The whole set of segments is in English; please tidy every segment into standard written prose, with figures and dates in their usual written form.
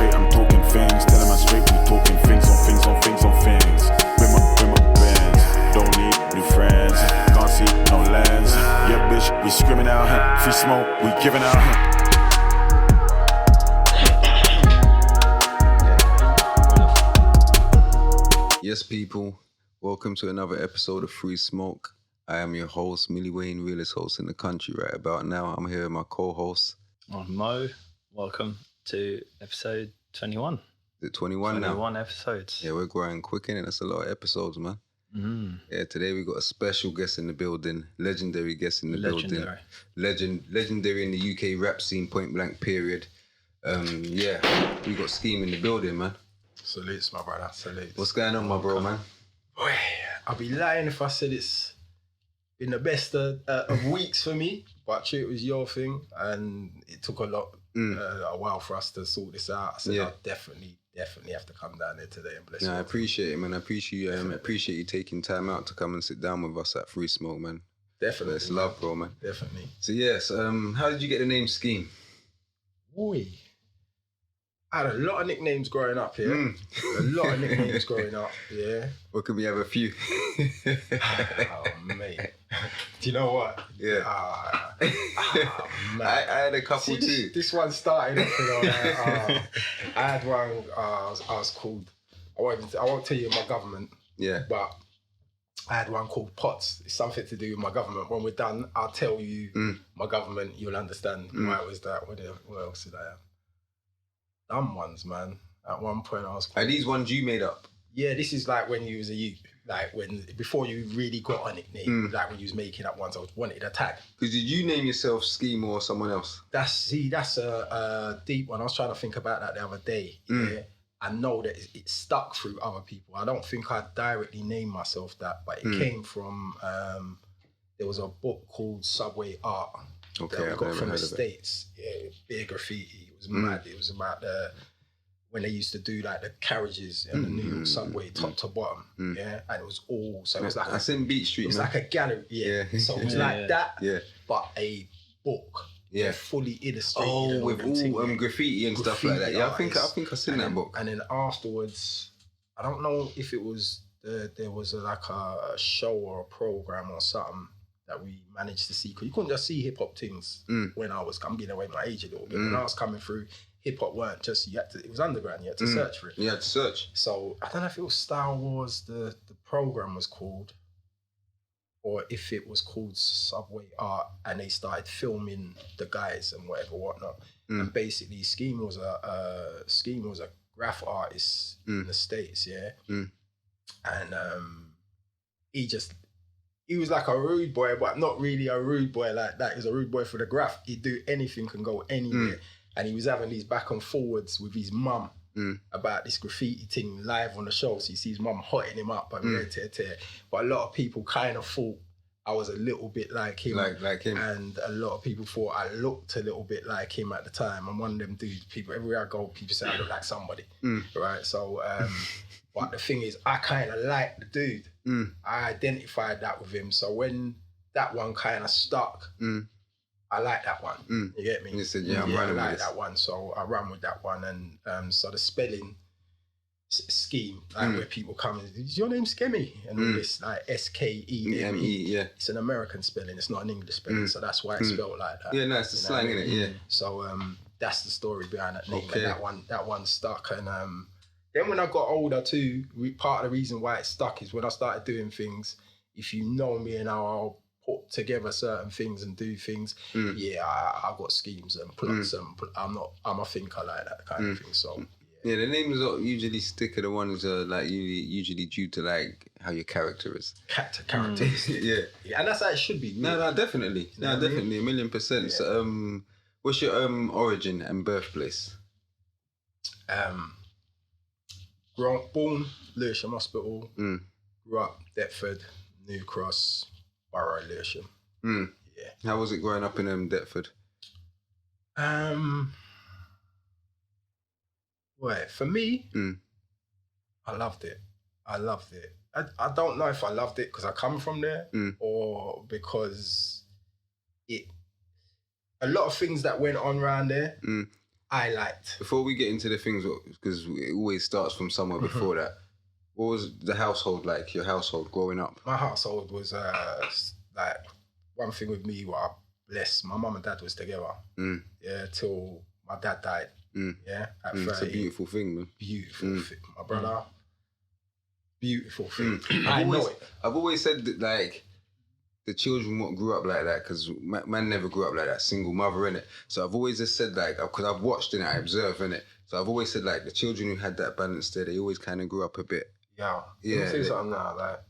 straight, I'm talking things. Tell them I'm straight, we talking things on things on things on things. With my bands, don't need new friends. Can't see no lens. Yeah, bitch, we screaming out. 3Smoke, we giving out. Yes, people, welcome to another episode of 3Smoke. I am your host, Millie Wayne, realest host in the country right about now. I'm here with my co-host. I'm Mo. Welcome to episode 21. Is it 21 now? 21 episodes. Yeah, we're growing quick, and that's a lot of episodes, man. Yeah, today we got a special guest in the building, legendary guest in the building. Legendary in the UK rap scene, point blank period. Yeah, we got Skeme in the building, man. Salutes, my brother. Salutes. What's going on, my bro, man? Boy, I'll be lying if I said it's been the best of weeks for me, but true, it was your thing, and it took a while for us to sort this out. I said, I'll definitely have to come down there today and bless you. I appreciate it, man. I appreciate you taking time out to come and sit down with us at 3Smoke, man. Definitely. It's love, bro, man. Definitely. So, yes, how did you get the name Skeme? Boy, I had a lot of nicknames growing up, yeah. A lot of nicknames growing up, yeah. Or could we have a few? Oh, mate. Do you know what? Yeah. Man. I had a couple too. This one started off, you know, like, I had one, I was called, I won't tell you my government, but I had one called Potts. It's something to do with my government. When we're done, I'll tell you my government, you'll understand why it was that. What else did I have? Dumb ones, man. At one point I was called... Are these ones you made up? Yeah, this is like when you was a youth. Like before you really got a nickname, like when you was making up ones, I wanted a tag. Because did you name yourself Skeme or someone else? That's a deep one. I was trying to think about that the other day. Yeah, I know that it stuck through other people. I don't think I directly named myself that, but it came from, there was a book called Subway Art that we got from the States. Yeah, big graffiti. It was mad. It was about when they used to do like the carriages in the New York subway, top to bottom, and it was all, so it was like that's in Beach Street, it was man. like a gallery, so it was like that, but a book, fully illustrated. Oh, with all graffiti and stuff like that. Yeah, I think I've seen that book. And then afterwards, I don't know if it was there was like a show or a program or something that we managed to see, because you couldn't just see hip hop things when I'm giving away my age a little bit. When I was coming through, hip hop weren't just, it was underground, you had to search for it. You had to search. So I don't know if it was Star Wars, the program was called, or if it was called Subway Art, and they started filming the guys and whatnot. And basically Skeme was a graph artist in the States, and he was like a rude boy, but not really a rude boy like that. He was a rude boy for the graph. He'd do anything and go anywhere. And he was having these back and forwards with his mum about this graffiti thing live on the show. So you see his mum hotting him up and tear. But a lot of people kind of thought I was a little bit like him. Like him. And a lot of people thought I looked a little bit like him at the time. I'm one of them dudes, people, everywhere I go, people say I look like somebody, right? So, but the thing is, I kind of like the dude. I identified that with him. So when that one kind of stuck, I like that one. You get me? You said, I'm running I like with that one. So I ran with that one. And so the spelling scheme, like where people come and, is your name Skeme? And all this like Skeme. It's an American spelling. It's not an English spelling. So that's why it's spelled like that. Yeah, no, it's the slang, innit? Yeah. So that's the story behind that name. Okay. And that one stuck. And then when I got older too, part of the reason why it stuck is when I started doing things, if you know me and how I'll put together certain things and do things, I've got schemes and plots and I'm a thinker like that kind of thing. So yeah, the names usually stick are the ones like usually due to like how your character is. Characters. yeah, and that's how it should be. Really. No, definitely. No, definitely, 1,000,000%. Yeah. So, what's your origin and birthplace? Born Lewisham Hospital. Grew up Deptford, New Cross, Borough, Lewisham. Yeah. How was it growing up in Deptford? Well, for me, I loved it. I don't know if I loved it because I come from there or because a lot of things that went on around there, I liked. Before we get into the things, because it always starts from somewhere before that, what was the household like, your household growing up? My household was like, one thing with me, what I blessed, my mum and dad was together. Yeah, till my dad died. Yeah, at 30. It's a beautiful thing, man. Beautiful thing. My brother, beautiful thing. I know it. I've always said that, like, the children what grew up like that, because man never grew up like that, single mother, innit? So I've always just said, like, because I've watched and I observe, innit? So I've always said, like, the children who had that balance there, they always kind of grew up a bit. Yeah. Let me say something now, like,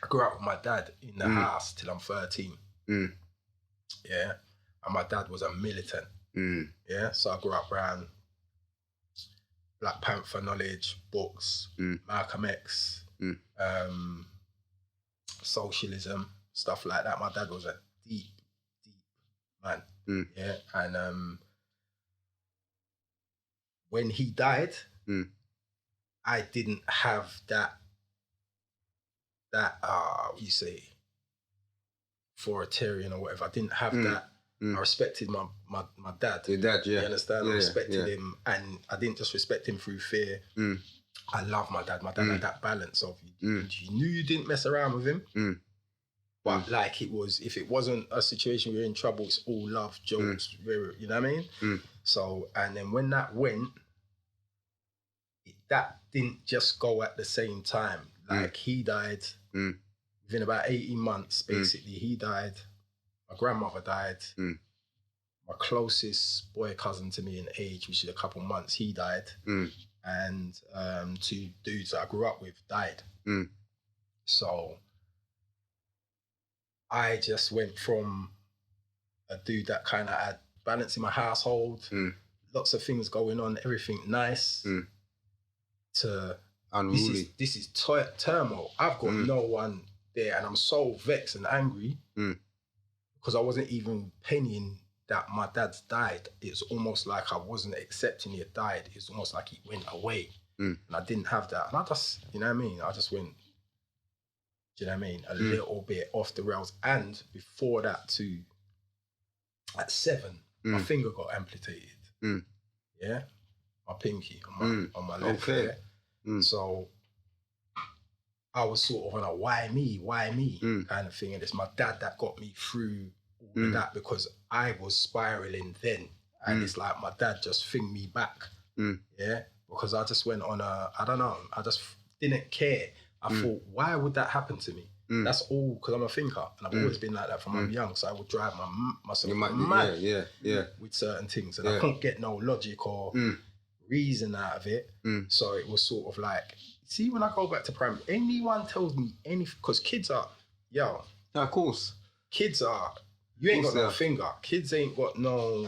I grew up with my dad in the house till I'm 13. Yeah. And my dad was a militant. Yeah. So I grew up around Black Panther knowledge, books, Malcolm X, socialism, stuff like that. My dad was a deep man. Yeah. And when he died, I didn't have that what you say, authoritarian or whatever. I didn't have that. I respected my dad. Your dad, yeah. You understand? I respected him, and I didn't just respect him through fear. I love my dad. My dad had that balance of you knew you didn't mess around with him. But like it was, if it wasn't a situation where you're in trouble, it's all love, jokes, you know what I mean? So, and then when that went, that didn't just go at the same time. Like he died within about 18 months, basically. He died. My grandmother died. My closest boy cousin to me in age, which is a couple months, he died. And 2 dudes that I grew up with died. So I just went from a dude that kind of had balance in my household, lots of things going on, everything nice, to unruly. This is turmoil. I've got no one there, and I'm so vexed and angry because I wasn't even pennying that my dad's died. It's almost like I wasn't accepting he had died. It's almost like he went away, and I didn't have that. And I just, you know what I mean? I just went, do you know what I mean? A little bit off the rails. And before that too, at 7, my finger got amputated. Yeah, my pinky on my left. Okay. So I was sort of on a why me kind of thing. And it's my dad that got me through all of that, because I was spiraling then. And it's like my dad just thinged me back. Yeah, because I just went on I don't know, I just didn't care. I thought, why would that happen to me? That's all because I'm a thinker, and I've always been like that from I'm young. So I would drive myself mad with certain things, and I couldn't get no logic or reason out of it. So it was sort of like, see, when I go back to primary, anyone tells me anything, because kids are, of course, kids are, you ain't got no finger. Kids ain't got no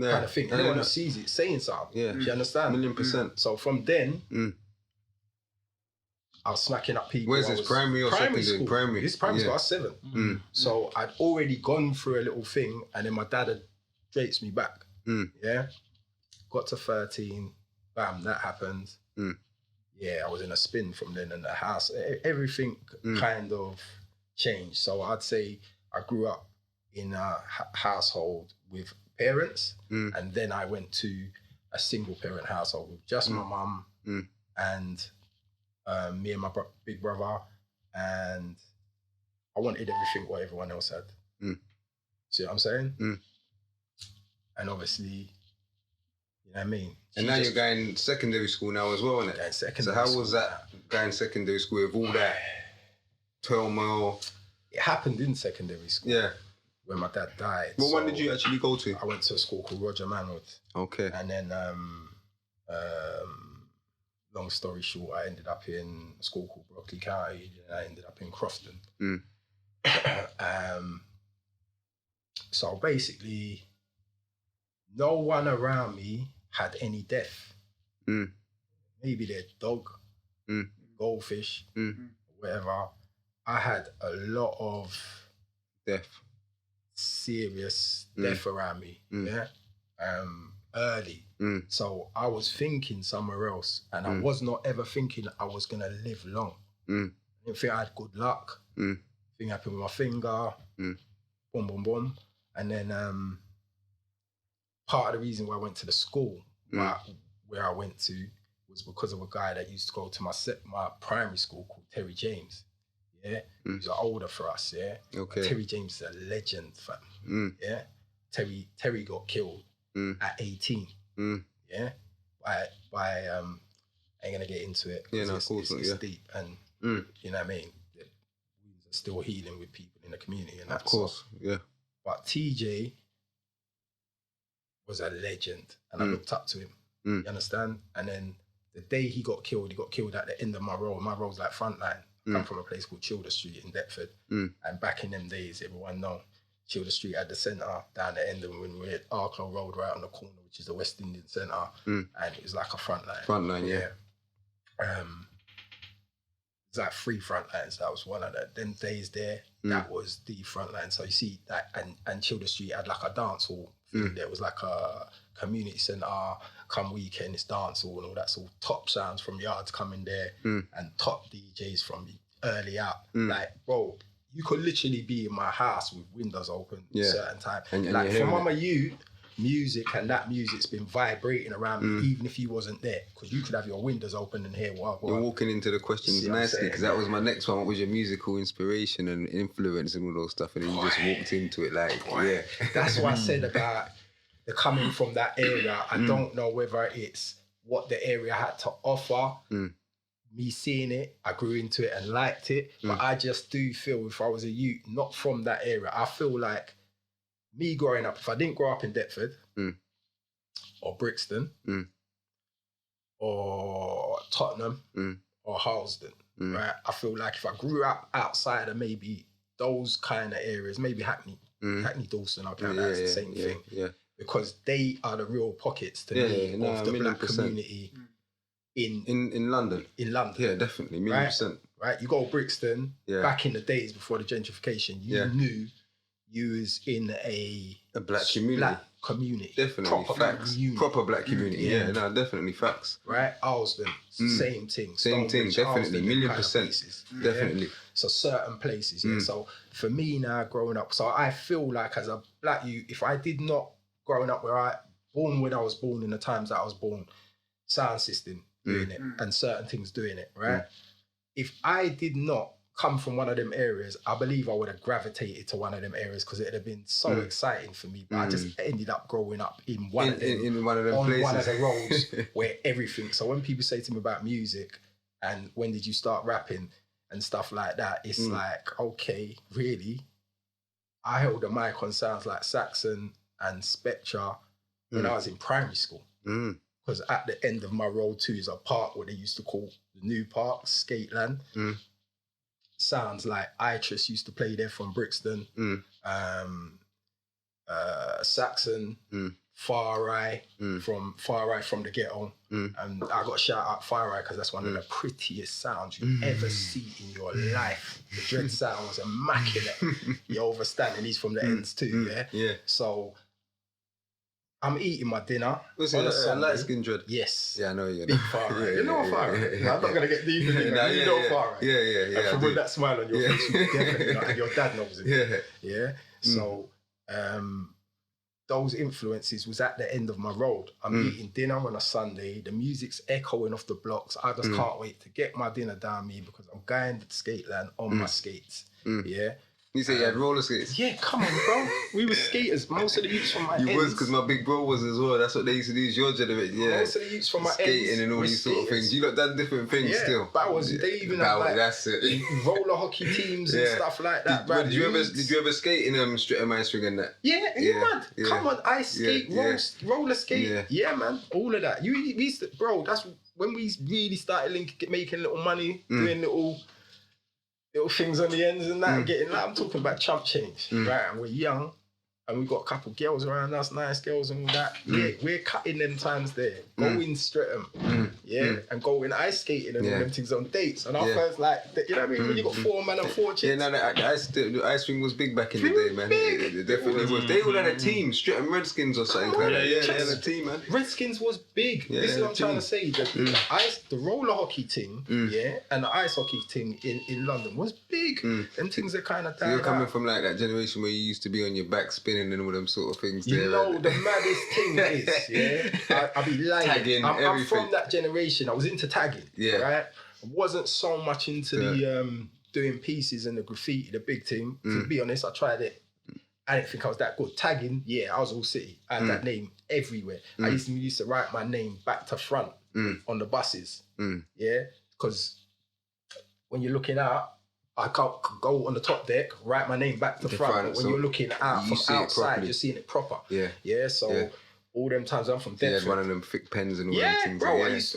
kind of thing. Anyone who sees it saying something. Do you understand? 1,000,000%. So from then, I was smacking up people. Where's this, primary or secondary? School. Primary. This primary school, I was 7. So I'd already gone through a little thing, and then my dad had drapes me back. Yeah. Got to 13, bam, that happened. Yeah, I was in a spin from then, in the house. Everything kind of changed. So I'd say I grew up in a household with parents, and then I went to a single parent household with just my mum and me and my big brother, and I wanted everything what everyone else had. See what I'm saying? And obviously, you know what I mean? And now you're going secondary school now as well, innit? So how was that, going secondary school with all that turmoil? It happened in secondary school. Yeah. When my dad died. What one did you actually go to? I went to a school called Roger Manwood. Okay. And then, long story short, I ended up in a school called Brockley County, and I ended up in Crofton. So basically, no one around me had any death. Maybe their dog, goldfish, whatever. I had a lot of serious death around me. Yeah. Early. So I was thinking somewhere else, and I was not ever thinking I was gonna live long. I didn't think I had good luck. Thing happened with my finger. Boom, boom, boom. And then part of the reason why I went to the school where I went to was because of a guy that used to go to my primary school called Terry James. Yeah, he was older for us. Yeah, Okay. Terry James is a legend, fam. Yeah, Terry got killed at 18. Yeah, by I ain't gonna get into it. Yeah, no, of course not. It's deep, and you know what I mean. We're still healing with people in the community, and that. Of course, yeah. But TJ was a legend, and I looked up to him. You understand? And then the day he got killed at the end of my road. My road's like Frontline. I come from a place called Childer Street in Deptford. And back in them days, everyone know Childer Street had the centre down the end, and when we had Arklow Road right on the corner, which is the West Indian Centre, and it was like a Frontline. Frontline, yeah. It's like 3 Frontlines. That was one of them days there. That was the Frontline. So you see that, and Childer Street had like a dance hall. There was like a community centre. Come weekend, it's dance hall and all that. So top sounds from yards coming there, and top DJs from early out. Like, bro, you could literally be in my house with windows open at a certain time. And like from when music and that music's been vibrating around me, even if you wasn't there, because you could have your windows open and hear what. You're walking into the questions nicely, because that was my next one. What was your musical inspiration and influence and all those stuff? And then you just walked into it like, yeah. That's what I said about the coming from that area. I don't know whether it's what the area had to offer. Me seeing it, I grew into it and liked it. But I just do feel if I was a youth, not from that area, I feel like me growing up, if I didn't grow up in Deptford or Brixton or Tottenham or Harlesden, right? I feel like if I grew up outside of maybe those kind of areas, maybe Hackney, Dawson, I'll count that as the same thing. Yeah. Because they are the real pockets to me of the black community in London. In London. Yeah, definitely, 1,000,000%. Right? You go Brixton, back in the days before the gentrification, you knew you was in a black community. Definitely, facts. Proper black community. Yeah, no, definitely facts. Right? Harlesden, same thing. Same thing, definitely, 1,000,000%. Definitely. So certain places, So for me now, growing up, so I feel like as a black youth, if I did not, growing up born when I was born, in the times that I was born, sound system doing it and certain things doing it, right? If I did not come from one of them areas, I believe I would have gravitated to one of them areas because it would have been so exciting for me. But I just ended up growing up in one of them places. One of the roles where everything. So when people say to me about music and when did you start rapping and stuff like that, it's like, okay, really? I held the mic on sounds like Saxon and Spectre when I was in primary school. Because at the end of my road too is a park where they used to call the new park, Skateland. Sounds like Itris used to play there from Brixton. Saxon, Far Eye from the Ghetto. And I got to shout out Far Eye because that's one of the prettiest sounds you ever see in your life. The dread sound was immaculate. You're overstanding. He's from the ends too, yeah? So I'm eating my dinner. Was it a light skin dread? Yes. Yeah, I know you. Big Far Eye. You know Far Eye. I'm not going to get deep in it. You know Far Eye. Yeah. And from that smile on your face, you definitely know. And your dad knows it. Yeah. So those influences was at the end of my road. I'm eating dinner on a Sunday. The music's echoing off the blocks. I just can't wait to get my dinner down me because I'm going to Skateland on my skates. Yeah. You say you had roller skates? Yeah, come on, bro. We were skaters. Most of the youths from my ends. You was, because my big bro was as well. That's what they used to do, is your generation. Yeah. Most of the youths from my skating ends and all these sort of things. You lot done different things still. But they even had like that's it. roller hockey teams and stuff like that. Did you ever skate in Street Man String and that? Yeah, you mad? Come on, ice skate, roller skate. Yeah, man, all of that. We used to, bro, that's when we really started making little money, doing little things on the ends and that, getting like, I'm talking about chump change, right? And we're young and we've got a couple girls around us, nice girls and all that. Yeah, we're cutting them times there, going Streatham, and going ice skating and all them things on dates. And our first, like, you know what I mean? When you got 4 men and 4 chicks. Yeah, no, the ice ring was big back in the day, man. It definitely was. They all had a team, Streatham Redskins or something like that. Yeah, they had a team, man. Redskins was big. This is what I'm trying to say. The roller hockey thing, and the ice hockey thing in London was big. Them things are kind of down. So you're coming from like that generation where you used to be on your back spin training and all them sort of things. You know, the maddest thing is, yeah, I'll be lying. Tagging, I'm from that generation. I was into tagging, right? I wasn't so much into the doing pieces and the graffiti, the big thing. To be honest, I tried it. I didn't think I was that good. Tagging, I was all city. I had that name everywhere. I used to write my name back to front on the buses, because when you're looking out, I can't go on the top deck, write my name back to front. But when you're looking out from outside, you're seeing it proper. So all them times I'm from Deptford. You had one of them thick pens and all them things. Bro, I used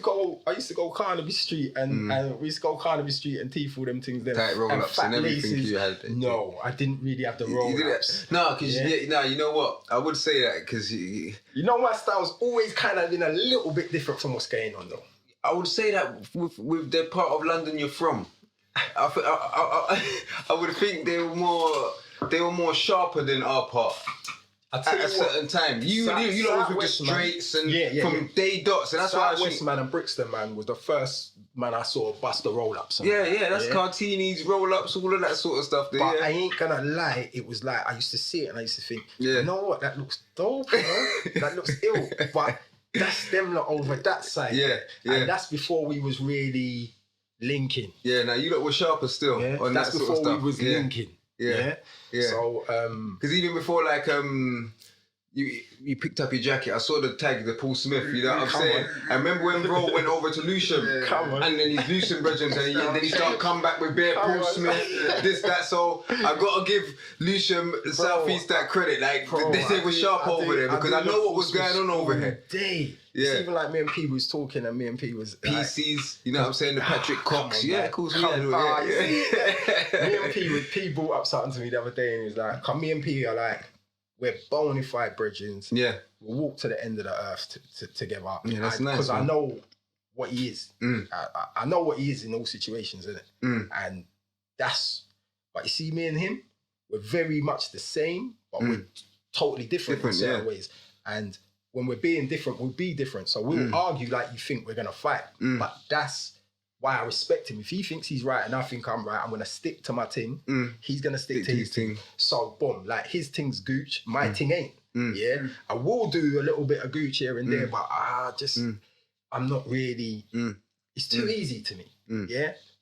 to go Carnaby Street and we used to go Carnaby Street and teeth all them things there. Tight roll-ups and everything you had. No, I didn't really have the roll-ups. No, because you know what? I would say that because you know my style's always kind of been a little bit different from what's going on though. I would say that with the part of London you're from, I would think they were more sharper than our part. At a certain time, you know, with the straights and from day dots, and that's why West man and Brixton man was the first man I saw bust the roll ups. That's Cartini's roll ups, all of that sort of stuff. There, but I ain't gonna lie, it was like I used to see it and I used to think, you know what, that looks dope, you know? That looks ill, but that's them lot over that side. And that's before we was really linking. Now you lot were sharper still. On that's that before sort of stuff. We was linking. So, because even before like you picked up your jacket, I saw the tag, the Paul Smith. You know what I'm saying? I remember when bro went over to Lewisham, and then his Lewisham brethren, and then he started come back with bare Paul Smith, this that. So I gotta give Lewisham South East that credit. Like they were sharp over there because I know what was going on over here. It's even like me and P was talking, and me and P was PCs. You know what I'm saying? The Patrick Cox. Of course. Me and P brought up something to me the other day, and he was like, "Come, me and P are like, we're bona fide brethren. We'll walk to the end of the earth together. That's nice. Because I know what he is. I know what he is in all situations, innit? And but you see, me and him, we're very much the same, but we're totally different in certain ways. And when we're being different, we'll be different. So we'll argue like you think we're going to fight. But that's why I respect him. If he thinks he's right and I think I'm right, I'm going to stick to my thing. He's going to stick to his thing. So, boom, like his thing's gooch, my thing ain't. I will do a little bit of gooch here and there, but I'm not really, it's too easy to me.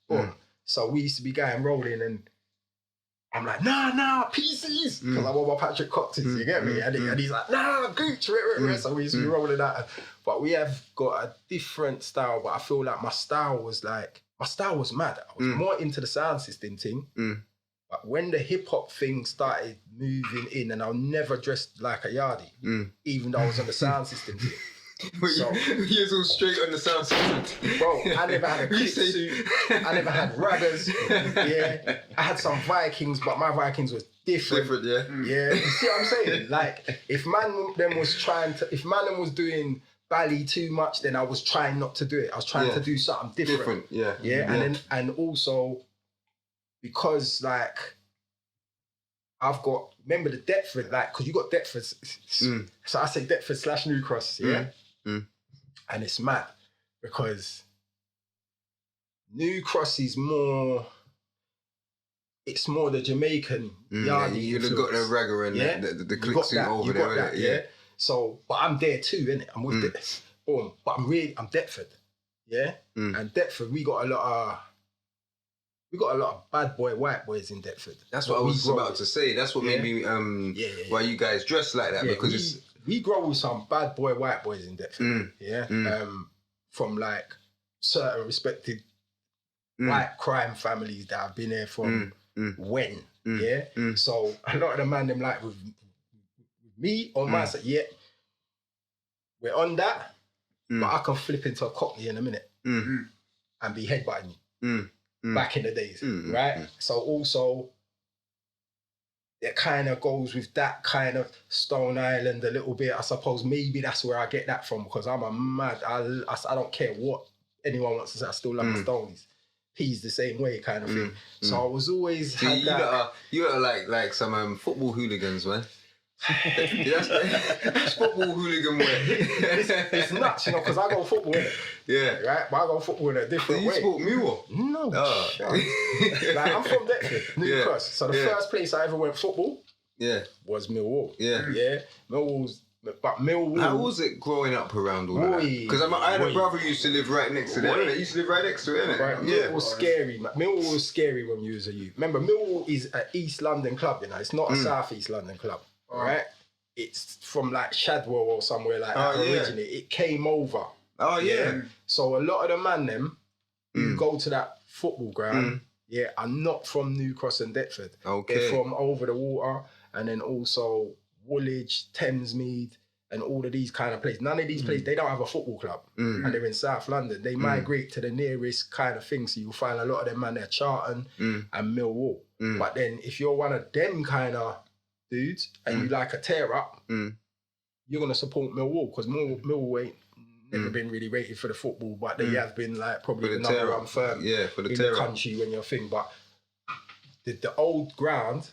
Boom. So we used to be going rolling and I'm like, nah, PCs. Because I want my Patrick Coxes, you get me? And he's like, nah, gooch. So we used to be rolling that. But we have got a different style, but I feel like my style was mad. I was more into the sound system thing. But when the hip hop thing started moving in, and I never dressed like a yardie, even though I was on the sound system thing. So, you was all straight on the sound system. Bro, I never had a kick suit. I never had raggers. I had some Vikings, but my Vikings was different. You see what I'm saying? Like, if man them was doing Bally too much, then I was trying not to do it. I was trying to do something different. And also because like remember the Deptford, like, because you got Deptford, so I say Deptford / New Cross, and it's mad because New Cross is more, it's more the Jamaican yardie. You've got the ragger and the click suit over there, So, but I'm there too, innit? I'm with this. Boom. But I'm Deptford, and Deptford, we got a lot of bad boy white boys in Deptford. That's what I was about to say. That's what made me why you guys dress like that, because we grow with some bad boy white boys in Deptford. From like certain respected white crime families that have been there from when. So a lot of the man them like with me on my side, we're on that, but I can flip into a Cockney in a minute and be headbutting you. Back in the days, right? So also, it kind of goes with that kind of Stone Island a little bit. I suppose maybe that's where I get that from, because I'm a mad, I don't care what anyone wants to say, I still love the Stonies. He's the same way kind of thing. So I was always had that. You are like some football hooligans, man. That's football hooligan way. It's nuts, you know, because I go football in it. Right? But I go football in a different way. You sport mule? No. Like, I'm from Deptford, New Cross. So the first place I ever went football was Millwall. Yeah. Millwall. How was it growing up around all that? Because I had a brother who used to live right next to there. He used to live right next to it, innit? Right, Millwall was scary, man. Millwall was scary when you was a youth. Remember, Millwall is an East London club, you know. It's not a South East London club, all right? It's from like Shadwell or somewhere like that originally. It came over. Oh, yeah. So a lot of the man them who go to that football ground, are not from New Cross and Deptford. Okay. They're from over the water, and then also Woolwich, Thamesmead, and all of these kind of places. None of these places, they don't have a football club, and they're in South London. They migrate to the nearest kind of thing, so you'll find a lot of them man there, Charlton and Millwall. But then if you're one of them kind of dudes and you like a tear up, you're gonna support Millwall because Millwall ain't never been really rated for the football, but they have been like probably the number one firm for the in the country when you're thinking. But the old ground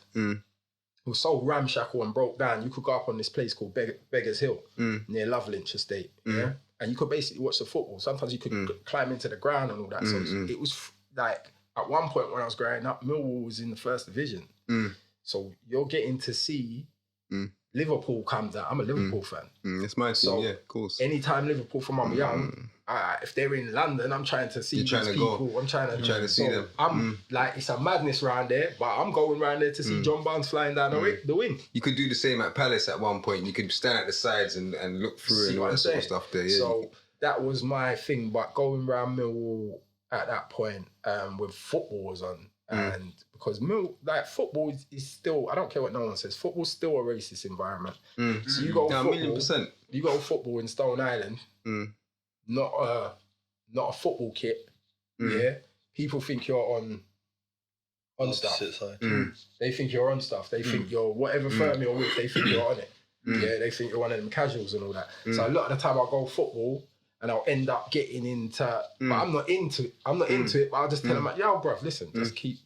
was so ramshackle and broke down. You could go up on this place called Beggars Hill near Lovelinch Estate, and you could basically watch the football. Sometimes you could climb into the ground and all that. So it was like at one point when I was growing up, Millwall was in the first division. So you're getting to see Liverpool come down. I'm a Liverpool fan. It's my team, yeah, of course. Anytime Liverpool from I'm young, if they're in London, I'm trying to see these people. I'm trying to see them. I'm like, it's a madness round there, but I'm going round there to see John Barnes flying down the wing. You could do the same at Palace at one point. You could stand at the sides and look through and all that sort of stuff there. Yeah. So that was my thing, but going round Millwall at that point when football was on, and because football is still, I don't care what no one says, football's still a racist environment. So you go football, 1,000,000%. You go football in Stone Island, not a football kit. Yeah, people think you're on stuff. They think you're on stuff. They think you're whatever firm you're with. They think you're on it. Yeah, they think you're one of them casuals and all that. So a lot of the time I'll go football and I'll end up getting into, but I'm not into it. But I'll just tell them like, yo, bruv, listen, just keep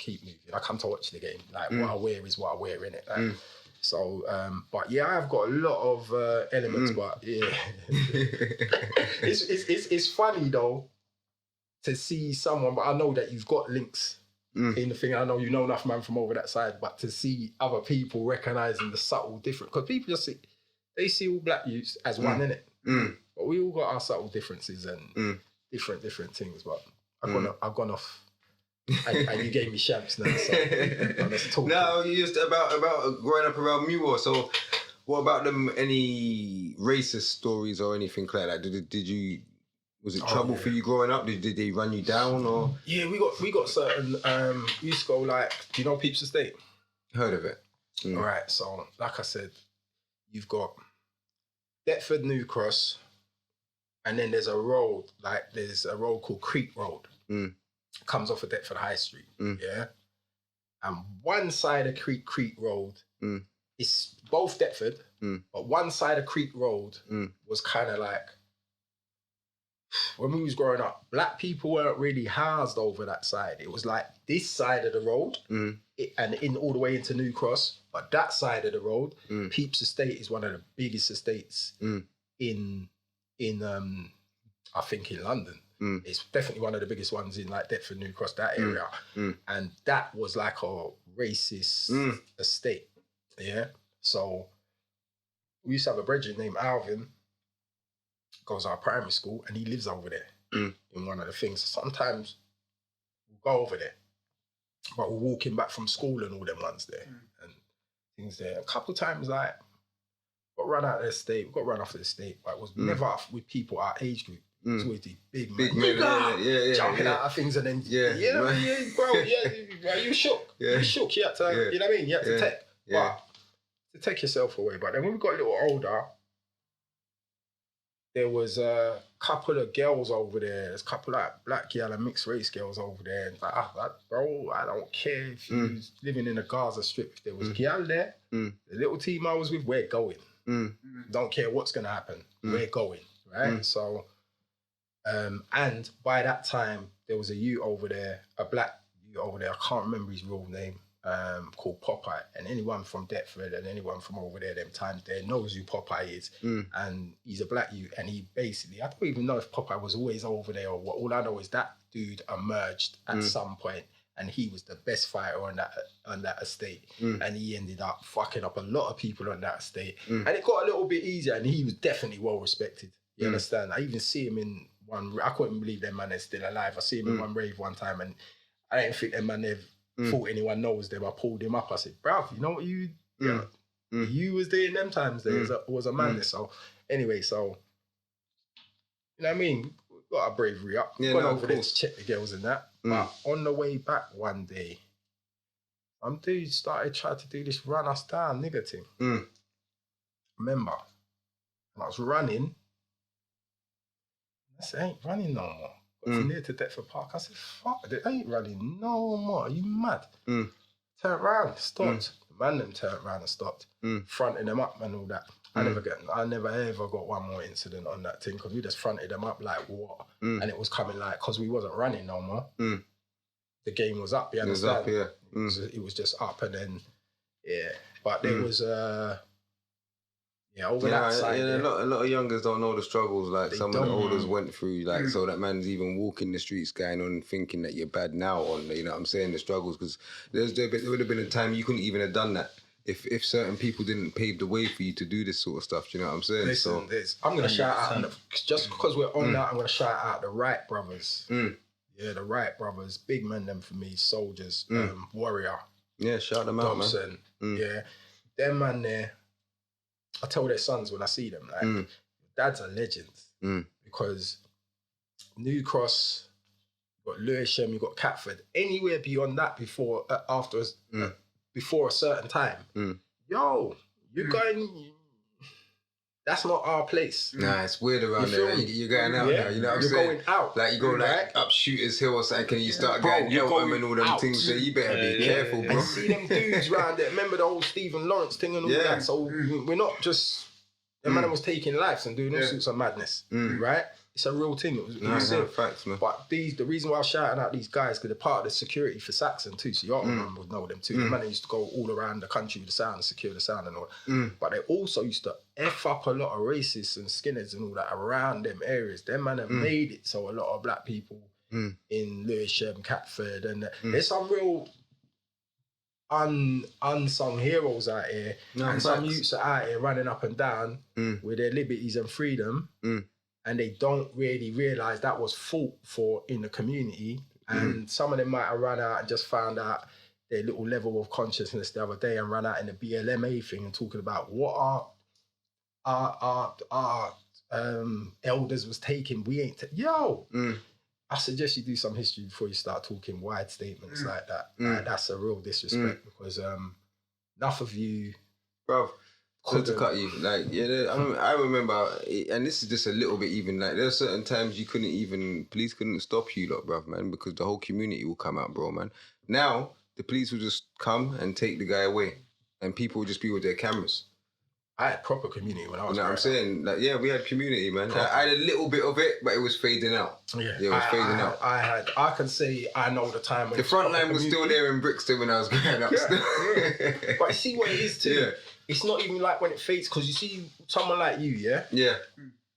moving. I come to watch the game. Like what I wear is what I wear, innit? Like, so, but yeah, I've got a lot of elements, but yeah, it's funny though to see someone. But I know that you've got links in the thing. I know you know enough man from over that side, but to see other people recognizing the subtle difference, because people just see all black youths as one, innit? But we all got our subtle differences and different things. But I've gone off. And you gave me shamps now, so let's talk. No, you just about growing up around Millwall. So, what about them? Any racist stories or anything like that? Did you? Was it trouble for you growing up? Did they run you down or? Yeah, we got certain. We used to go like, do you know Peeps Estate? Heard of it. All right, so like I said, you've got Deptford New Cross, and then there's a road called Creek Road. Comes off of Deptford High Street, yeah? And one side of Creek Road is both Deptford, but one side of Creek Road was kind of like, when we was growing up, black people weren't really housed over that side. It was like this side of the road and in all the way into New Cross, but that side of the road, Peeps Estate is one of the biggest estates in I think in London. It's definitely one of the biggest ones in like Deptford, New Cross, that area. And that was like a racist estate. Yeah. So we used to have a brethren named Alvin, goes to our primary school, and he lives over there in one of the things. So sometimes we'll go over there, but we're walking back from school and all them ones there and things there. A couple of times like got run out of the estate, we got run off the estate, but it was never with people our age group. It's always the big men jumping out of things and then bro, you shook. You shook. You had to, you know what I mean? You had to take, but to take yourself away. But then when we got a little older, there was a couple of girls over there. There's a couple of like black girl and mixed race girls over there. And like, bro, I don't care if you was living in the Gaza Strip. If there was a girl there, the little team I was with, we're going. Don't care what's gonna happen. We're going, right? So. And by that time, there was a youth over there, a black youth over there, I can't remember his real name, called Popeye. And anyone from Deptford and anyone from over there, them times there, knows who Popeye is. And he's a black youth. And he basically, I don't even know if Popeye was always over there or what. All I know is that dude emerged at some point and he was the best fighter on that estate, and he ended up fucking up a lot of people on that estate, and it got a little bit easier, and he was definitely well respected. You understand? I even see him in one. I couldn't believe that man is still alive. I see him in one rave one time, and I didn't think that man thought anyone knows them. I pulled him up. I said, "Bruv, you know what you you was there in them times. There was a man there." So anyway, so you know what I mean. Got our bravery up. Gone over there to check the girls and that. But on the way back one day, some dude started trying to do this run us down nigga thing. Remember? And I was running. I said, I ain't running no more. Got from there to Deptford Park. I said, fuck, I ain't running no more. Are you mad? Turned around, stopped. The man them turned around and stopped. Fronting them up and all that. I never ever got one more incident on that thing because we just fronted them up like what? And it was coming like, because we wasn't running no more. The game was up, you understand? It was up, it was just up and then, But there was, over that side. A lot of youngers don't know the struggles like some of the olders went through, like so that man's even walking the streets going on thinking that you're bad now on, you know what I'm saying, the struggles, because there would have been a time you couldn't even have done that. If certain people didn't pave the way for you to do this sort of stuff, do you know what I'm saying? Listen, I'm going to shout out, just because we're on that, I'm going to shout out the Wright brothers. Yeah, the Wright brothers, big men them for me, soldiers, warrior. Yeah, shout them out, Dobson, man. Yeah. Them man there, I tell their sons when I see them, like, dads are legends. Because New Cross, you got Lewisham, you got Catford, anywhere beyond that before a certain time, yo, you're going. That's not our place. Nah, it's weird around there. You're going out now. You know what I'm saying? You're going out. Like you go like up Shooters Hill or something, and you start going Eltham and all them things. So you better be careful, bro. And see them dudes round there. Remember the whole Stephen Lawrence thing and all that. So we're not just. The man was taking lives and doing all sorts of madness, right? It's a real thing. It was facts, man. But the reason why I was shouting out these guys, because they're part of the security for Saxon too, so y'all would know them too. The man used to go all around the country with the sound and secure the sound and all that. But they also used to F up a lot of racists and skinheads and all that around them areas. Them man have made it so a lot of black people in Lewisham, Catford, and there's some real unsung heroes out here. Some youths are out here running up and down with their liberties and freedom. And they don't really realise that was fought for in the community. And some of them might have run out and just found out their little level of consciousness the other day and ran out in the BLMA thing and talking about what our elders was taking. We ain't... I suggest you do some history before you start talking wide statements like that. Like, that's a real disrespect because enough of you... Bro. To cut you, like I remember, and this is just a little bit even. Like there are certain times police couldn't stop you, lot, bruv, man, because the whole community will come out, bro, man. Now the police will just come and take the guy away, and people will just be with their cameras. I had proper community when I was. You know what I'm saying? Like, we had community, man. I had a little bit of it, but it was fading out. It was fading out. I can say I know the time when the front line was still there in Brixton when I was growing up. But you see what it is too. It's not even like when it fades, because you see someone like you,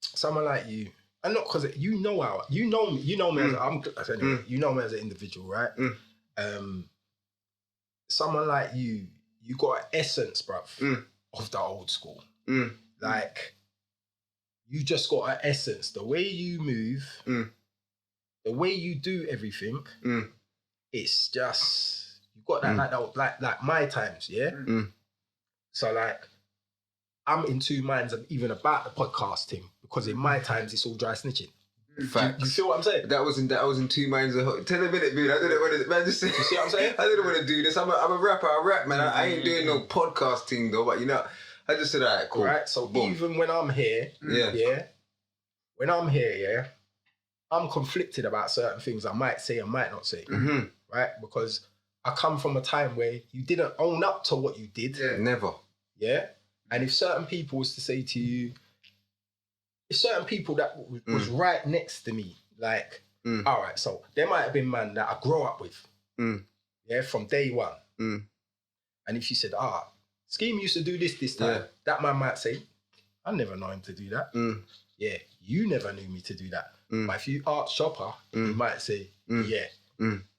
someone like you, and not because you know me, you know me as an individual, right? Someone like you got an essence, bruv, of the old school. Like you just got an essence. The way you move, the way you do everything, it's just you got that like my times, So like, I'm in two minds of even about the podcast thing, because in my times it's all dry snitching. Facts. You feel what I'm saying? I was in two minds of 10 a minute, dude. I didn't want to, man. Just you see what I'm saying? I didn't want to do this. I'm a rapper. I rap, man. I ain't doing no podcast thing though. But you know, I just said, alright, cool. Right. So even when I'm here, when I'm here, I'm conflicted about certain things I might say and might not say, right? Because I come from a time where you didn't own up to what you did. Never. Yeah. And if certain people was to say to you, if certain people that was right next to me, like, all right, so there might have been man that I grew up with, from day one. And if you said, Skeme used to do this time, that man might say, I never know him to do that. Yeah, you never knew me to do that. But if you ask Shopper, he might say,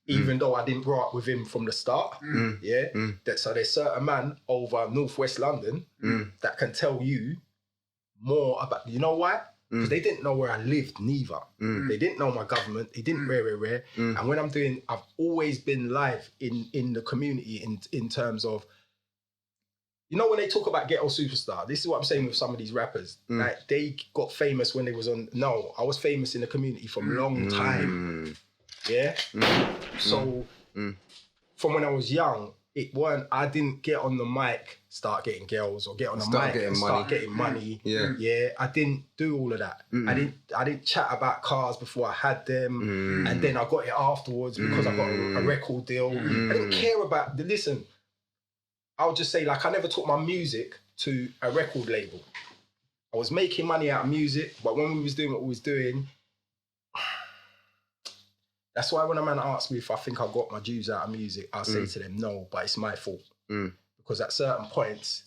even though I didn't grow up with him from the start. So there's certain man over Northwest London that can tell you more about, you know why? Because they didn't know where I lived neither. They didn't know my government. They didn't where. And when I've always been live in the community in terms of, you know, when they talk about ghetto superstar, this is what I'm saying with some of these rappers. Like, they got famous when they was on. No, I was famous in the community from a long time. Yeah. So from when I was young, I didn't get on the mic, start getting girls, or get on the mic and start getting money. Yeah. I didn't do all of that. I didn't chat about cars before I had them, and then I got it afterwards because I got a record deal. I didn't care about listen. I'll just say, like, I never took my music to a record label. I was making money out of music, but when we was doing what we was doing, that's why when a man asks me if I think I got my dues out of music, I say to them, no, but it's my fault. Because at certain points,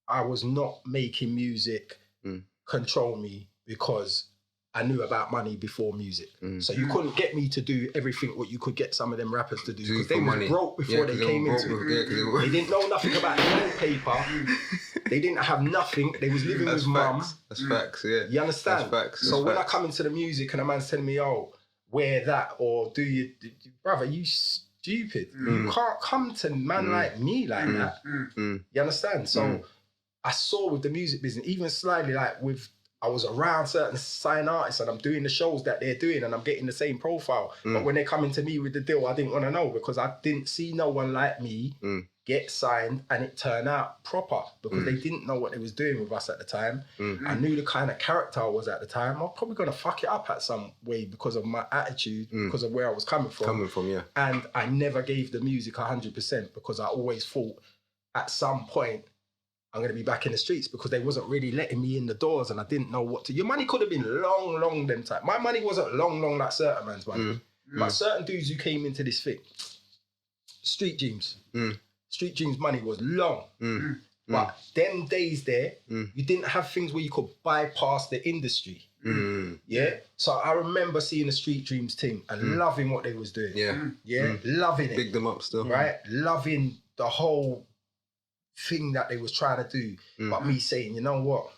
I was not making music control me because I knew about money before music. So you couldn't get me to do everything what you could get some of them rappers to do, because they were broke before they came into it. They didn't know nothing about no paper. They didn't have nothing. They was living with mum. That's facts, yeah. You understand? That's facts. So when I come into the music and a man's telling me, oh, wear that, or do you, brother, you stupid. You can't come to man like me like that. You understand? So I saw with the music business, even slightly like I was around certain sign artists and I'm doing the shows that they're doing and I'm getting the same profile. But when they're coming to me with the deal, I didn't want to know, because I didn't see no one like me get signed and it turn out proper, because they didn't know what they was doing with us at the time. I knew the kind of character I was at the time. I was probably going to fuck it up at some way because of my attitude, because of where I was coming from. And I never gave the music 100% because I always thought at some point I'm going to be back in the streets, because they wasn't really letting me in the doors and I didn't know what to. Your money could have been long them time. My money wasn't long like certain man's money. But certain dudes who came into this thing, Street Dreams money was long. But them days there, you didn't have things where you could bypass the industry. Yeah. So I remember seeing the Street Dreams team and loving what they was doing. Loving it. Big them up still. Right? Loving the whole thing that they was trying to do. But me saying, you know what?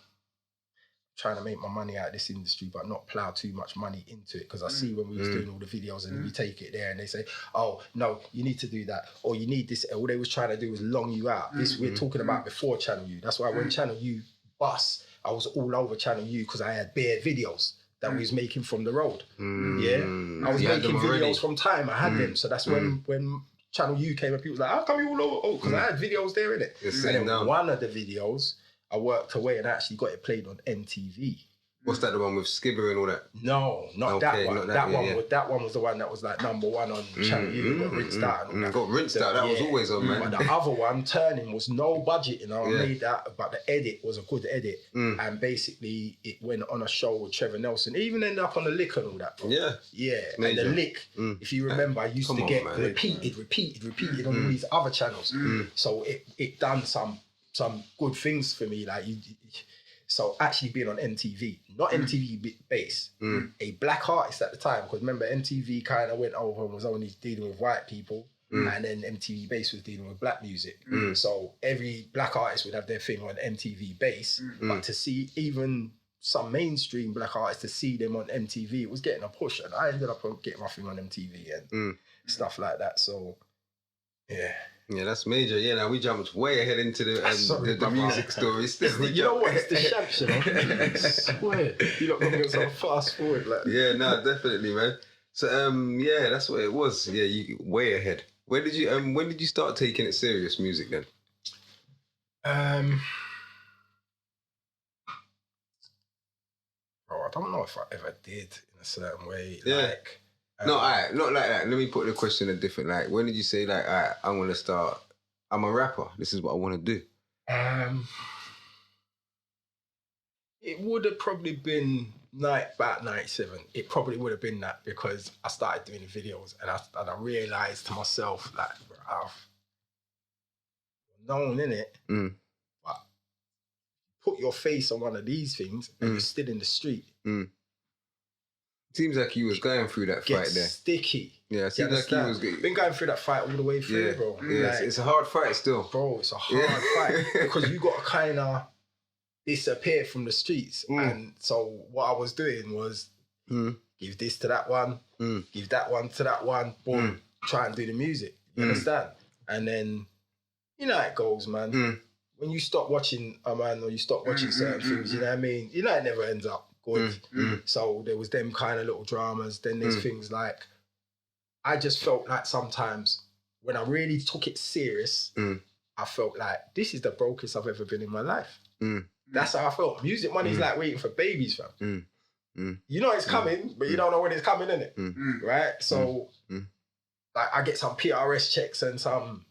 Trying to make my money out of this industry, but not plow too much money into it, because I see when we was doing all the videos and we take it there and they say, oh no, you need to do that, or you need this. All they was trying to do was long you out. This we're talking about before Channel U. That's why when Channel U bust, I was all over Channel U, because I had bare videos that we was making from the road. I was making videos from time. I had them. So that's when Channel U came and people was like, how come you all over? Oh, because I had videos there, innit? And then one of the videos, I worked away and actually got it played on MTV. What's that, the one with Skibber and all that? No, not that one. That one was the one that was like number one on Channel U. Got rinsed out. And all that. Got rinsed out. That was always on, man. But the other one, Turning, was no budget, you know. I made that, but the edit was a good edit. And basically, it went on a show with Trevor Nelson. It even ended up on the Lick and all that. Bro. Yeah. Major. And the Lick, if you remember, I used to get repeated on all these other channels. So it done some good things for me, like so actually being on MTV, not MTV base, a black artist at the time, because remember MTV kind of went over and was only dealing with white people, and then MTV base was dealing with black music. So every black artist would have their thing on MTV base, but to see even some mainstream black artists, to see them on MTV, it was getting a push, and I ended up getting my thing on MTV and stuff like that. So yeah, that's major. Yeah, now we jumped way ahead into the music story. Still, you know what? It's the shanks, you know. I swear, you not gonna go fast forward like. Yeah, no, definitely, man. So, yeah, that's what it was. Yeah, you way ahead. When did you start taking it serious, music then? Bro, I don't know if I ever did in a certain way. Yeah. Like. No, alright, not like that. Let me put the question a different. Like, when did you say, like, alright, I'm gonna start? I'm a rapper. This is what I want to do. It would have probably been about 97. It probably would have been that, because I started doing the videos and I realised to myself, like, I've known in it, but put your face on one of these things and you're still in the street. Seems like he was going through that fight there. Sticky. Yeah, it seems like he was been going through that fight all the way through, bro. Yeah, like, it's a hard fight still. Bro, it's a hard fight because you got to kind of disappear from the streets. And so what I was doing was give this to that one, give that one to that one, boom, try and do the music. You understand? And then, you know how it goes, man. When you stop watching a man or you stop watching certain things, you know what I mean? You know it never ends up good. So there was them kind of little dramas. Then there's things like, I just felt like sometimes when I really took it serious, I felt like this is the brokest I've ever been in my life. That's how I felt. Music money's like waiting for babies, fam. You know it's coming, but you don't know when it's coming, innit? Right? So like I get some PRS checks and some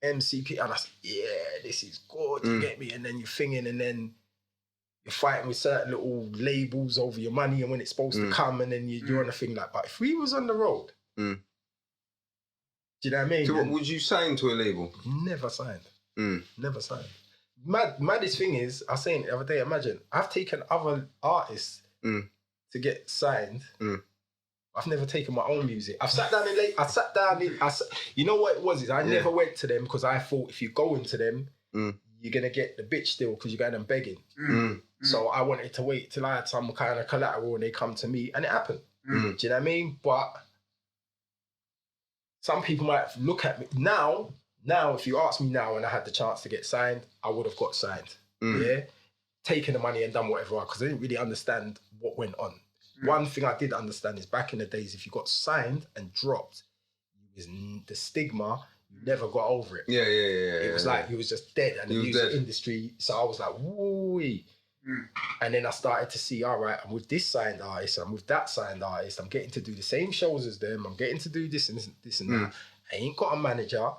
MCP and I say, yeah, this is good, you get me? And then you're thinking and then you're fighting with certain little labels over your money and when it's supposed to come and then you're on the thing like, but if we was on the road, do you know what I mean? So what, would you sign to a label? Never signed. Never signed. Maddest thing is, I was saying the other day, imagine, I've taken other artists to get signed. I've never taken my own music. I've sat down you know what it was? Is I never went to them because I thought if you go into them, you're going to get the bitch still because you're going and begging. So I wanted to wait till I had some kind of collateral and they come to me and it happened. Do you know what I mean? But some people might look at me now, if you ask me now and I had the chance to get signed, I would have got signed. Yeah? Taken the money and done whatever because I didn't really understand what went on. One thing I did understand is back in the days, if you got signed and dropped, the stigma, you never got over it. It was like he was just dead and the music industry. So I was like, woo. And then I started to see, all right, I'm with this signed artist, I'm with that signed artist, I'm getting to do the same shows as them, I'm getting to do this and that. I ain't got a manager.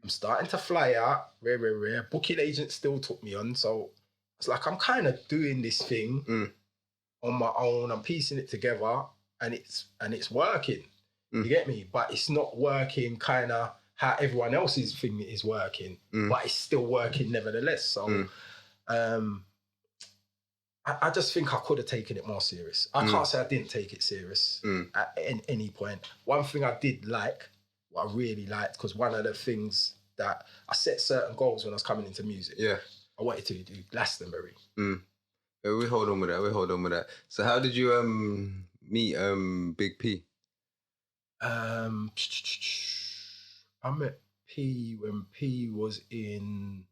I'm starting to fly out, rare. Booking agent still took me on. So it's like, I'm kind of doing this thing on my own. I'm piecing it together and it's working. You get me? But it's not working kind of how everyone else's thing is working, but it's still working nevertheless. So I just think I could have taken it more serious. I can't say I didn't take it serious at any point. One thing I did like, what I really liked, because one of the things that I set certain goals when I was coming into music. Yeah. I wanted to do Glastonbury. Yeah, we hold on with that. So how did you meet Big P? I met P when P was in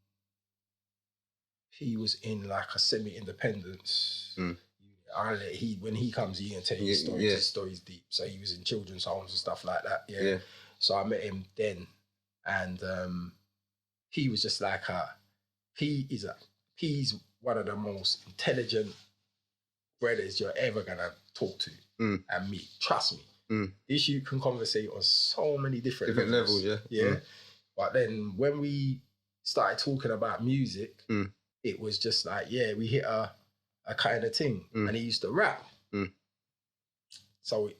like a semi-independence. When he comes, he can tell you stories. His story's deep. So he was in children's homes and stuff like that. Yeah. So I met him then, and he was just like he's one of the most intelligent brothers you're ever gonna talk to and meet. Trust me. This you can conversate on so many different levels. Yeah. But then when we started talking about music, it was just like, we hit a kind of thing. And he used to rap. So he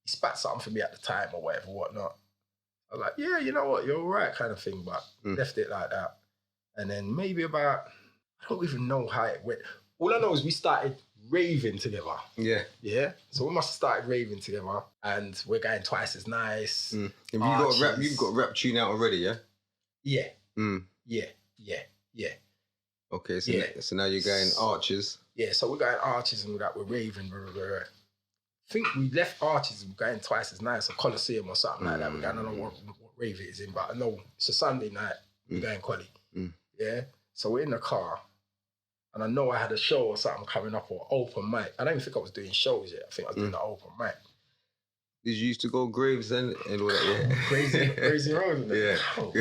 spat something for me at the time or whatnot. I was like, yeah, you know what, you're all right kind of thing, but left it like that. And then maybe about, I don't even know how it went. All I know is we started raving together. Yeah. So we must have started raving together and we're going Twice as Nice. And you've got rap tune out already, yeah? Yeah. Okay, so now you're going Arches. Yeah, so we're going Arches and we're raving. I think we left Arches and we're going Twice as Nice, or Coliseum or something like that. I don't know what rave it is in, but I know it's a Sunday night. We're going Collie. Yeah, so we're in the car and I know I had a show or something coming up or open mic. I don't even think I was doing shows yet. I think I was doing an open mic. Did you used to go Graves and all that? Yeah. Crazy Road. Yeah. Oh,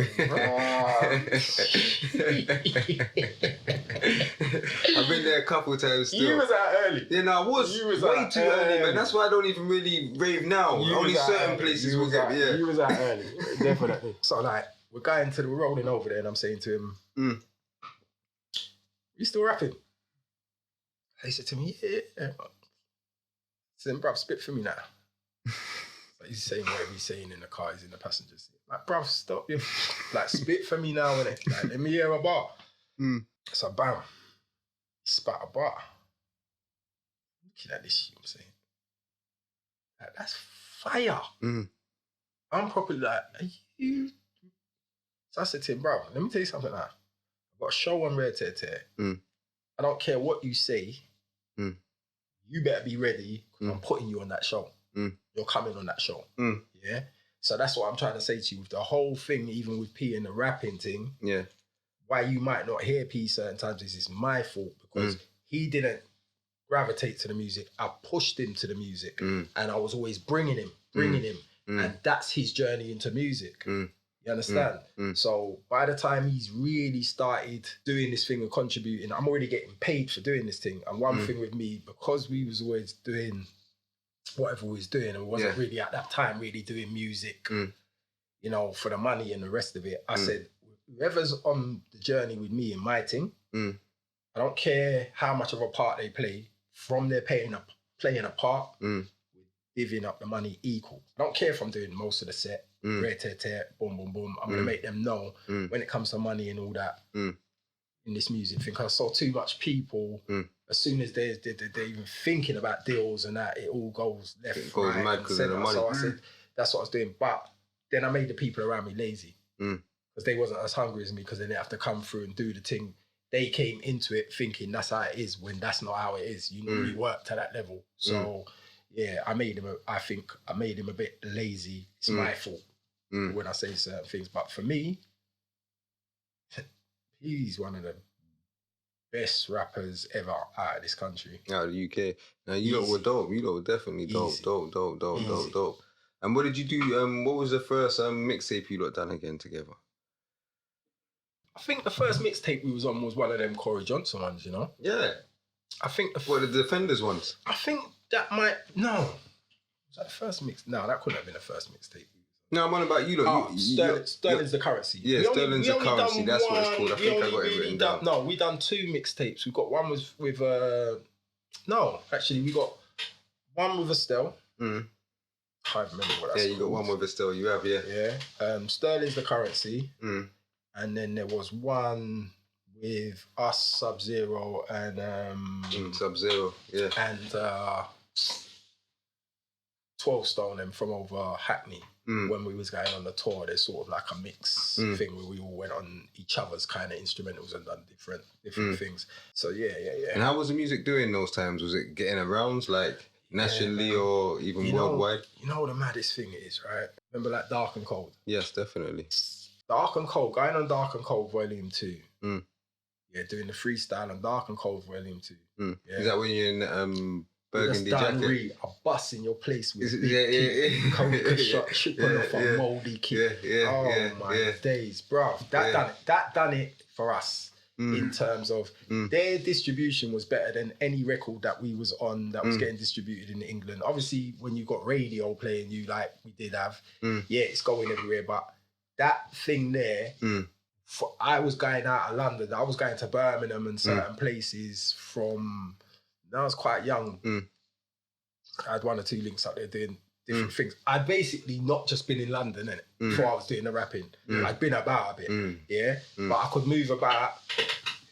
I've been there a couple of times still. You was out early. Yeah, no, I was. You was way too early, man. That's why I don't even really rave now. Only certain places will get me. Yeah. You was out early, definitely. So like, we're rolling over there and I'm saying to him, you still rapping? He said to me, yeah. I said, bruv, spit for me now. Like he's saying whatever he's saying in the car, he's in the passenger seat. Like, bruv, stop you. Like, spit for me now, innit? Like, let me hear a bar. So, bam. Spat a bar. Looking at this shit, I'm saying. Like, that's fire. I'm probably like, are you? So I said to him, bro, let me tell you something now. I've got a show on Rare Tear Tear. I don't care what you say. You better be ready because I'm putting you on that show. You're coming on that show. Yeah? So that's what I'm trying to say to you. With the whole thing, even with P and the rapping thing, why you might not hear P certain times is my fault because he didn't gravitate to the music. I pushed him to the music and I was always bringing him. And that's his journey into music. You understand? So by the time he's really started doing this thing and contributing, I'm already getting paid for doing this thing. And one thing with me, because we was always doing whatever we was doing and wasn't really at that time really doing music, you know, for the money and the rest of it, I said, whoever's on the journey with me and my thing, I don't care how much of a part they play, from their playing a part, we're divvying up the money equal. I don't care if I'm doing most of the set, Rare Tear Tear, boom, boom, boom. I'm going to make them know when it comes to money and all that in this music thing. Because I saw too much people, as soon as they're even thinking about deals and that, it all goes left, it goes right, mad because of the money. So I said, that's what I was doing. But then I made the people around me lazy because they wasn't as hungry as me because they didn't have to come through and do the thing. They came into it thinking that's how it is when that's not how it is. You normally work to that level. So yeah, I made him a bit lazy. It's my fault when I say certain things. But for me, he's one of the best rappers ever out of this country. Out of the UK. Now you lot were dope. You lot were definitely dope. Dope. And what did you do? What was the first mixtape you lot done again together? I think the first mixtape we was on was one of them Corey Johnson ones, you know? Yeah. I think... the Defenders ones? I think that might... No. Was that the first mix? No, that couldn't have been the first mixtape. No, I'm on about you lot. Sterling's the Currency. Yeah, Sterling's the Currency. That's what it's called. I think I got it written down. No, we done 2 mixtapes. We got one with no, actually, we got one with Estelle. I can't remember what that's called. Yeah, you got one with Estelle. You have, yeah. Yeah. Sterling's the Currency. And then there was one with us, Sub-Zero, and... Sub-Zero, yeah. And 12 Stone and from over Hackney. When we was going on the tour, there's sort of like a mix thing where we all went on each other's kind of instrumentals and done different things. So yeah. And how was the music doing those times? Was it getting around like nationally or even worldwide? You know what the maddest thing is, right? Remember like Dark and Cold? Yes, definitely. Dark and Cold, going on Dark and Cold Volume 2. Yeah, doing the freestyle on Dark and Cold Volume 2. Yeah. Is that when you're in burgundy jacket? A bus in your place with coke shot, chipping off a mouldy kid. My days, bro. That done it for us in terms of their distribution was better than any record that we was on that was getting distributed in England. Obviously, when you got radio playing you like we did have, it's going everywhere, but that thing there, I was going out of London. I was going to Birmingham and certain places from... I was quite young. I had 1 or 2 links up there doing different things. I'd basically not just been in London, innit? Before I was doing the rapping. I'd been about a bit, yeah? But I could move about.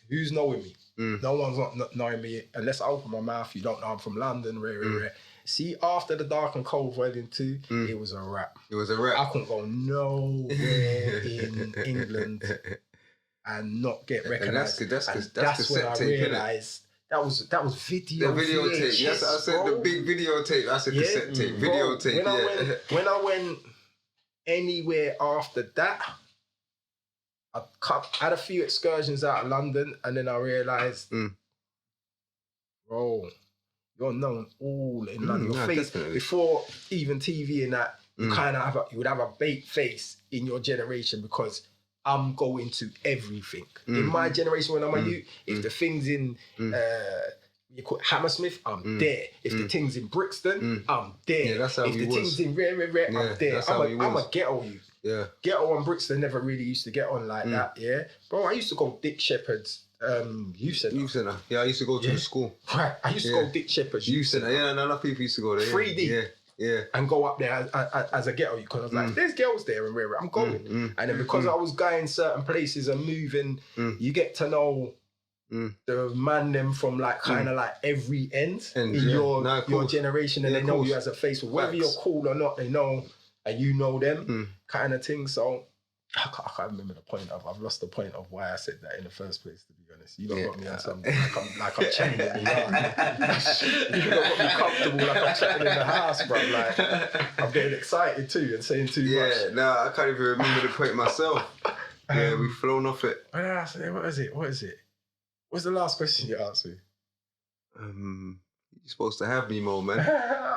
Who's knowing me? No one's not knowing me. Unless I open my mouth, you don't know I'm from London, rare. See, after the Dark and Cold Volume 2, it was a rap. It was a rap. I couldn't go nowhere in England and not get recognised. And that's when I realised that was video. The videotape. Yes, I said the big videotape. I said cassette tape. Videotape. When I went anywhere after that, I had a few excursions out of London, and then I realised, bro, you're known all in London. Your face, definitely. Before even TV and that, you kind of you would have a baked face in your generation because I'm going to everything. In my generation, when I'm a youth, if the thing's in you call it Hammersmith, I'm there. If the thing's in Brixton, I'm there. Yeah, that's how if the thing's in rare, I'm there. I'm a ghetto youth. Yeah. Ghetto and Brixton never really used to get on like that, yeah? Bro, I used to go Dick Shepherd's youth centre. Yeah, I used to go to the school. Right, I used to go Dick Shepherd's youth centre. Yeah, and a lot of people used to go there. 3D. Yeah. And go up there as a ghetto because I was like, there's girls there and where I'm going. And then because I was going certain places and moving, you get to know the man them from like kind of like every end in yeah. your generation, and Yeah, they know course. you as a face. Whether Facts. you're cool or not, they know, and you know them kind of thing. So I can't remember the point of. I've lost the point of why I said that in the first place. To be honest, you don't got me on something like I'm chatting in the yard. You don't got me comfortable like I'm chatting in the house, bro. Like I'm getting excited too and saying too much. Yeah, no, I can't even remember the point myself. Yeah, we've flown off it. What is it? What's the last question you asked me? You're supposed to have me more, man.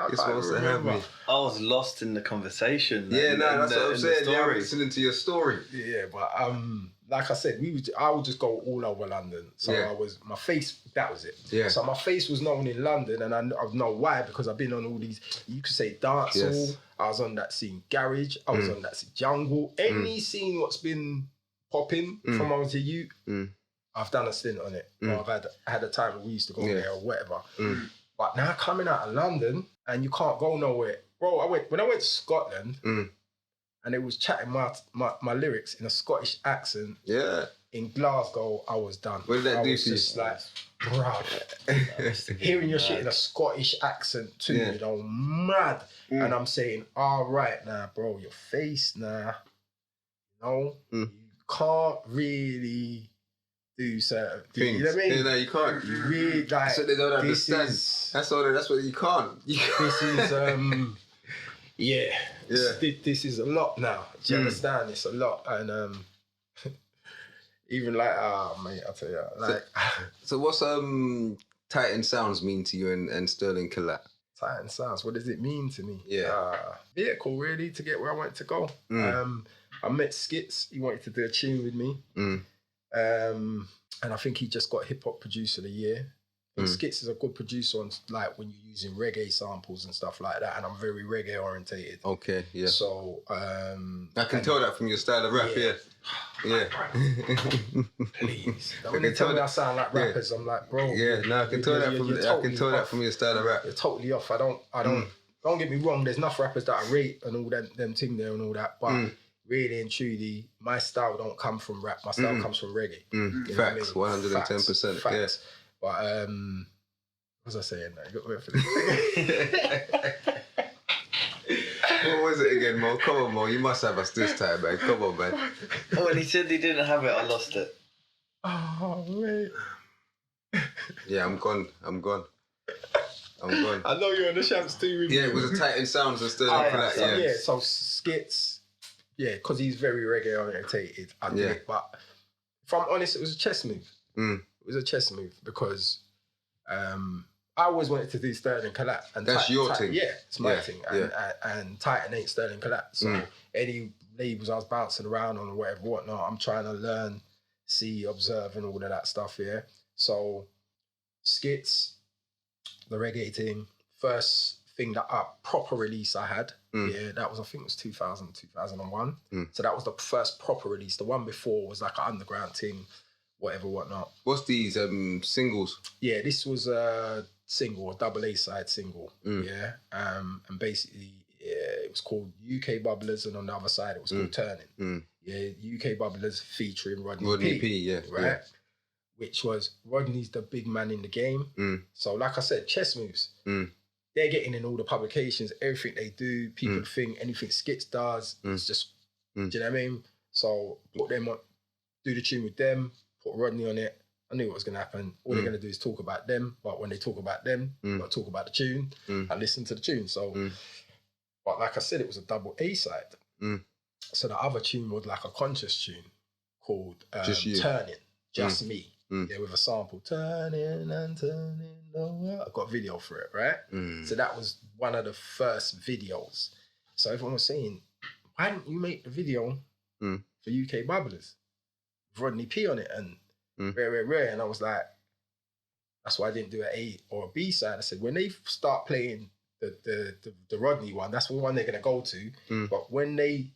You're supposed to have me. I was lost in the conversation. Yeah, that's what I'm saying. Yeah, I'm listening to your story. Yeah, but like I said, I would just go all over London. So my face, that was it. Yeah. So my face was known in London, and I know why, because I've been on all these, you could say dancehall. Yes. I was on that scene garage. I was on that scene jungle. Any scene what's been popping from I was a youth, I've done a stint on it. Or I've had a time where we used to go there or whatever. But now coming out of London and you can't go nowhere. Bro, when I went to Scotland and it was chatting my lyrics in a Scottish accent. Yeah. In Glasgow, I was done. What did that do for you? Just like, bruv, hearing your shit in a Scottish accent too, you know, mad. And I'm saying, all right, now, bro, your face, now, you know, you can't really do certain things. You know what I mean? Yeah, no, you can't. You really, like, that's what they don't understand. That's what you can't. This is, this is a lot now. Do you understand? It's a lot. And even like, mate, I'll tell you, like... So what's Titan Sounds mean to you and Sterling Collat? Titan Sounds, what does it mean to me? Yeah. Vehicle, really, to get where I wanted to go. I met Skits. He wanted to do a tune with me. And I think he just got Hip Hop Producer of the Year. Skits is a good producer on like when you're using reggae samples and stuff like that, and I'm very reggae orientated. Okay, yeah. So I can tell that from your style of rap, yeah. Please. When they tell me I sound like rappers, I'm like, bro. Yeah, no, I can tell that from your style of rap. You're totally off. I don't get me wrong, there's enough rappers that I rate and all them thing there and all that, but really and truly, my style don't come from rap. My style comes from reggae. Facts, 110%. Facts. Yeah. But what was I saying now? You got to wait for this. What was it again, Mo? Come on, Mo. You must have us this time, man. Come on, man. Oh, when he said he didn't have it, I lost it. Oh, mate. Yeah, I'm gone. I know you're on the Shams too. With yeah, it was a Titan Sounds and Sterling Collat. So Skits, because he's very reggae orientated. I did it, but if I'm honest, it was a chess move. It was a chess move because I always wanted to do Sterling Collat. And that's your thing. Yeah, it's my thing. And Titan ain't Sterling Collat. So any labels I was bouncing around on or whatnot, I'm trying to learn, see, observe and all of that stuff, So Skits, the reggae thing, first thing that proper release I had, that was, I think it was 2000, 2001. So that was the first proper release. The one before was like an underground thing, whatnot. What's these singles? Yeah, this was a single, a double A-side single. And basically it was called UK Bubblers, and on the other side it was called Turning. UK Bubblers featuring Rodney P. Right? Which was, Rodney's the big man in the game. So like I said, chess moves. They're getting in all the publications, everything they do, people think anything Skits does, it's just, do you know what I mean? So put them on, do the tune with them, put Rodney on it. I knew what was going to happen. All they're going to do is talk about them, but when they talk about them, you've got to talk about the tune and listen to the tune. So, but like I said, it was a double A-side. So the other tune was like a conscious tune called Turning, Just Me. With a sample, turning and turning. I got a video for it, right? So that was one of the first videos. So everyone was saying, why didn't you make the video for UK Bubblers? Rodney P on it and rare. And I was like, that's why I didn't do an A or a B side. I said, when they start playing the Rodney one, that's the one they're going to go to. But when they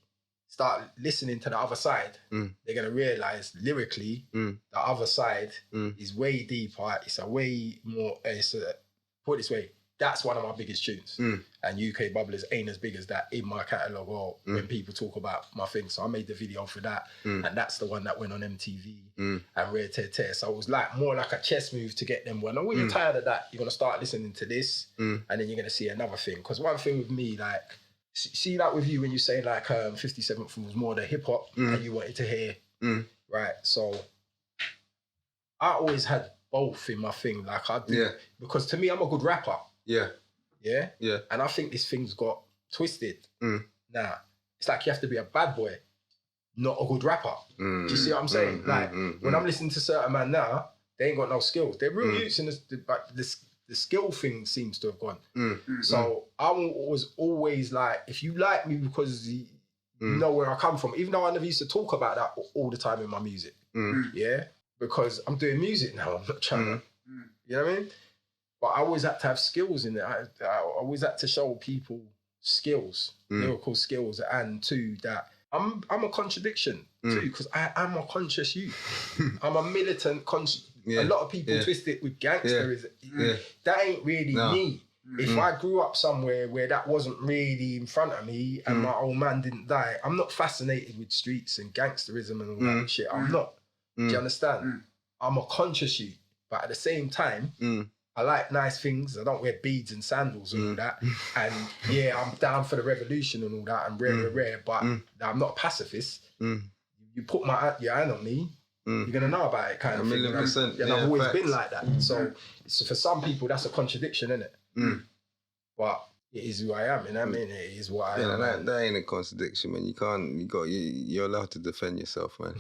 start listening to the other side, they're going to realize lyrically, the other side is way deeper. It's a way more, put it this way, that's one of my biggest tunes. And UK Bubblers ain't as big as that in my catalogue or when people talk about my thing. So I made the video for that. And that's the one that went on MTV and Rare Tear Tear. So it was like more like a chess move to get them. When you're tired of that, you're going to start listening to this and then you're going to see another thing. Because one thing with me, like, see that with you when you say like 57th was more the hip hop and you wanted to hear, right? So I always had both in my thing. Like I do, because to me, I'm a good rapper. Yeah. And I think this thing's got twisted. Nah, it's like you have to be a bad boy, not a good rapper. Do you see what I'm saying? Like when I'm listening to certain man now, they ain't got no skills. They're real youths, and the skill thing seems to have gone. So I was always like, if you like me because you know where I come from, even though I never used to talk about that all the time in my music. Because I'm doing music now. I'm not trying to, you know what I mean? But I always had to have skills in it. I always had to show people skills, lyrical skills, and too that I'm a contradiction too, because I'm a conscious youth. I'm a militant conscious. A lot of people twist it with gangster. That ain't really me. If I grew up somewhere where that wasn't really in front of me and my old man didn't die, I'm not fascinated with streets and gangsterism and all that shit. I'm not. Do you understand? I'm a conscious youth, but at the same time, I like nice things. I don't wear beads and sandals and all that. And yeah, I'm down for the revolution and all that. I'm rare, but I'm not a pacifist. You put your hand on me, you're gonna know about it, kind of thing. 1,000,000%. And I've always been like that. So for some people, that's a contradiction, isn't it? But it is who I am, you know what I mean? It is what I am. That ain't a contradiction, man. You're allowed to defend yourself, man.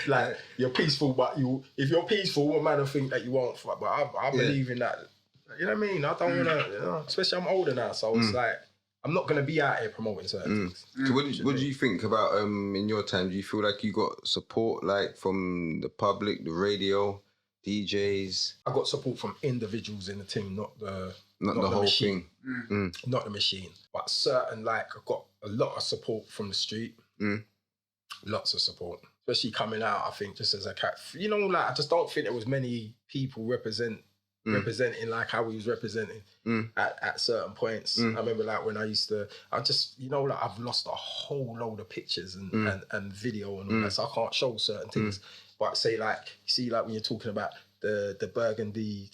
Like, you're peaceful, but if you're peaceful, what man will think that you won't fight? But I believe in that. You know what I mean? I don't want to, especially I'm older now, so it's like, I'm not going to be out here promoting certain things. So what do you think about, in your time, do you feel like you got support, like, from the public, the radio, DJs? I got support from individuals in the team, not the whole machine. thing. Not the machine. But certain, like, I got a lot of support from the street. Lots of support. Especially coming out, I think, just as a cat. You know, like, I just don't think there was many people representing like how we was representing at certain points. I remember, like, when I just, you know, like, I've lost a whole load of pictures and video and all that, so I can't show certain things. But say, like, you see, like, when you're talking about the burgundy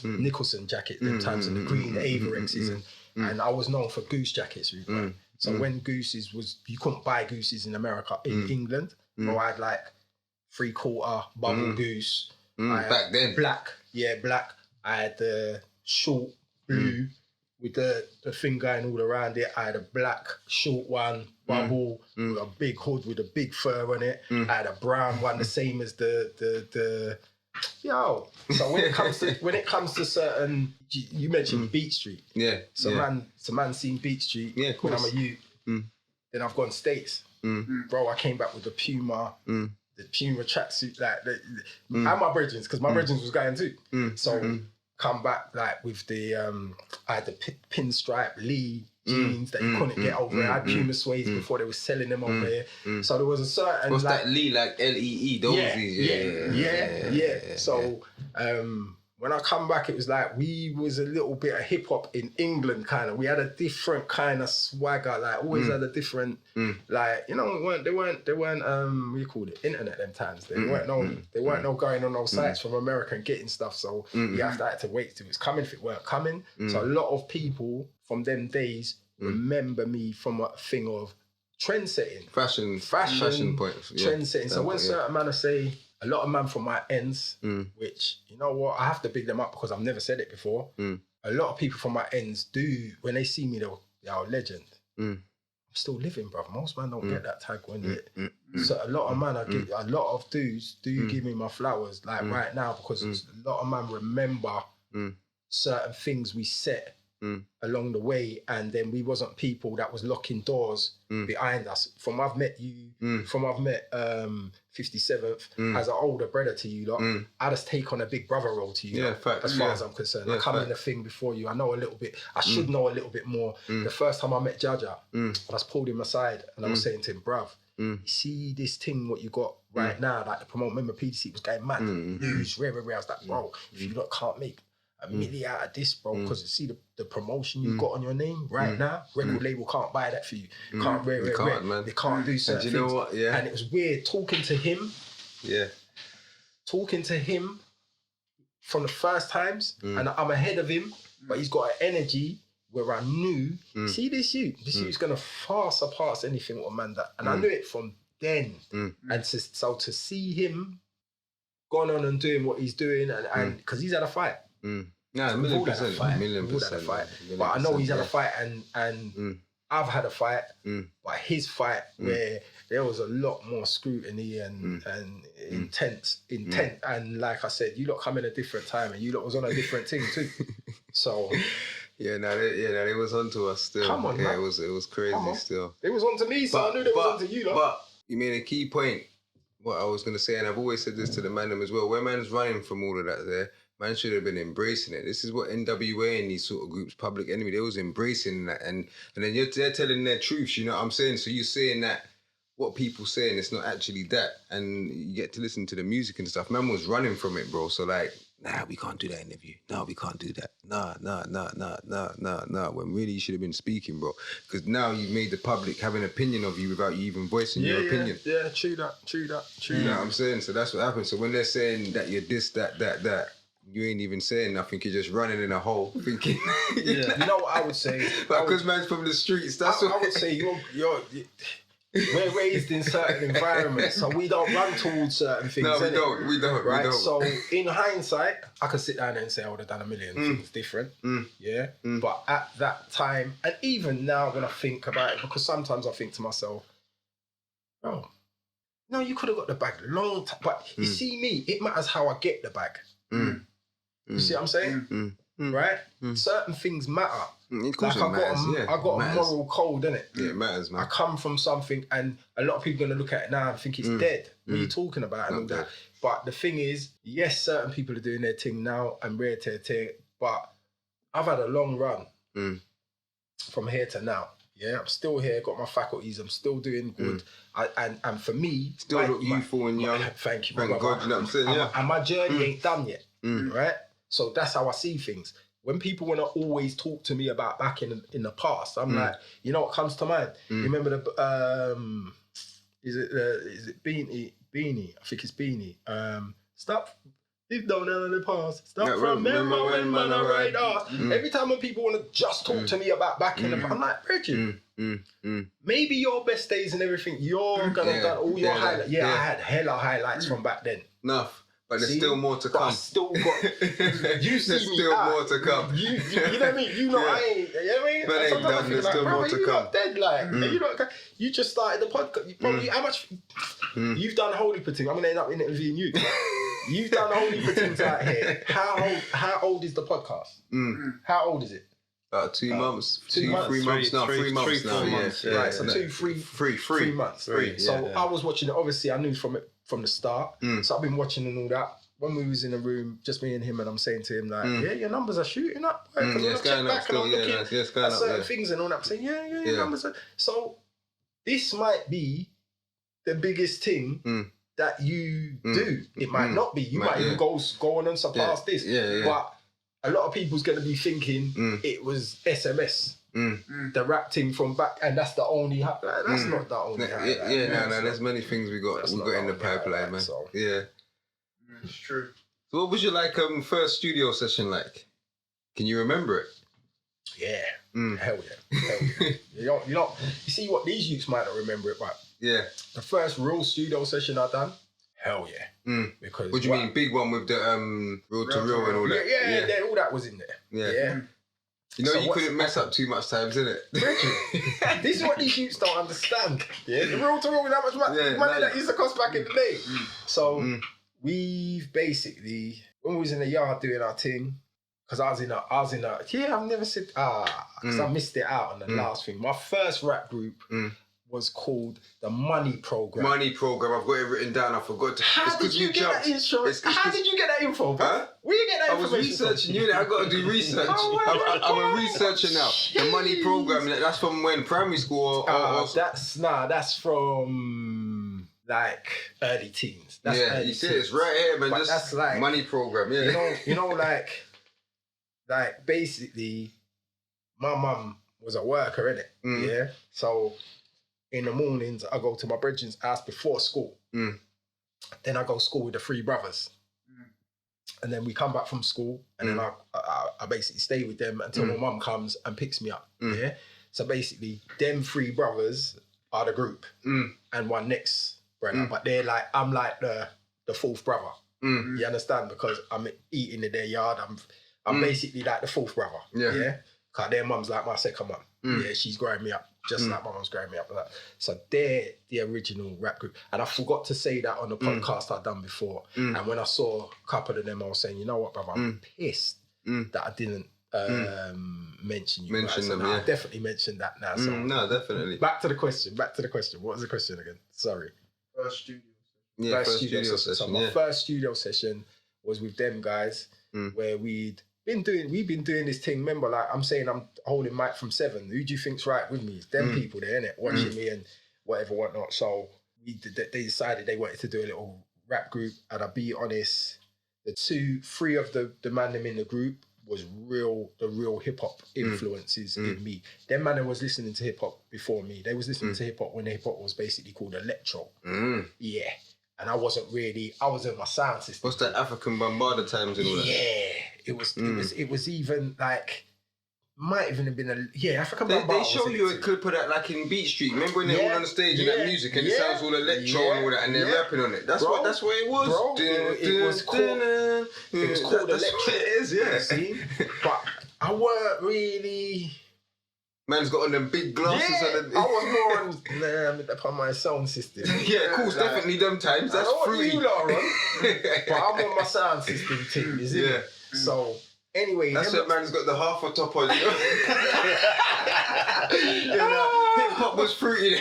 Nicholson jacket, them times, and the green Averexes, and I was known for Goose jackets, really. So when Gooses you couldn't buy Gooses in America, in England, or I had like 3/4 bubble Goose. Back then. Black. I had the short blue with the thing going all around it. I had a black short one, bubble, with a big hood with a big fur on it. I had a brown one, the same as the yo. So when it comes to certain, you mentioned Beat Street. Man seen Beat Street when I'm a youth. Then I've gone States. Bro, I came back with the Puma, the Puma tracksuit, like, and my brethren, because my brethren was going too. So come back, like, with the, I had the pinstripe Lee jeans that you couldn't get over here. I had Puma suedes before they were selling them over here. So there was a certain... What's that Lee, like Lee? Those Yeah. So when I come back, it was like we was a little bit of hip hop in England, kind of. We had a different kind of swagger, like always had a different, like, you know, they weren't what you call it, internet them times. They weren't no going on those sites from America and getting stuff. So you had to wait till it was coming if it weren't coming. So a lot of people from them days remember me from a thing of trend setting, fashion point, trend setting. So when certain man say, a lot of man from my ends, which, you know what, I have to big them up because I've never said it before. A lot of people from my ends do, when they see me, they're a legend. I'm still living, bruv. Most man don't get that tag when it. So a lot of man, a lot of dudes do give me my flowers, like right now, because a lot of man remember certain things we set along the way, and then we wasn't people that was locking doors behind us. From I've met you, 57th as an older brother to you lot, I just take on a big brother role to you lot, as far as I'm concerned. I come in the thing before you. I know a little bit. I should know a little bit more. The first time I met Jaja, I just pulled him aside and I was saying to him, bruv, you see this thing what you got right now, like the promote. Remember PDC was going mad, news, rare. I was like, bro, if you lot can't make a million out of this, bro, because you see the promotion you've got on your name right now, record label can't buy that for you. Man. They can't do certain things. Know what? Yeah. And it was weird talking to him from the first times, and I'm ahead of him, but he's got an energy where I knew, see this youth's gonna far surpass anything what a man that, and I knew it from then. And so to see him going on and doing what he's doing, and because he's had a fight. No, a million percent. But I know he's had a fight, and I've had a fight, but his fight where there was a lot more scrutiny and intent, and like I said, you lot come in a different time, and you lot was on a different thing too. So they was onto us still. Come on, man. It was crazy still. It was onto me, so I knew it was onto you lot. But you made a key point. What I was gonna say, and I've always said this to the man as well. Where man's running from all of that there. Man should have been embracing it. This is what NWA and these sort of groups, Public Enemy, they was embracing that. And then they're telling their truths, you know what I'm saying? So you're saying that what people saying, it's not actually that. And you get to listen to the music and stuff. Man was running from it, bro. So like, nah, we can't do that interview. No, we can't do that. Nah. When really you should have been speaking, bro. Because now you've made the public have an opinion of you without you even voicing your opinion. Yeah, true that. You know what I'm saying? So that's what happened. So when they're saying that you're this, that, you ain't even saying nothing. You're just running in a hole, thinking. You know what I would say? But because man's from the streets, that's what I would say. We're raised in certain environments, so we don't run towards certain things. No, we don't. Right. So in hindsight, I could sit down and say I would have done a million things different. Yeah. But at that time, and even now when I think about it, because sometimes I think to myself, oh, no, you could have got the bag long time. But you see me, it matters how I get the bag. You see what I'm saying? Right? Certain things matter. Of course like I got a moral code, innit? Yeah, it matters, man. I come from something, and a lot of people are going to look at it now and think it's dead. What are you talking about? And all that. But the thing is, yes, certain people are doing their thing now and rare tear, but I've had a long run from here to now. Yeah, I'm still here, got my faculties, I'm still doing good. And for me... Still look youthful and young. Thank you. Thank God, you know what I'm saying? And my journey ain't done yet, right? So that's how I see things. When people want to always talk to me about back in the past, I'm like, you know what comes to mind? You remember the... is it Beanie? I think it's Beanie. Stop... If don't know the past, stop remember when man I ride off. Every time when people want to just talk to me about back in the past, I'm like, Bridget, maybe your best days and everything, you're going to done all your highlights. I had hella highlights from back then. Enough. But there's still more to come. I still got... You see there's me still out. more to come. You know what I mean? You know I ain't... You know what I mean? But ain't done. There's still more to come. You're not dead, like. You know, you just started the podcast. Probably how much... You've done Holy Pudding. I'm going to end up interviewing you. You've done Holy Puddings out here. How old is the podcast? How old is it? About 2 months. 2 months. 3 months now. 3 months now. 4 months. Right, so 3 months. So I was watching it. Obviously, I knew from the start. So I've been watching and all that. When we was in the room, just me and him, and I'm saying to him like, yeah, your numbers are shooting up. Right? Yeah, it's going up still. Yeah, it's going up. Certain things and all that. I'm saying, yeah, your numbers are... So this might be the biggest thing that you do. It might not be. You might even go on and surpass this. But a lot of people's going to be thinking it was SMS. The rap thing from back, and that's the only... That's not the only... No, there's many things we got in the pipeline, man. So. Yeah. It's true. So what was your first studio session like? Can you remember it? Yeah. Hell yeah. You see what these youths might not remember it, but the first real studio session I done, hell yeah. Because what do you mean, big one with the real to real and all that? Yeah, all that was in there. Yeah. You know, so you couldn't mess up too much times, innit? This is what these youths don't understand. Yeah, the real to real with how much money that used to cost back in the day. So we've basically, when we was in the yard doing our thing, because I was in a, I've never said, because I missed it out on the last thing. My first rap group was called the Money Program. Money Program, I've got it written down, I forgot to. How did you get that info? How did you get that info, bro? Huh? Where you get that information? I was researching, you know, I got to do research. I'm a researcher now. The Money Program, that's from when? Primary school or That's from like early teens. That's early you see it's right here, man. But Just that's like Money Program, yeah. You know, like like basically, my mum was a worker, innit? Yeah. So in the mornings, I go to my brethren's house before school. Then I go to school with the 3 brothers. And then we come back from school, and then I basically stay with them until my mum comes and picks me up. Yeah. So basically, them 3 brothers are the group, and one next brother. But they're like, I'm like the 4th brother. You understand? Because I'm eating in their yard. I'm basically like the 4th brother. Yeah. Cause their mum's like my second mum. Yeah, she's growing me up just like my mum's growing me up. Like that. So they're the original rap group. And I forgot to say that on the podcast I'd done before. And when I saw a couple of them, I was saying, you know what, brother, I'm pissed that I didn't mention you guys. Them, I definitely mentioned that now. So no, definitely. Back to the question. What was the question again? Sorry. First studio. Yeah, first studio session. So my first studio session was with them guys where we've been doing this thing. Remember, like I'm saying, I'm holding mic from 7. Who do you think's right with me? It's them people there, innit? Watching me and whatever, whatnot. So they decided they wanted to do a little rap group. And I'll be honest, the 3 of the man them in the group was the real hip hop influences in me. Them man that was listening to hip hop before me. They was listening to hip hop when hip hop was basically called electro. Yeah. And I was in my sound system. What's that African Bombarda times and all that? Yeah. It was even like, might even have been African They Bombarda. show you a clip of that like in Beat Street. Remember when they're all on the stage and that music and it sounds all electro and all that and they're rapping on it. That's what it was. Bro, it was called electro. That's what it is, yeah. See? But I weren't really... Man's got on them big glasses. Yeah, I was more on upon my sound system. Yeah, of course, like, definitely them times. That's fruity. You lot are on, but I'm on my sound system team, is it? Yeah. So anyway, that's what man's got the half a top on. You know? Hip hop was fruity.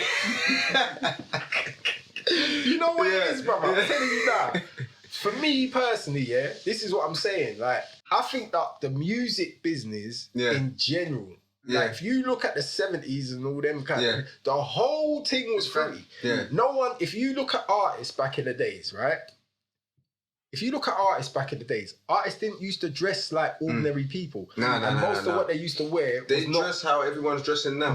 You know what it is, brother? I'm telling you now. For me personally, this is what I'm saying. Like, I think that the music business in general. Like, if you look at the 70s and all them kind of, the whole thing was free. Yeah. No one, if you look at artists back in the days, right? Artists didn't used to dress like ordinary people. Most of what they used to wear was not dress how everyone's dressing now.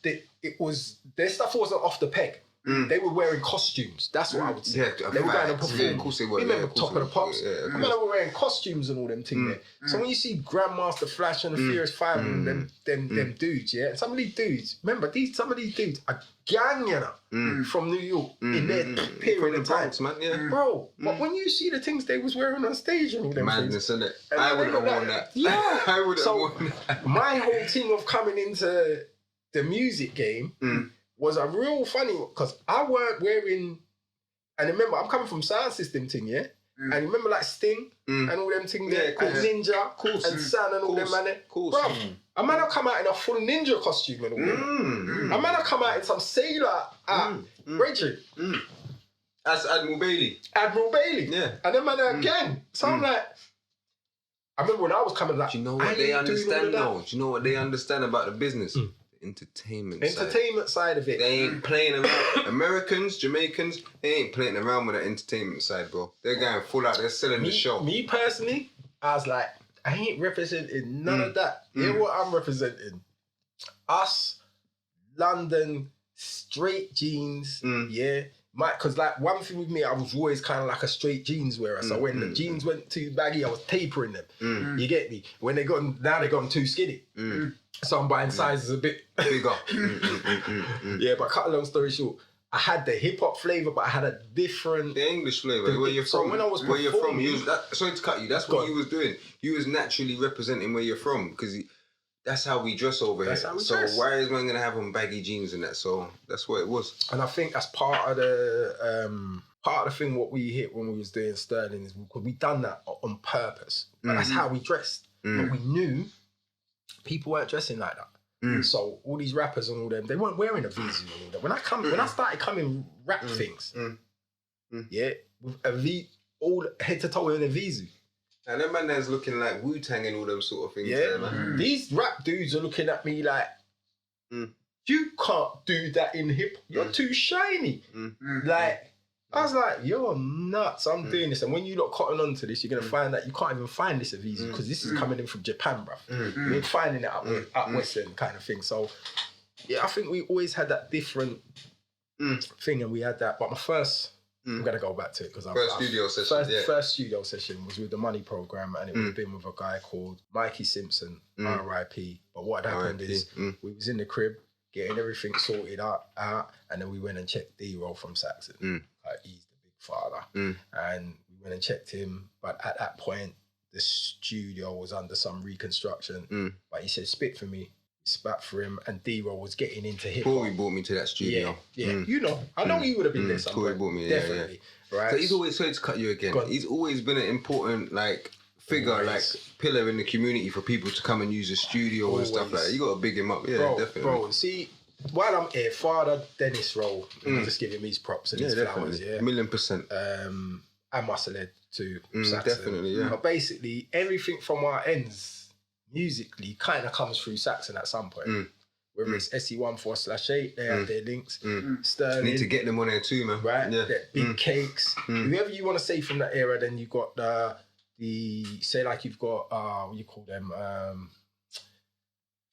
Their stuff wasn't off the peg. They were wearing costumes. That's what I would say. Yeah, they were going to perform. Of course they were. Remember Top of the Pops? I mean, they were wearing costumes and all them things there. So when you see Grandmaster Flash and the Furious 5 and them dudes, some of these dudes, remember, some of these dudes are gang, you know, from New York in their period of time. Man, Bro, but when you see the things they was wearing on stage and all them madness, things. Isn't it? I would have worn that. Yeah. I would have worn that. My whole thing of coming into the music game was a real funny one, because I weren't wearing, and remember, I'm coming from sound system thing, and remember like Sting and all them things there, and Ninja and San and all them man there. Bro, a man have come out in a full ninja costume and all them. A man have come out in some sailor Reggie. That's Admiral Bailey. Yeah. And then man again. So I'm like, I remember when I was coming like, do you know what they understand though? Do you know what they understand about the business? Entertainment side of it. They ain't playing around. Americans, Jamaicans, they ain't playing around with the entertainment side, bro. They're going full out. They're selling the show. Me personally, I was like, I ain't representing none of that. Hear what I'm representing? Us, London, straight jeans, because like one thing with me, I was always kind of like a straight jeans wearer. So when the jeans went too baggy, I was tapering them. You get me? When they got too skinny. So I'm buying sizes a bit bigger. Yeah, but cut a long story short, I had the hip hop flavor, but I had a different... The English flavor, where you're from. So when I was where you're from, sorry to cut you, that's what you was doing. You was naturally representing where you're from, because that's how we dress over here. So why is man going to have on baggy jeans and that? So that's what it was. And I think that's part of the thing what we hit when we was doing Sterling is because we done that on purpose. But that's how we dressed. But we knew people weren't dressing like that. So all these rappers and all them, they weren't wearing a Vizu and all that. When I started coming rap things, with a V, all head to toe in a Vizu. And them man there's looking like Wu-Tang and all them sort of things. Yeah, man. These rap dudes are looking at me like, you can't do that in hip. You're too shiny. Like, I was like, you're nuts. I'm doing this. And when you lot cotton onto this, you're going to find that you can't even find this easy because this is coming in from Japan, bruv. You ain't finding it up Western kind of thing. So, yeah, I think we always had that different thing and we had that. But my first, I'm going to go back to it because first studio session was with the Money Program and it would have been with a guy called Mikey Simpson, R.I.P. But what had happened is we was in the crib, getting everything sorted out, and then we went and checked D-Roll from Saxon. He's the big father. And we went and checked him, but at that point, the studio was under some reconstruction. But he said, spit for me. Spat for him, and D-Roll was getting into hip hop. Corey brought me to that studio. Yeah. You know, I know he would have been there somewhere. Corey brought me, definitely. Right. So he's always, sorry to cut you again, he's always been an important, like, figure, like, pillar in the community for people to come and use the studio and stuff like that. You got to big him up, definitely. Bro, see, while I'm here, Father Dennis Roll, just giving me his props and his flowers, $1,000,000%. And Muscle Head too. Definitely, But basically, everything from our ends, musically, kind of comes through Saxon at some point. Whether it's SE14/8, they have their links. Sterling. Need to get them on there too, man. Right? Yeah. Big Cakes. Whoever you want to say from that era, then you've got say like you've got, what do you call them?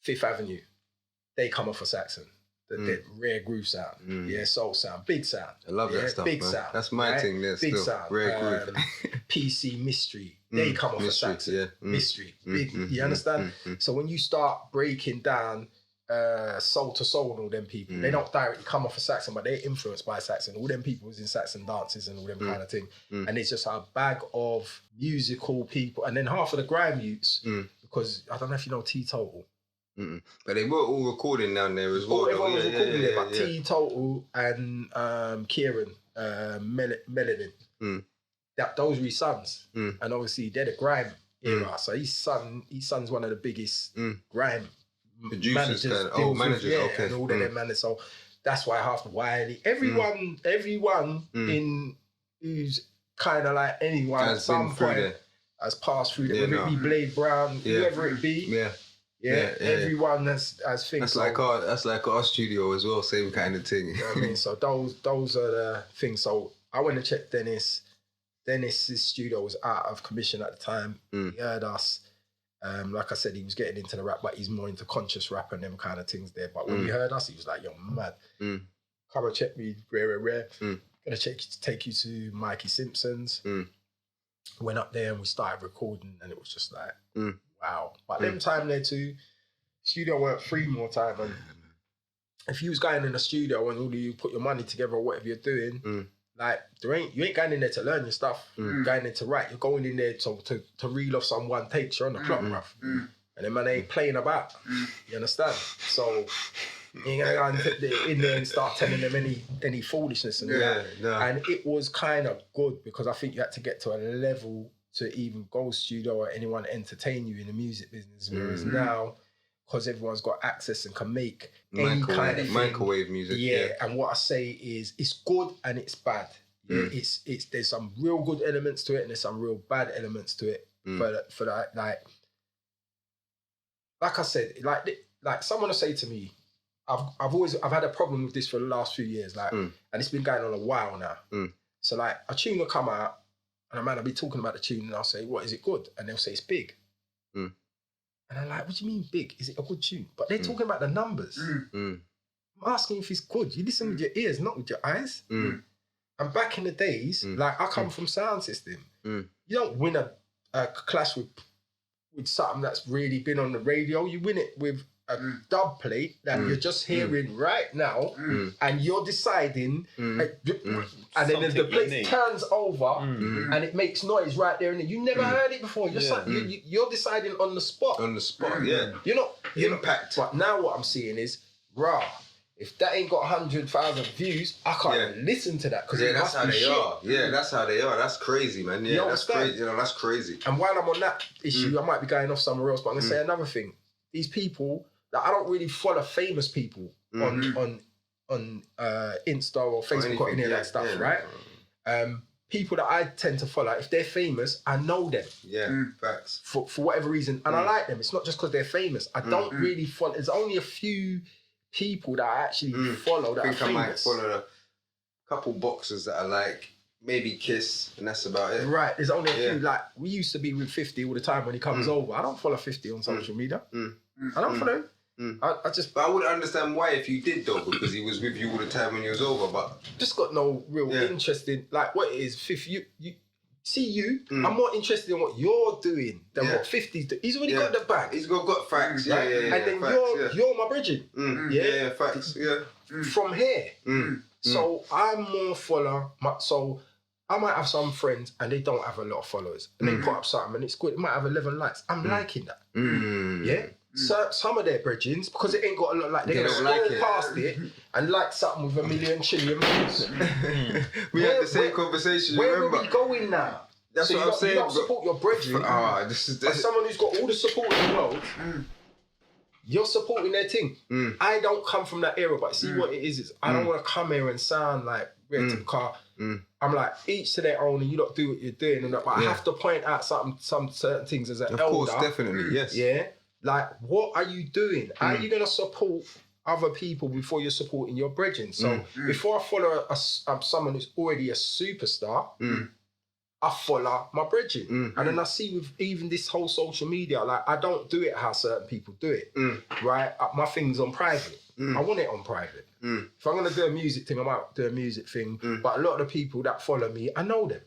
Fifth Avenue. They come off of Saxon. The rare groove sound. Soul sound. Big sound. I love that stuff, big man. sound. That's my thing there big still. Sound. Rare groove. PC Mystery. They come off of Saxon. Mystery. Big. You understand? So when you start breaking down Soul to Soul and all them people, they don't directly come off of Saxon, but they're influenced by Saxon. All them people was in Saxon dances and all them kind of thing. And it's just a bag of musical people. And then half of the grime youths, because I don't know if you know T-Total. But they were all recording down there as well. Everyone was recording there, but T-Total and Kieran, Melanin, those were his sons. And obviously they're the grime era. So his son's one of the biggest grime producers, managers. And all of them managers. So that's why half the Wiley, everyone in who's kind of like anyone at some point has passed through there. Whether it be Blade Brown, whoever it be. Everyone has things. That's like our studio as well, same kind of thing. You know what I mean? So those are the things. So I went to check Dennis. Dennis's studio was out of commission at the time. He heard us. Like I said, he was getting into the rap, but he's more into conscious rap and them kind of things there. But when he heard us, he was like, "Yo, mad. Come and check me, rare. Gonna take you to Mikey Simpson's." Went up there and we started recording, and it was just like, wow. But them time there too, studio weren't free more time. And if you was going in a studio and all you put your money together or whatever you're doing, like you ain't going in there to learn your stuff. You're going in to write. You're going in there to reel off some one takes. You're on the clock, bruv. And then man ain't playing about. You understand? So you ain't gonna go in there and start telling them any foolishness and that. And it was kind of good because I think you had to get to a level to even go studio or anyone entertain you in the music business. Whereas now, because everyone's got access and can make any kind of microwave music. And what I say is it's good and it's bad. It's there's some real good elements to it and there's some real bad elements to it. For that, like I said, like someone will say to me, I've had a problem with this for the last few years, and it's been going on a while now. So like a tune will come out and a man will be talking about the tune and I'll say, what, is it good? And they'll say it's big. And I'm like, what do you mean big? Is it a good tune? But they're talking about the numbers. I'm asking if it's good. You listen with your ears, not with your eyes. And back in the days, like I come from sound system. You don't win a clash with something that's really been on the radio. You win it with a dub plate that you're just hearing right now, and you're deciding, and then the plate turns over and it makes noise right there, and you never heard it before. You're deciding on the spot. You're not impact. But now what I'm seeing is, if that ain't got 100,000 views, I can't listen to that because that's how they are. That's how they are. That's crazy, man. That's crazy. That's crazy. And while I'm on that issue, I might be going off somewhere else, but I'm gonna say another thing. These people. I don't really follow famous people on Insta or Facebook or any of that stuff, right? People that I tend to follow, if they're famous, I know them. Facts. For whatever reason, and I like them. It's not just because they're famous. I don't really follow. There's only a few people that I actually follow that are famous. I might follow couple boxers that I like, maybe Kiss, and that's about it. Right, there's only a few. Like, we used to be with 50 all the time when he comes over. I don't follow 50 on social media. I don't follow him. I just... But I wouldn't understand why if you did, though, because he was with you all the time when he was over, but... Just got no real interest in... Like, what it is, 50... I'm more interested in what you're doing than what 50's do. He's already got the bag. He's got facts, right? And then facts, you're my bridging. Yeah, facts, From here. So I'm more follow. So I might have some friends and they don't have a lot of followers. And they put up something and it's good. It might have 11 likes. I'm liking that. Yeah? So some of their bridgings, because it ain't got a lot like, they're going to scroll past it and like something with 1 million trillion views. We had the same conversation, where remember? are we going now? That's so what I'm saying. You don't support your brethren. As someone who's got all the support in the world, you're supporting their thing. I don't come from that era, but see what it is I don't want to come here and sound like red to the car. I'm like, each to their own, and you don't do what you're doing, and but I have to point out some certain things as an elder. Of course, definitely, yes. Yeah, like, what are you doing? How are you going to support other people before you're supporting your brethren? So before I follow someone who's already a superstar, I follow my bridging. And then I see with even this whole social media, like, I don't do it how certain people do it, right? My thing's on private. I want it on private. If I'm going to do a music thing, I might do a music thing. But a lot of the people that follow me, I know them.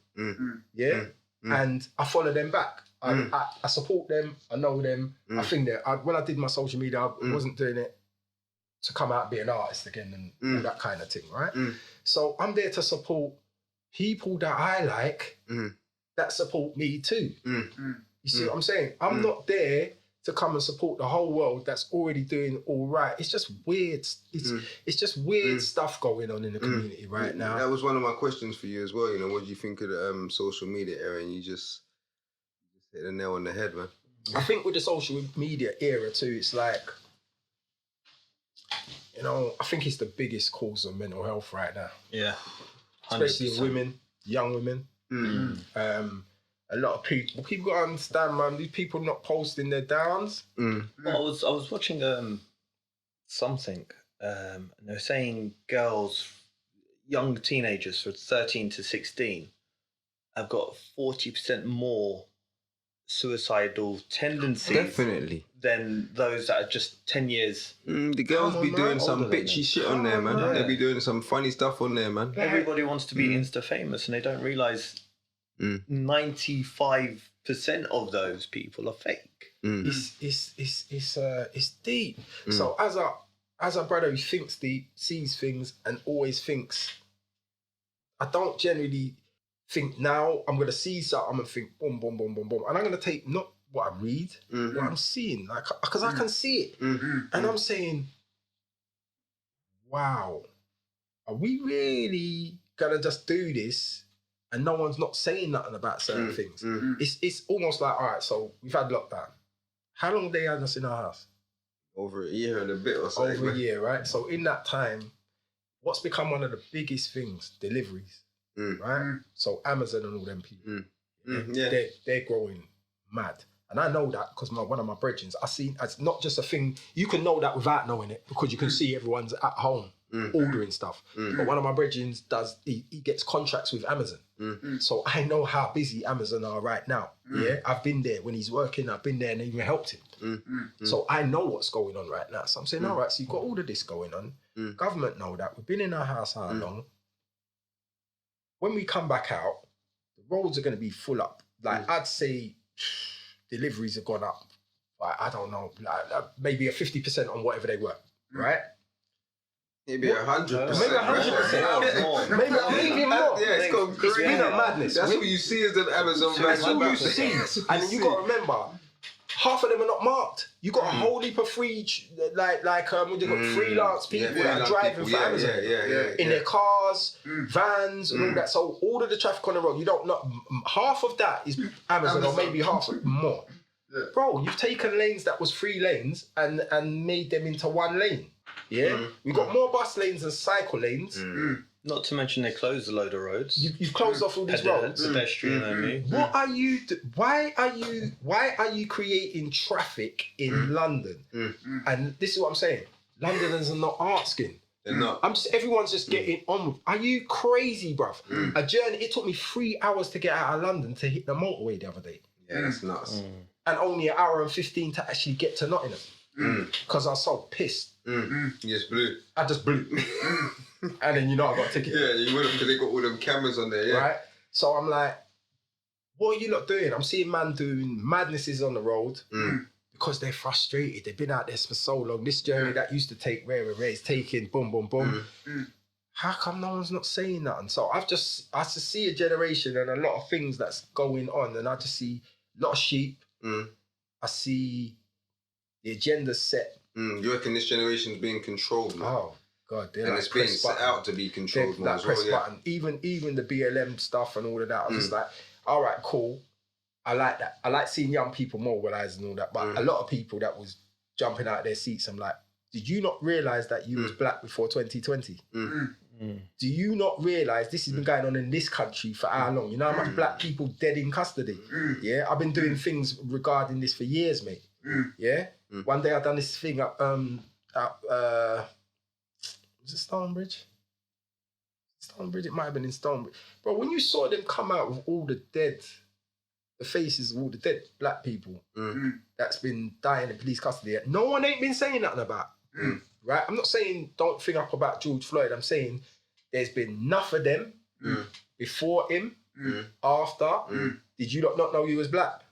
Yeah? And I follow them back. I support them. I know them. I think that when I did my social media, I wasn't doing it to come out and be an artist again and all that kind of thing, right? So I'm there to support people that I like that support me too. You see what I'm saying? I'm not there to come and support the whole world that's already doing all right. It's just weird. It's just weird stuff going on in the community right now. That was one of my questions for you as well. You know, what do you think of the social media era? And you just hit the nail on the head, man. I think with the social media era too, it's like, you know, I think it's the biggest cause of mental health right now. Yeah. 100%. Especially in women, young women. A lot of people got to understand, man, these people not posting their downs. Well, I was watching something, and they were saying girls, young teenagers from 13 to 16 have got 40% more suicidal tendencies than those that are just 10 years. The girls be doing some bitchy shit on there, man. Yeah. They be doing some funny stuff on there, man. Everybody wants to be Insta famous, and they don't realise 95% of those people are fake. It's deep. So as a brother who thinks deep, sees things, and always thinks, I don't generally think now I'm gonna see something and think boom, boom, boom, boom, boom, and I'm gonna take not what I read, what I'm seeing, like, because I can see it, and I'm saying, wow, are we really gonna just do this? And no one's not saying nothing about certain things. It's almost like, all right, so we've had lockdown. How long have they had us in our house? Over a year and a bit or something. Over a year, right? So in that time, what's become one of the biggest things? Deliveries, right? So Amazon and all them people, they're growing mad. And I know that because one of my brethren, I seen, it's not just a thing, you can know that without knowing it because you can see everyone's at home ordering stuff. But one of my brethren he gets contracts with Amazon. So I know how busy Amazon are right now. Yeah, I've been there when he's working, I've been there and even helped him. So I know what's going on right now. So I'm saying, all right, so you've got all of this going on. Government know that. We've been in our house how long? When we come back out, the roads are going to be full up. Like, I'd say deliveries have gone up. Like, I don't know, like maybe a 50% on whatever they were, right? Maybe 100%. Maybe 100%. Maybe more. Yeah, it's gone crazy. It's been a madness. That's what you see as an Amazon. That's all you see. And then you got to remember, half of them are not marked. You got a whole heap of free, when they got freelance people that are driving for Amazon in their cars, vans, and all that. So all of the traffic on the road, you don't know. Half of that is Amazon, or maybe half more. Bro, you've taken lanes that was 3 lanes and made them into 1 lane. Yeah, we've got more bus lanes and cycle lanes. Not to mention they closed a load of roads. You've closed off all these roads. Pedestrian only. What are you? Why are you creating traffic in London? And this is what I'm saying. Londoners are not asking. They're not. Everyone's just getting on with. Are you crazy, bruv? A journey. It took me 3 hours to get out of London to hit the motorway the other day. Yeah, that's nuts. And only an hour and 15 to actually get to Nottingham. Because I was so pissed. You just blew. I just blew. And then I got a ticket. Yeah, you would have, because they got all them cameras on there, yeah. Right? So I'm like, what are you lot doing? I'm seeing man doing madnesses on the road because they're frustrated. They've been out there for so long. This journey that used to take it's taking boom, boom, boom. How come no one's not saying nothing? So I just see a generation and a lot of things that's going on, and I just see a lot of sheep. I see the agenda set. You reckon this generation's being controlled, man? Oh God, they're and like it's being set out to be controlled, they're like press button. Even the BLM stuff and all of that. I was just like, all right, cool. I like that. I like seeing young people mobilised and all that. But a lot of people that was jumping out of their seats, I'm like, did you not realise that you was black before 2020? Do you not realise this has been going on in this country for how long? You know how much black people dead in custody? Yeah, I've been doing things regarding this for years, mate. Yeah? One day I done this thing up was it Stonebridge? Stonebridge? It might have been in Stonebridge. But when you saw them come out with all the faces of all the dead black people that's been dying in police custody, no one ain't been saying nothing about. Right? I'm not saying don't think up about George Floyd. I'm saying there's been enough of them before him, after. Did you not know you was black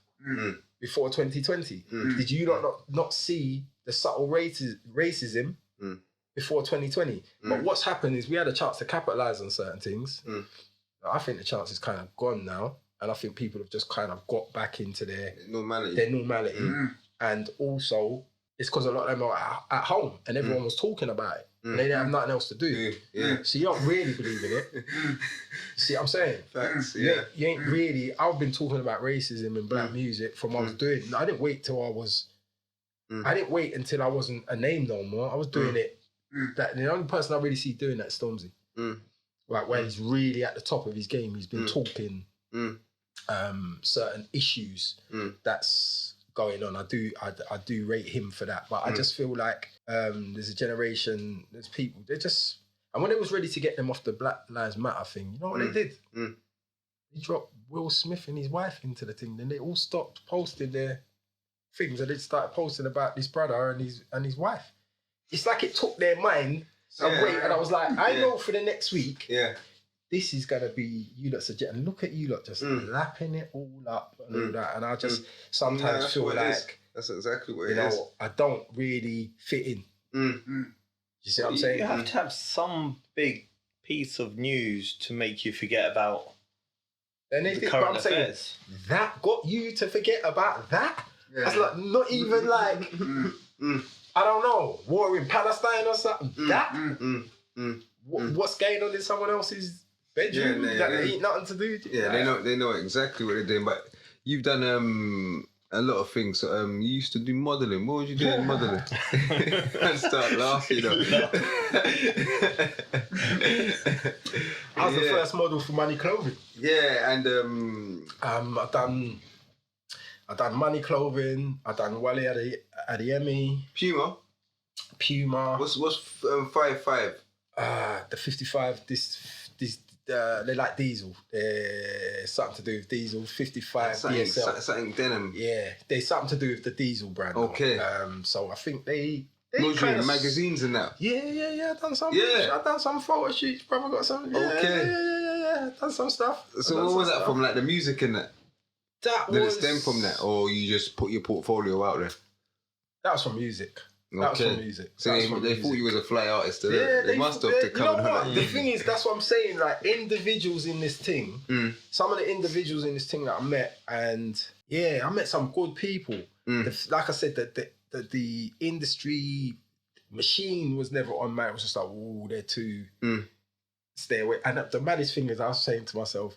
before 2020? Did you not see the subtle racism before 2020? But what's happened is we had a chance to capitalise on certain things. I think the chance is kind of gone now. And I think people have just kind of got back into their normality. And also, it's because a lot of them are at home and everyone was talking about it. And they didn't have nothing else to do. So you don't really believe in it. See what I'm saying? Facts, You ain't really... I've been talking about racism in black music from what I was doing. I didn't wait till I was... I didn't wait until I wasn't a name no more. I was doing it... The only person I really see doing that is Stormzy. Like where he's really at the top of his game. He's been talking certain issues that's going on. I do rate him for that. But I just feel like there's a generation, there's people, they're just... And when they was ready to get them off the Black Lives Matter thing, you know what they did? They dropped Will Smith and his wife into the thing. Then they all stopped posting their things and they started posting about this brother and his wife. It's like it took their mind away. And I was like, I know for the next week, this is going to be you lot suggest. And look at you lot just lapping it all up and all that. And I just sometimes feel like... That's exactly what it is. I don't really fit in. You see what I'm saying? You have to have some big piece of news to make you forget about the current affairs. That got you to forget about that? That's like not even like... I don't know, war in Palestine or something. What's going on in someone else's bedroom that they ain't nothing to do? They know exactly what they're doing. But you've done a lot of things. So, you used to do modelling. What was you doing in modelling? And start laughing. I was the first model for Money Clothing. Yeah, and I done Money Clothing. I done Wally Adeyemi. Puma. What's 5.5? The 55. They like diesel. Something to do with diesel. 55 DSL. Something denim. Yeah, there's something to do with the diesel brand. Okay. So I think they was you in magazines and that? Yeah. I done some. I done some photo shoots. Probably got some. Yeah. Done some stuff. So what was that from? Like the music and that? Did it stem from that, or you just put your portfolio out there? That was from music. That was from music. So they thought you was a fly artist. They must have to come. You know what? The thing is, that's what I'm saying. Like individuals in this thing, some of the individuals in this thing that I met, and I met some good people. Like I said, the industry machine was never on my. It was just like, they're too stay away. And the maddest thing is, I was saying to myself,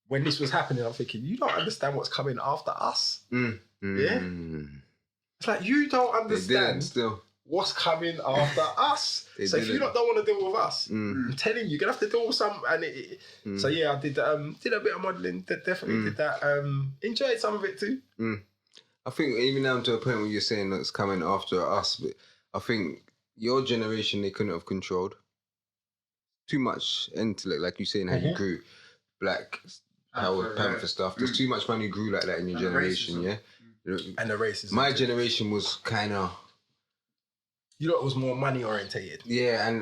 when this was happening, I'm thinking, you don't understand what's coming after us. Yeah? It's like, you don't understand what's coming after us. So if you don't want to deal with us, I'm telling you, you're going to have to deal with some... So yeah, I did a bit of modelling, definitely did that. Enjoyed some of it too. I think even down to a point where you're saying that it's coming after us, but I think your generation they couldn't have controlled. Too much intellect, like you saying how you grew, Black Power Panther stuff. There's too much money grew like that in your generation, racism. And the racism. My generation was kind of... You know, it was more money orientated. Yeah, and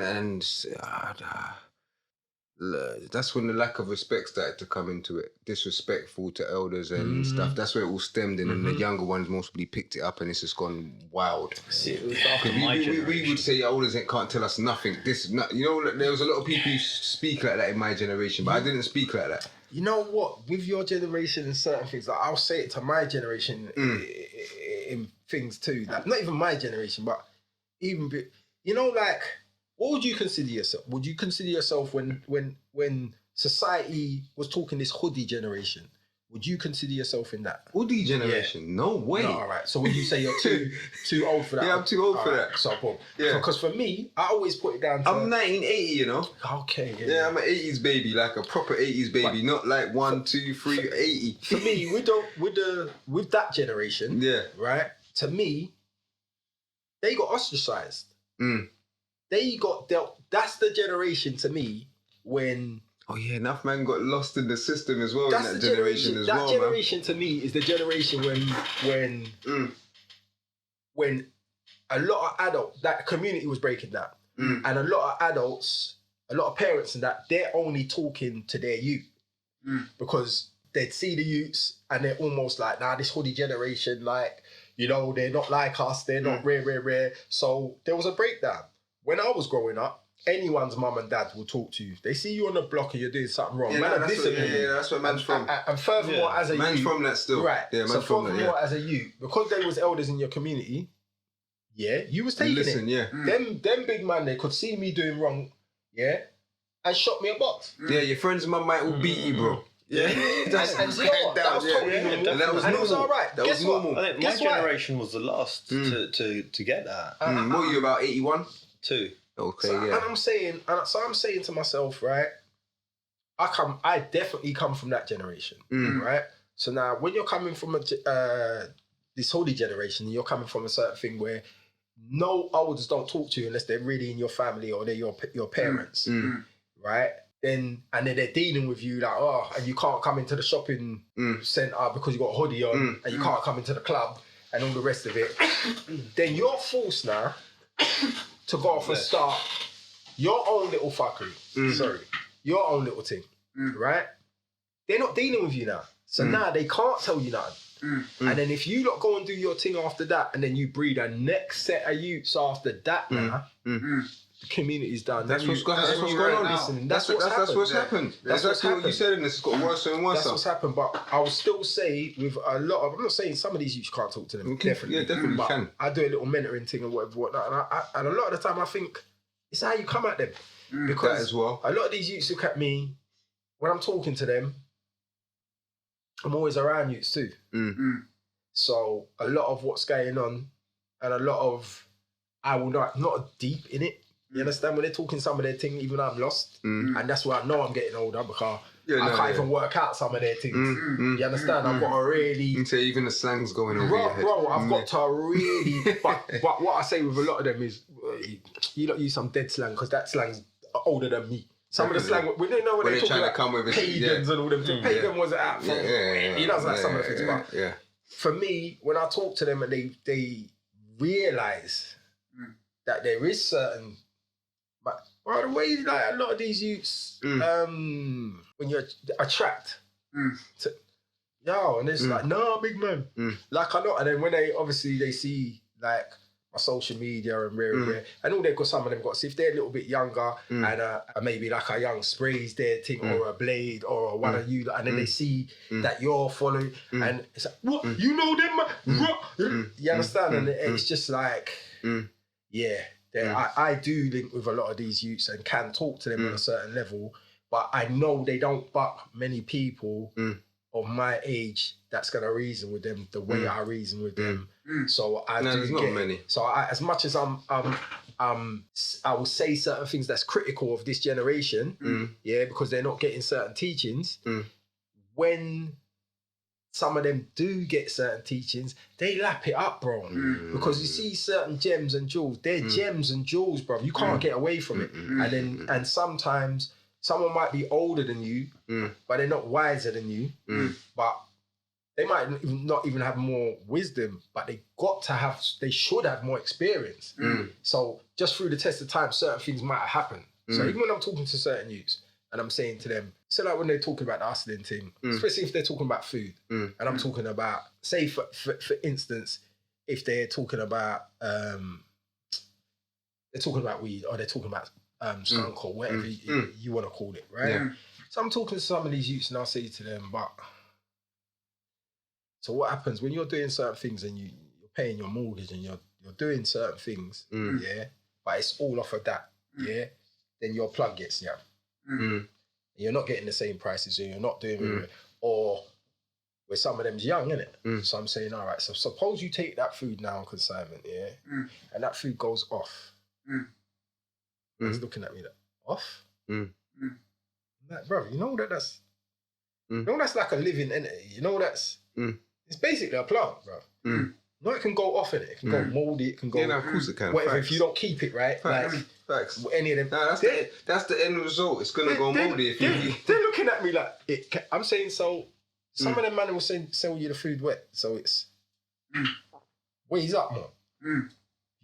that's when the lack of respect started to come into it. Disrespectful to elders and stuff. That's where it all stemmed in, and the younger ones mostly picked it up, and it's just gone wild. See, it was after my we generation. would say elders can't tell us nothing. You know, there was a lot of people who speak like that in my generation, but I didn't speak like that. You know what? With your generation and certain things, like I'll say it to my generation in things too. Like, not even my generation, but even you know, like, what would you consider yourself? Would you consider yourself when society was talking this hoodie generation? Would you consider yourself in that? Hoodie generation? Yeah. No way. No, all right. So would you say you're too old for that? Yeah, I'm too old for that. So, yeah. Because for me, I always put it down to... I'm 1980, you know? Okay, yeah. Yeah, I'm an 80s baby, like a proper 80s baby, not like 1, 2, 3, 80. For me, with that generation, right? To me, they got ostracized. They got dealt. That's the generation to me when... Oh yeah, enough man got lost in the system as well in that generation as well. That generation to me is the generation when a lot of adults, that community was breaking down. And a lot of adults, a lot of parents and that, they're only talking to their youth. Because they'd see the youths and they're almost like, nah, this hoodie generation, like, you know, they're not like us, they're not rare. So there was a breakdown. When I was growing up, anyone's mum and dad will talk to you. They see you on the block and you're doing something wrong. Yeah, that's where man's from. And furthermore, as a man's youth... from that still. Right. Yeah, man's so from that, furthermore, as a youth, because they was elders in your community, you was taking it. Them big man, they could see me doing wrong, and shot me a box. Yeah, your friends' mum might all beat you, bro. Yeah, and you know what? That was totally normal. And that was and normal. it was all right. That was normal. I think my generation was the last to get that. What are you, about 81? 2. Okay, so, and I'm saying to myself, right? I definitely come from that generation, right? So now, when you're coming from this holy generation, you're coming from a certain thing where no elders don't talk to you unless they're really in your family or they're your parents, right? And then they're dealing with you like, oh, and you can't come into the shopping centre because you got a hoodie on, and you can't come into the club and all the rest of it. Then you're forced now to go off and start your own little fuckery. Your own little thing, right? They're not dealing with you now. So now they can't tell you nothing. And then if you lot go and do your thing after that, and then you breed a next set of youths after that now, the community's done. That's what's going on. That's what's happened. That's exactly what you said, and it's got worse and worse. That's what's happened. But I will still say with a lot of... I'm not saying some of these youths can't talk to them. Definitely. Yeah, definitely but can. I do a little mentoring thing and whatnot. And a lot of the time I think it's how you come at them. Because that as well. A lot of these youths look at me, when I'm talking to them, I'm always around youths too. So a lot of what's going on, and a lot of... I will not deep in it. You understand? When they're talking some of their thing, even I'm lost. And that's why I know I'm getting older, because I can't even work out some of their things. You understand? I've got to really... You say even the slang's going over your head. Bro, I've got to really... But what I say with a lot of them is, you don't use some dead slang, because that slang's older than me. Some of the slang, when they know when they're talking trying about to come with pagans and all them things. Pagan wasn't out from... You know, like some of the things. But for me, when I talk to them and they realise that there is certain... But by the way, like a lot of these youths, when you attract to, and it's like, no, big man. Like a lot, and then when they see like my social media and rare, and all they've got, some of them got, so if they're a little bit younger and maybe like a young Sprays there thing or a Blade or one of you, and then they see that you're following, and it's like, what, you know them, man? You understand? And it's just like, I do link with a lot of these youths and can talk to them on a certain level, but I know they don't buck many people of my age that's going to reason with them the way I reason with them. So there's not many. So as much as I will say certain things that's critical of this generation, because they're not getting certain teachings. When some of them do get certain teachings, they lap it up, bro. Because you see certain gems and jewels, they're gems and jewels, bro. You can't get away from it. And sometimes someone might be older than you, but they're not wiser than you. But they might not even have more wisdom, but they should have more experience. So just through the test of time, certain things might happen. So even when I'm talking to certain youths, and I'm saying to them, so like when they're talking about the hustling thing, especially if they're talking about food, and I'm talking about, say for instance, if they're talking about weed, or they're talking about skunk or whatever you want to call it, right? So I'm talking to some of these youths and I'll say to them, but so what happens when you're doing certain things and you're paying your mortgage and you're doing certain things, yeah, but it's all off of that, yeah, then your plug gets you're not getting the same prices, or you're not doing or where some of them's young, innit? So I'm saying, all right, so suppose you take that food now on consignment, yeah, and that food goes off. He's looking at me like, off? Like, bro, you know that's like a living entity. You know that's it's basically a plant, bro. No, it can go off in it. It can go moldy. It can go. Yeah, no, of course it can. Whatever. Facts. If you don't keep it right, Facts. Any of them. Nah, that's the end result. It's gonna go moldy if you. They're looking at me like it. I'm saying so. Some of them man will sell you the food wet, so it's weighs up more.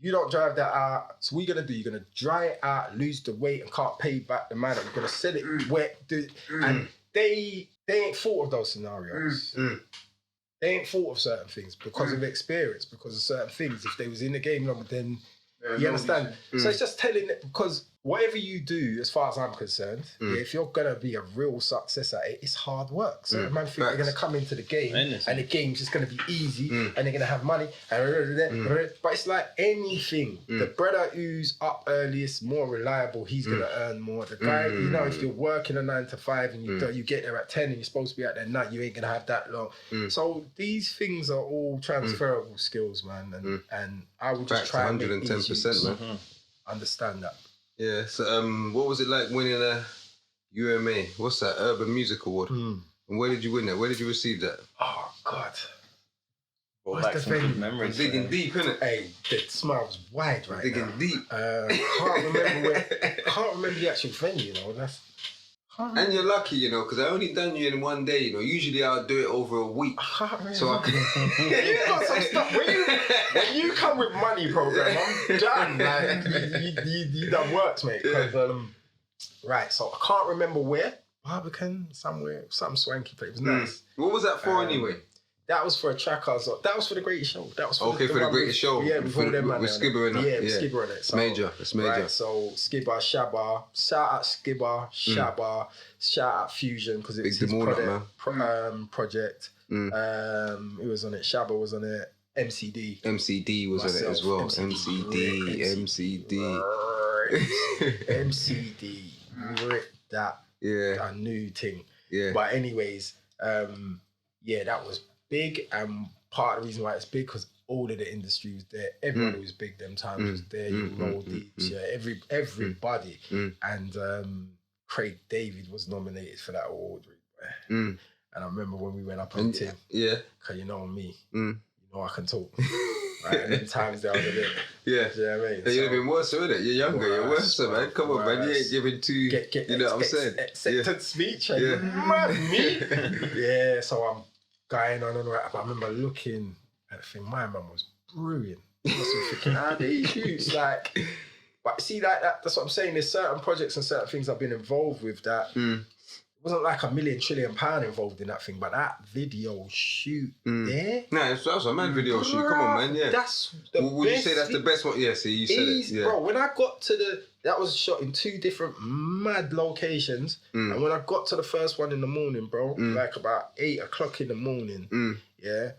You don't drive that out. So what you're gonna do? You're gonna dry it out, lose the weight, and can't pay back the man. You're gonna sell it wet, and they ain't thought of those scenarios. They ain't thought of certain things because of experience, because of certain things. If they was in the game longer, then you understand. So it's just telling it, because whatever you do, as far as I'm concerned, if you're gonna be a real success at it, it's hard work. So man think they're gonna come into the game and the game's just gonna be easy and they're gonna have money. But it's like anything. The brother who's up earliest, more reliable, he's gonna earn more. The guy, you know, if you're working a 9 to 5 and you get there at 10 and you're supposed to be at there at night, you ain't gonna have that long. So these things are all transferable skills, man. And I would just try and 110%, man. Understand that. Yeah, so what was it like winning a UMA? What's that? Urban Music Award. And where did you win that? Where did you receive that? Oh, God. What's the thing? I'm digging deep, innit? Hey, the smile was wide right digging now. Deep. Can't remember the actual venue, you know. And you're lucky, you know, because I only done you in one day, you know. Usually I'll do it over a week. So I can... You got some stuff. When you come with money program, I'm done. Like, you done works, mate. Right, so I can't remember where. Barbican, somewhere, some swanky place. It was nice. What was that for anyway? That was for a track. That was for the Greatest Show. That was for the Greatest Show. Yeah, with all them man. With Skibber in it. Yeah, with Skibber in it. So, it's major. Right, so Skibber, Shabba, shout out Skibber, Shabba, shout out Fusion because it's his project. Who was on it? Shabba was on it. MCD was on it as well. MCD. Ripped that. Yeah. A new thing. Yeah. But anyways, that was big, and part of the reason why it's big because all of the industry was there. Everyone who was big them times was there. You know, everybody, and Craig David was nominated for that award. And I remember when we went up on Tim. Yeah, because you know me, you know I can talk. Right, and then times there was a bit. Yeah, you know what I mean. You've been worse, isn't it? You're younger, you're worse, man. Come on, man. You ain't giving too. You know what I'm saying? Acceptance speech. Me. Yeah. So I'm going on and right. I remember looking at the thing. My mum was brilliant. I was thinking, how these shoots like. But see, like that's what I'm saying. There's certain projects and certain things I've been involved with that. It wasn't like £1 million trillion involved in that thing, but that video shoot there. No, that was a mad video shoot. Come on, man. Yeah. That's the Would you say that's the best one? Yeah, see, you said it. Yeah. Bro, when I got to that was shot in 2 different mad locations. And when I got to the first one in the morning, bro, like about 8 o'clock in the morning, yeah,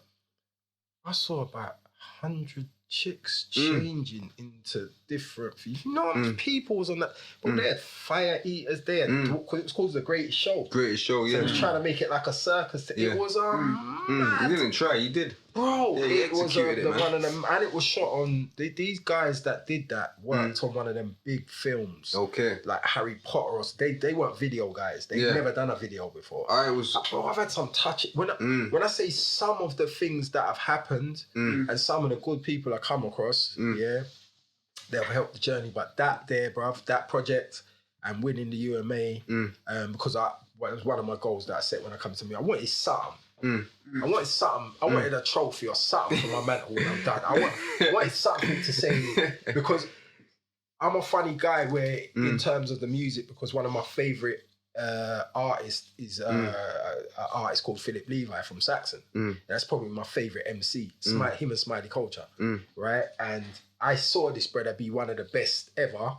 I saw about 100 chicks changing into different, you know how much people was on that, but they had fire eaters there because it was called the Greatest Show. Greatest Show, yeah. So it was trying to make it like a circus. It was You didn't try, you did. Bro, Yeah, he it was executed it, man. one of them, and it was shot on. These guys that did that worked on one of them big films. Okay. Like Harry Potter, or they weren't video guys. They've never done a video before. Bro, I've had some touch. When I say some of the things that have happened and some of the good people I come across, they'll help the journey. But that there, bruv, that project and winning the UMA, because it was one of my goals that I set when I come to me. I wanted something. I wanted something. I wanted a trophy or something for my mantle when I'm done. I wanted something to say, because I'm a funny guy where in terms of the music, because one of my favourite artists is an artist called Philip Levi from Saxon. That's probably my favourite MC. Him and Smiley Culture, right? And I saw this brother be one of the best ever,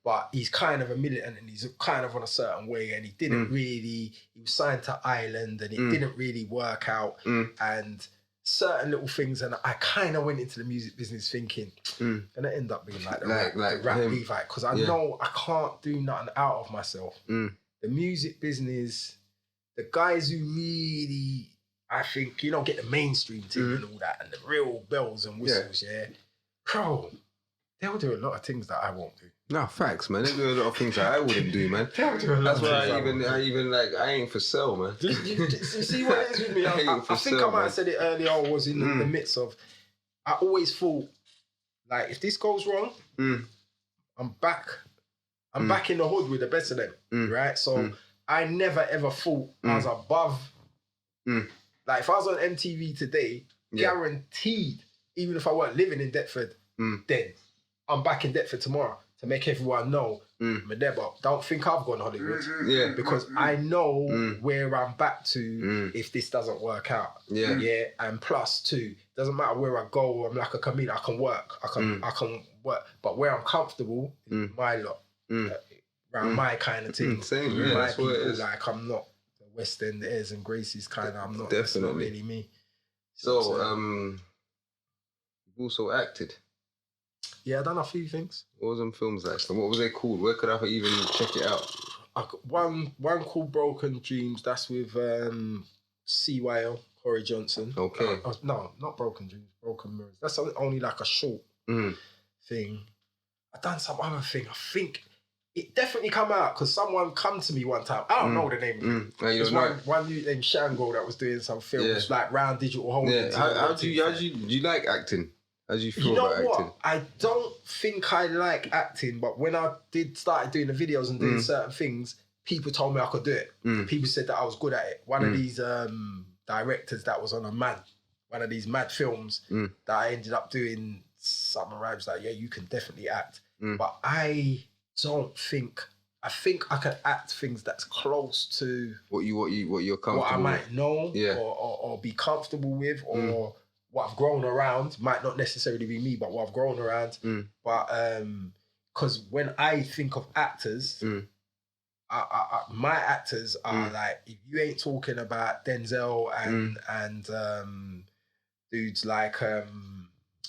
but he's kind of a militant and he's kind of on a certain way, and he didn't really, he was signed to Ireland and it didn't really work out, and certain little things, and I kind of went into the music business thinking, gonna end up being like the rap Levi, because I know I can't do nothing out of myself. The music business, the guys who really, I think, you know, get the mainstream team and all that, and the real bells and whistles, bro, they'll do a lot of things that I won't do. No, facts, man. They do a lot of things that I wouldn't do, man. That's why I even like, I ain't for sale, man. You see what it is with me? I think I might have said it earlier, I was in the midst of, I always thought, like, if this goes wrong, I'm back in the hood with the best of them, right? So I never ever thought I was above. Like, if I was on MTV today, guaranteed, even if I weren't living in Deptford, then I'm back in Deptford tomorrow to make everyone know, Medeba, don't think I've gone Hollywood. Because I know where I'm back to if this doesn't work out. And plus two, doesn't matter where I go, I'm like a chameleon, I can work. I can work. But where I'm comfortable is my lot. Around my kind of thing. Same, my that's people, what it is. like, I'm not the West End Airs and Gracies kind of, I'm not. Definitely. That's not really me. So, you've also acted. Yeah, I've done a few things. What was them films like? And what was they called? Where could I even check it out? One called Broken Dreams. That's with CYL, Corey Johnson. Okay. No, not Broken Dreams. Broken Mirrors. That's only like a short thing. I've done some other thing. I think it definitely come out because someone come to me one time. I don't know the name of it. There's one dude named Shango that was doing some films like Round Digital Holdings. How do you like acting? How do you feel about acting? What? I don't think I like acting, but when I started doing the videos and doing certain things, people told me I could do it. People said that I was good at it. One of these directors that was on one of these mad films that I ended up doing, Summer Rhymes, like, yeah, you can definitely act. But I don't think, I think I can act things that's close to what you're comfortable what I might know with. or be comfortable with, or what I've grown around. Might not necessarily be me, but what I've grown around. But because when I think of actors, my actors are like, if you ain't talking about Denzel and dudes like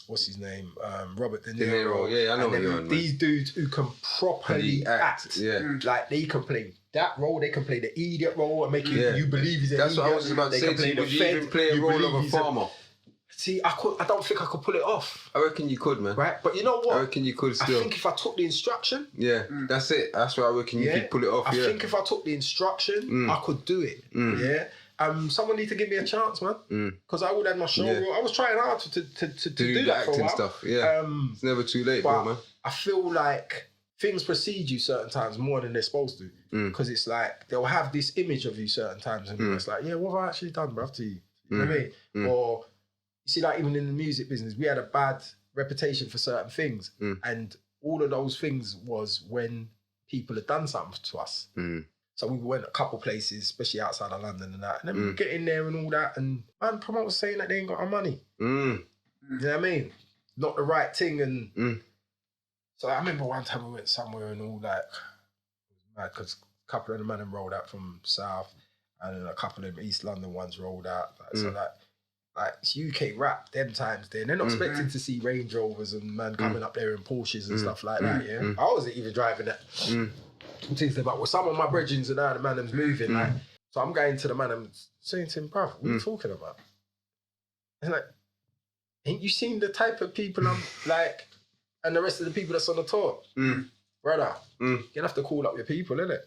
what's his name, Robert De Niro. Yeah, I know what you're on. These dudes who can properly act. Like, they can play that role, they can play the idiot role and make you believe he's an idiot. That's what I was just about to say to you. Would you even play a role of a farmer? See, I don't think I could pull it off. I reckon you could, man. Right? But you know what? I reckon you could still. I think if I took the instruction... that's it. That's what I reckon you could pull it off, I think if I took the instruction, I could do it. Someone need to give me a chance, man. Because I would have my show. I was trying hard to do that for a while. Stuff. It's never too late, bro, man. I feel like things precede you certain times more than they're supposed to. Because it's like, they'll have this image of you certain times, and it's like, yeah, what have I actually done, bruv, to you? You know what I mean? Or... You see, like, even in the music business, we had a bad reputation for certain things. And all of those things was when people had done something to us. So we went a couple places, especially outside of London and that. And then we get in there and all that. And man, promoters saying that they ain't got our money. You know what I mean? Not the right thing. And so I remember one time we went somewhere and all that. It was mad because a couple of the men rolled out from South, and then a couple of them East London ones rolled out. So like, it's UK rap, them times there. They're not expecting to see Range Rovers and man coming up there in Porsches and stuff like that, I wasn't even driving that. Things about, well, some of my brethrens and now the man them's moving, like, so I'm going to the man and saying to him, bruv, what are you talking about? And like, ain't you seen the type of people I'm like, and the rest of the people that's on the tour? Brother, you're gonna have to call up your people, innit?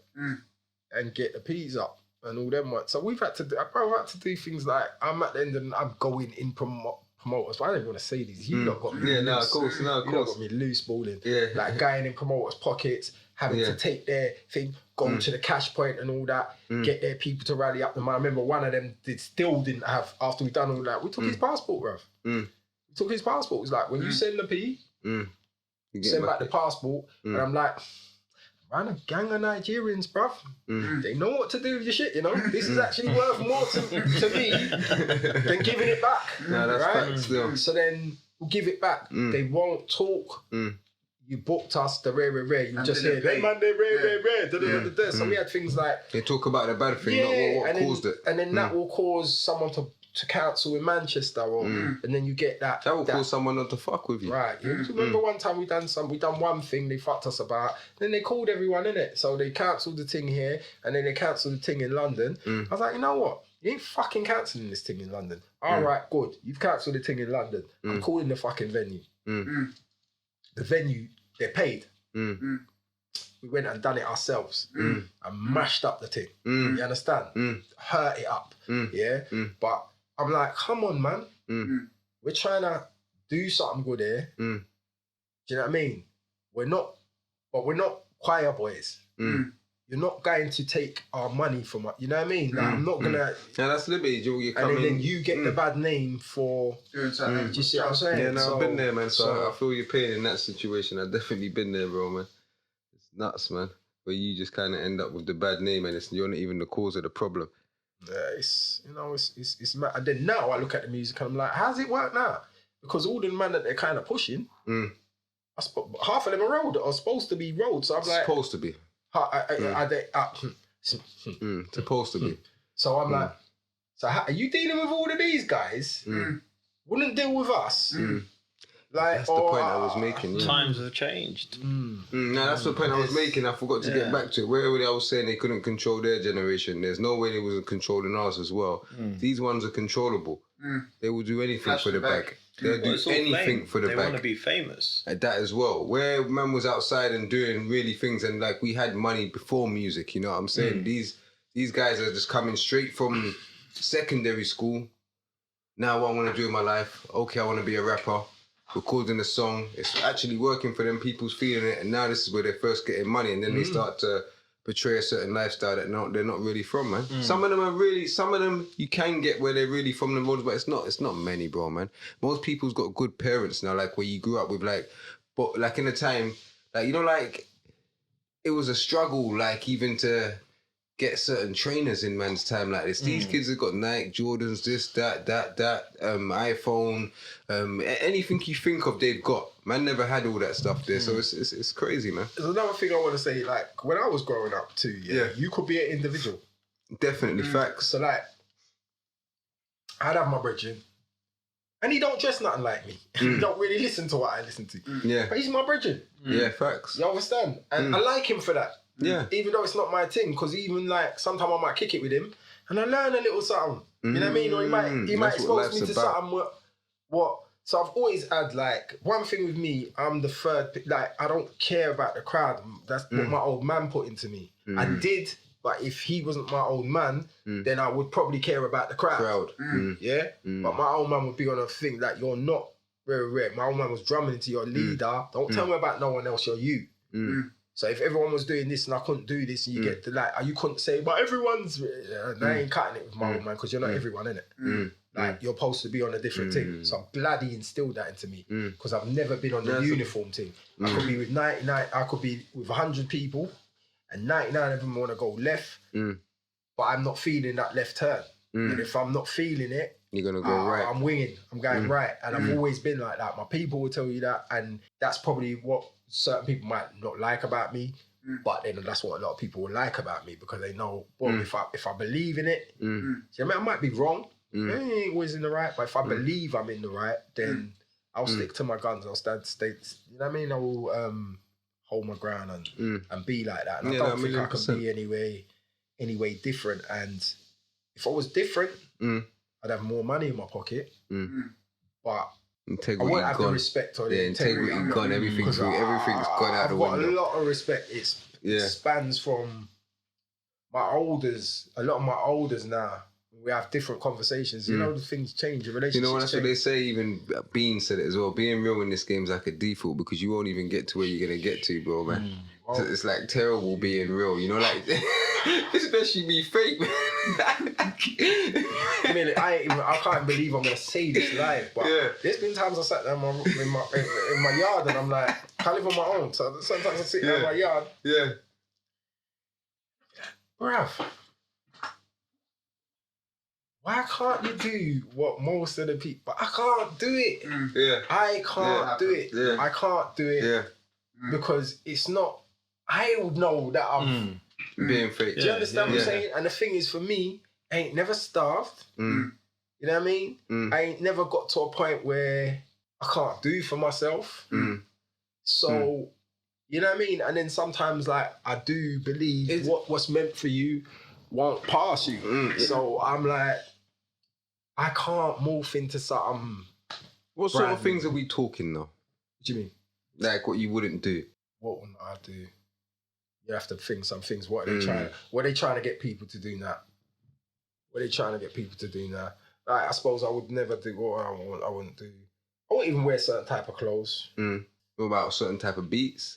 And get the P's up and all them ones. So we've had to do things like, I'm at the end and I'm going in promoters, but I don't even want to say these. You lot got me loose. Of course. You lot got me loose balling. Yeah. Like going in promoters' pockets, having to take their thing, go to the cash point and all that, get their people to rally up them. I remember one of them still didn't have, after we done all that, we took his passport, bruv. We took his passport. It was like, when you send the P, send back the passport, and I'm like, man, a gang of Nigerians, bruv. They know what to do with your shit, you know? This is actually worth more to me than giving it back. No, that's right? facts, still. So then we'll give it back. They won't talk. You booked us, the rare. You just hear, hey man, they're rare. So we had things like... They talk about the bad thing, not what caused it. And then that will cause someone to cancel in Manchester, or and then you get that. That will cause someone not to fuck with you. Right. You remember one time we done one thing, they fucked us about, then they called everyone in it. So they cancelled the thing here, and then they cancelled the thing in London. I was like, you know what? You ain't fucking cancelling this thing in London. All right, good. You've cancelled the thing in London. I'm calling the fucking venue. The venue, they're paid. We went and done it ourselves and mashed up the thing. You understand? Hurt it up. Yeah? But I'm like, come on, man. We're trying to do something good here. Do you know what I mean? We're not choir boys. You're not going to take our money from us. You know what I mean? Like, I'm not going to... Yeah, that's liberty. You come and then you get the bad name for... Do you see what I'm saying? Yeah, no, I've been there, man. So I feel your pain in that situation. I've definitely been there, bro, man. It's nuts, man. Where you just kind of end up with the bad name and you're not even the cause of the problem. Yeah, it's mad. And then now I look at the music and I'm like, how's it work now? Because all the man that they're kind of pushing, half of them are supposed to be road. So I'm like... Supposed to be. Supposed to be. So I'm like, so are you dealing with all of these guys? Wouldn't deal with us? Like, that's the point I was making. Times have changed. No, that's the point I was making. I forgot to get back to it. Where I was saying they couldn't control their generation. There's no way they wasn't controlling ours as well. These ones are controllable. They will do anything for the bag. They'll do anything for the bag. They want to be famous. At that as well. Where man was outside and doing really things, and like we had money before music, you know what I'm saying? These guys are just coming straight from secondary school. Now what I want to do in my life, okay, I want to be a rapper. Recording a song, it's actually working for them, people's feeling it, and now this is where they're first getting money, and then they start to portray a certain lifestyle that they're not really from, man. Some of them you can get where they're really from the roads, but it's not many, bro, man. Most people's got good parents now, like where you grew up with, like, but like in the time, like, you know, like it was a struggle, like even to get certain trainers in man's time like this. These kids have got Nike, Jordans, this, that, iPhone, anything you think of, they've got. Man never had all that stuff there, so it's crazy, man. There's another thing I want to say, like, when I was growing up too, you could be an individual. Definitely, facts. So, like, I'd have my brethren, and he don't dress nothing like me. He don't really listen to what I listen to. Yeah. But he's my brethren. Yeah, facts. You understand? And I like him for that. Yeah. Even though it's not my thing, because even like sometimes I might kick it with him and I learn a little something. You know what I mean? Or he might expose me to something what. So I've always had like one thing with me. I'm the third. Like I don't care about the crowd. That's what my old man put into me. I did, but if he wasn't my old man, then I would probably care about the crowd. Yeah. But my old man would be on a thing that you're not very rare. My old man was drumming into your leader. Don't tell me about no one else. You're you. So if everyone was doing this and I couldn't do this, and you get to like, you couldn't say, but everyone's, I ain't cutting it with my old man because you're not everyone, innit? Like you're supposed to be on a different thing. So I'm glad he instilled that into me because I've never been on the uniform thing. I could be with 99, I could be with 100 people and 99 of them want to go left, but I'm not feeling that left turn. And if I'm not feeling it, you're going to go right. I'm winging, I'm going right. And I've always been like that. My people will tell you that. And that's probably what certain people might not like about me, but then that's what a lot of people will like about me because they know, well, if I believe in it, see, I might be wrong, I ain't always in the right, but if I believe I'm in the right, then I'll stick to my guns, I'll stay, you know what I mean? I will hold my ground and be like that. And I don't think I can be any way different. And if I was different, I'd have more money in my pocket, but Integrity I won't have the gone. respect or Yeah, the integrity gone. Everything's gone out the window. I've got a lot of respect. It spans from my elders. A lot of my elders now. We have different conversations. You know, the things change. The relationships. You know, that's what they say. Even Bean said it as well. Being real in this game is like a default because you won't even get to where you're gonna get to, bro, man. So it's like terrible being real. You know, like especially be fake, man. I mean, I can't believe I'm gonna say this live, but there's been times I sat down in my yard and I'm like, I live on my own. So sometimes I sit down in my yard. Yeah. Bruv, why can't you do what most of the people... I can't do it. Yeah. I can't do it. Yeah. I can't do it because it's not... I would know that I'm... Being fake. Do you understand what I'm saying? And the thing is, for me, I ain't never starved. You know what I mean? I ain't never got to a point where I can't do for myself. So... You know what I mean? And then sometimes, like, I do believe what's meant for you won't pass you. So I'm like, I can't morph into something. What sort of things are we talking though? What do you mean? Like what you wouldn't do? What wouldn't I do? You have to think some things. What are they trying to get people to do now? What are they trying to get people to do now? Like, I suppose I would never do what I wouldn't do. I wouldn't even wear certain type of clothes. What about a certain type of beats?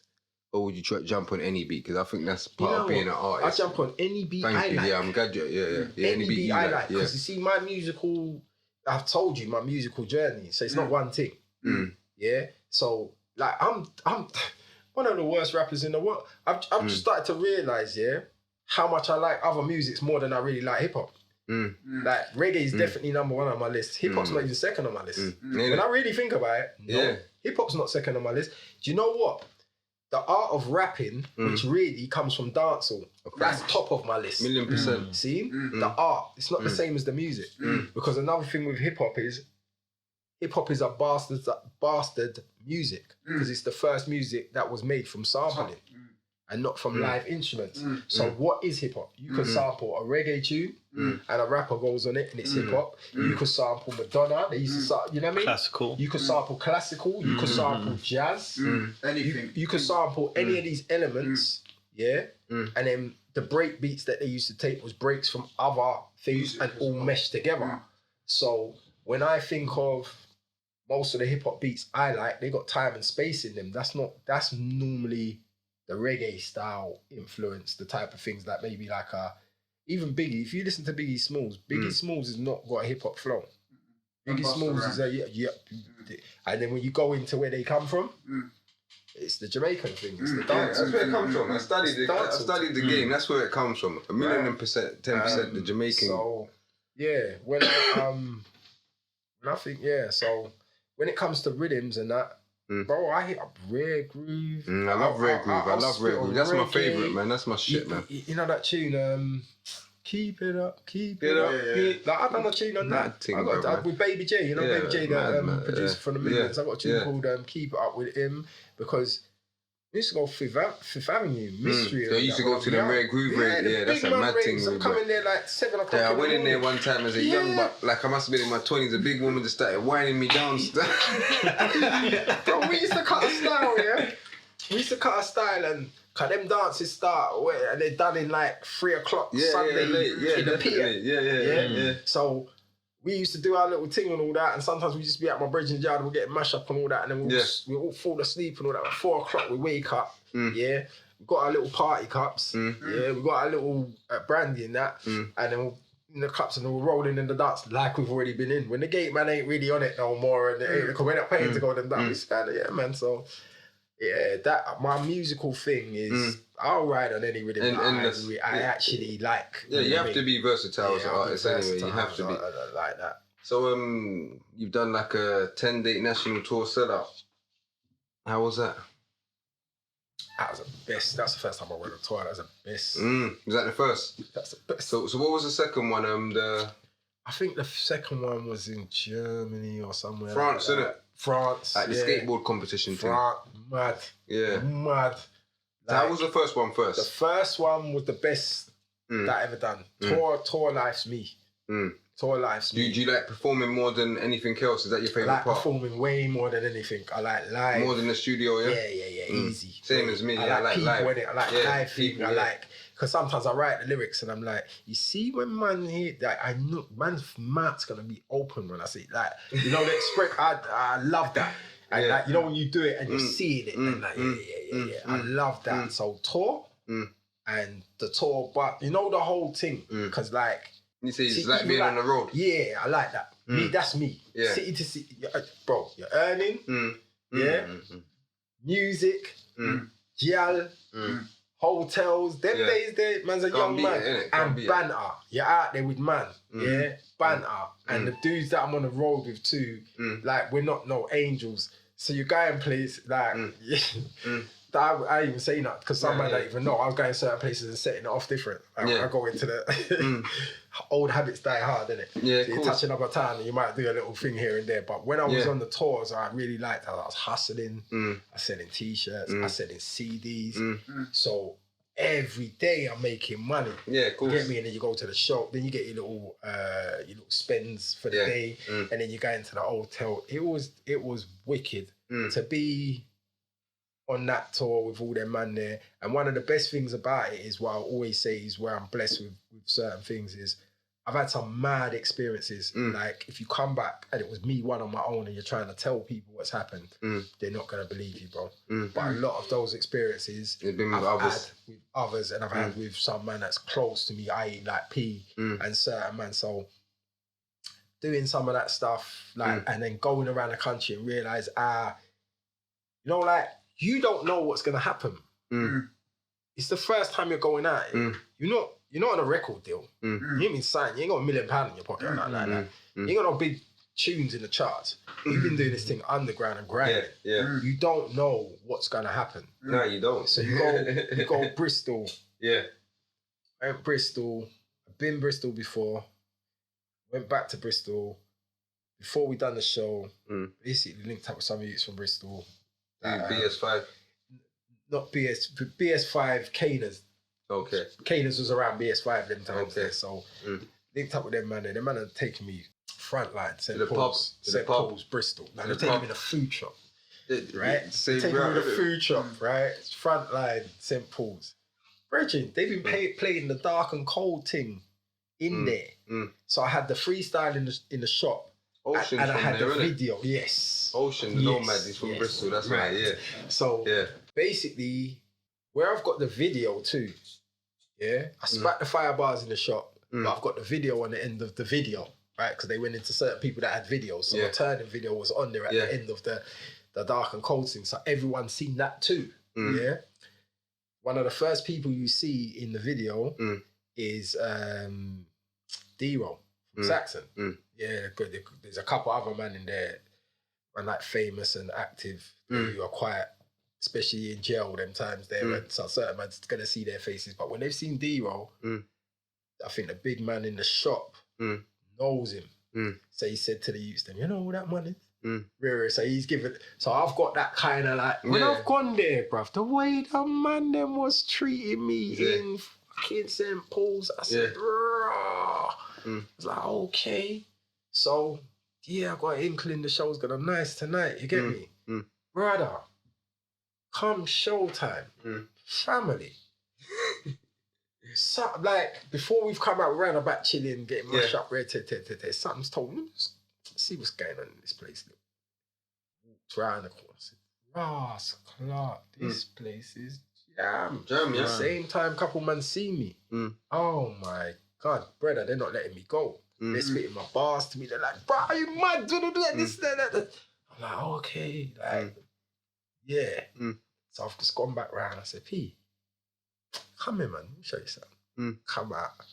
Or would you try to jump on any beat? Because I think that's part of being an artist. I jump on any beat I like. Yeah, I'm glad you... Yeah, any beat I like. Because you see, my musical... I've told you my musical journey. So it's not one thing. Yeah? So, like, I'm one of the worst rappers in the world. I've just started to realise, how much I like other musics more than I really like hip-hop. Like, reggae is definitely number one on my list. Hip-hop's not even second on my list. When I really think about it, hip-hop's not second on my list. Do you know what? The art of rapping, which really comes from dancehall, that's top of my list. 1,000,000%. See? The art, it's not the same as the music. Because another thing with hip-hop is a bastard music. Because it's the first music that was made from sampling and not from live instruments. So what is hip-hop? You can sample a reggae tune and a rapper goes on it and it's hip-hop. You could sample Madonna. They used to you know what I mean? Classical. You could sample classical. You could sample jazz. Anything. You could sample any of these elements, and then the break beats that they used to take was breaks from other things and all meshed together. So when I think of most of the hip-hop beats I like, they got time and space in them. That's normally the reggae style influence, the type of things that maybe like even Biggie. If you listen to Biggie Smalls, Smalls has not got a hip hop flow. Biggie Smalls is and then when you go into where they come from, it's the Jamaican thing. It's the dance. That's where it comes from. I studied the game. That's where it comes from. 1,000,000%, 10% the Jamaican. So when I think so when it comes to rhythms and that. Bro, I hit up Rare Groove. I love Rare Groove. I love Rare Groove. That's my favourite, man. That's my shit, man. You know that tune, Keep It Up, Keep It Up. Like, I done a tune on that. I got with Baby J, you know Baby J, the producer from the Millions. I got a tune called Keep It Up with him because we used to go Fifth Avenue, Mystery. So you used to go to the Rare Groove rate. Yeah, that's a mad thing. I'm coming there like 7 o'clock. Yeah, I went in there one time as a young buck. Like I must have been in my 20s. A big woman just started whining me down. Bro, we used to cut a style, We used to cut a style and cause them dances start and they're done in like 3 o'clock Sunday in the pier. Yeah. So we used to do our little thing and all that, and sometimes we just be at my bridging yard, we'll get mashed up and all that, and then we all fall asleep and all that. At 4 o'clock we wake up, we got our little party cups, we got our little brandy in that, and then we'll in the cups and we're rolling in the dance like we've already been in. When the gate man ain't really on it no more, and because we're not paying to go them down, we kind of man. So that my musical thing is I'll ride on any rhythm I actually like. Yeah, you have to be versatile as an artist anyway. You have to be like that. So you've done like a 10-day national tour sellout. How was that? That was the best. That's the first time I went on tour. That was the best. Was that the first? That's the best. So what was the second one? I think the second one was in Germany or somewhere. France, like innit? France. Like the skateboard competition thing. Mad. Yeah. Mad. So how was the first one first? The first one was the best that I ever done. Tour life's me. Tour life's Do you like performing more than anything else? Is that your I favourite like part? performing way more than anything. I like live. More than the studio, yeah? Yeah, easy. Same as me, I like people live. in it. I like live thing. I like, because sometimes I write the lyrics and I'm like, you see when man here, like, I know man's mouth's gonna be open when I say it. Like, you know, the express, I love that. And like, you know, when you do it and you're seeing it, and like, yeah. I love that. So tour and the tour, but you know the whole thing, because like, you say it's like being on the road. Yeah, I like that. Me, that's me. Yeah. City to city, bro. You're earning, music, gyal, hotels. Them days, there, man's a young man, and banter. You're out there with man, banter, and the dudes that I'm on the road with too. Like, we're not no angels, so you go in place like. I even say that because some man don't even know. I was going certain places and setting it off different. I go into the old habits die hard, innit? Yeah, so you touch another town and you might do a little thing here and there. But when I was on the tours, I really liked how I was hustling. I was selling t-shirts. I was selling CDs. So every day I'm making money. Yeah, cool. You get me? And then you go to the shop. Then you get your little spends for the day. And then you go into the hotel. It was wicked to be on that tour with all them man there. And one of the best things about it is what I always say is where I'm blessed with certain things is I've had some mad experiences. Like, if you come back and it was me one on my own and you're trying to tell people what's happened, they're not going to believe you, bro. But a lot of those experiences I've had with others, and I've had with some man that's close to me, i.e. like P and certain man. So doing some of that stuff, like, and then going around the country and realise, you know, like, you don't know what's going to happen. It's the first time you're going out. You're not on a record deal. You ain't been signed. You ain't got £1 million in your pocket. Like that. You ain't got no big tunes in the charts. You've been doing this thing underground and grinding. You don't know what's going to happen. No, you don't. So you go Bristol. I went Bristol. I've been Bristol before. Went back to Bristol. Before we done the show, basically linked up with some youths from Bristol. BS5? Not BS5, Caners. Okay. Caners was around BS5 them times there, so linked up with them man. Them man had taken me frontline, St. Paul's, Bristol. Now they're taking me to the food shop, right? Taking me to the food shop, right? Frontline, St. Paul's. Brethren, they've been playing the dark and cold thing in there. So I had the freestyle in the shop. Ocean and I had the video, Ocean, the Nomad is from Bristol, that's right, So basically, where I've got the video too, I spat the fire bars in the shop, but I've got the video on the end of the video, right? Because they went into certain people that had videos, so the turning video was on there at the end of the dark and cold thing, so everyone's seen that too, One of the first people you see in the video is D-Roll from Saxon. There's a couple other men in there, and like famous and active, who are quite, especially in jail them times there, and so certain man's gonna see their faces. But when they've seen D-Roll, I think the big man in the shop knows him. So he said to the youths, "Them, you know who that man is?" So he's given. So I've got that kind of like when I've gone there, bruv, the way the man them was treating me in fucking St. Paul's, I said, I was like, okay. So, I got an inkling the show's gonna be nice tonight, you get me? Brother, come showtime, family. So, like, before we've come out, we ran about chilling, getting mashed up, something's told me, let's see what's going on in this place. Walked round the corner, I said, Clark, this place is jam. Same time, couple man see me. Oh my God, brother, they're not letting me go. They're spitting my bars to me. They're like, bro, are you mad? This, that. I'm like, okay. Like, So I've just gone back round. I said, P, come here, man. Let me show you something. Come out.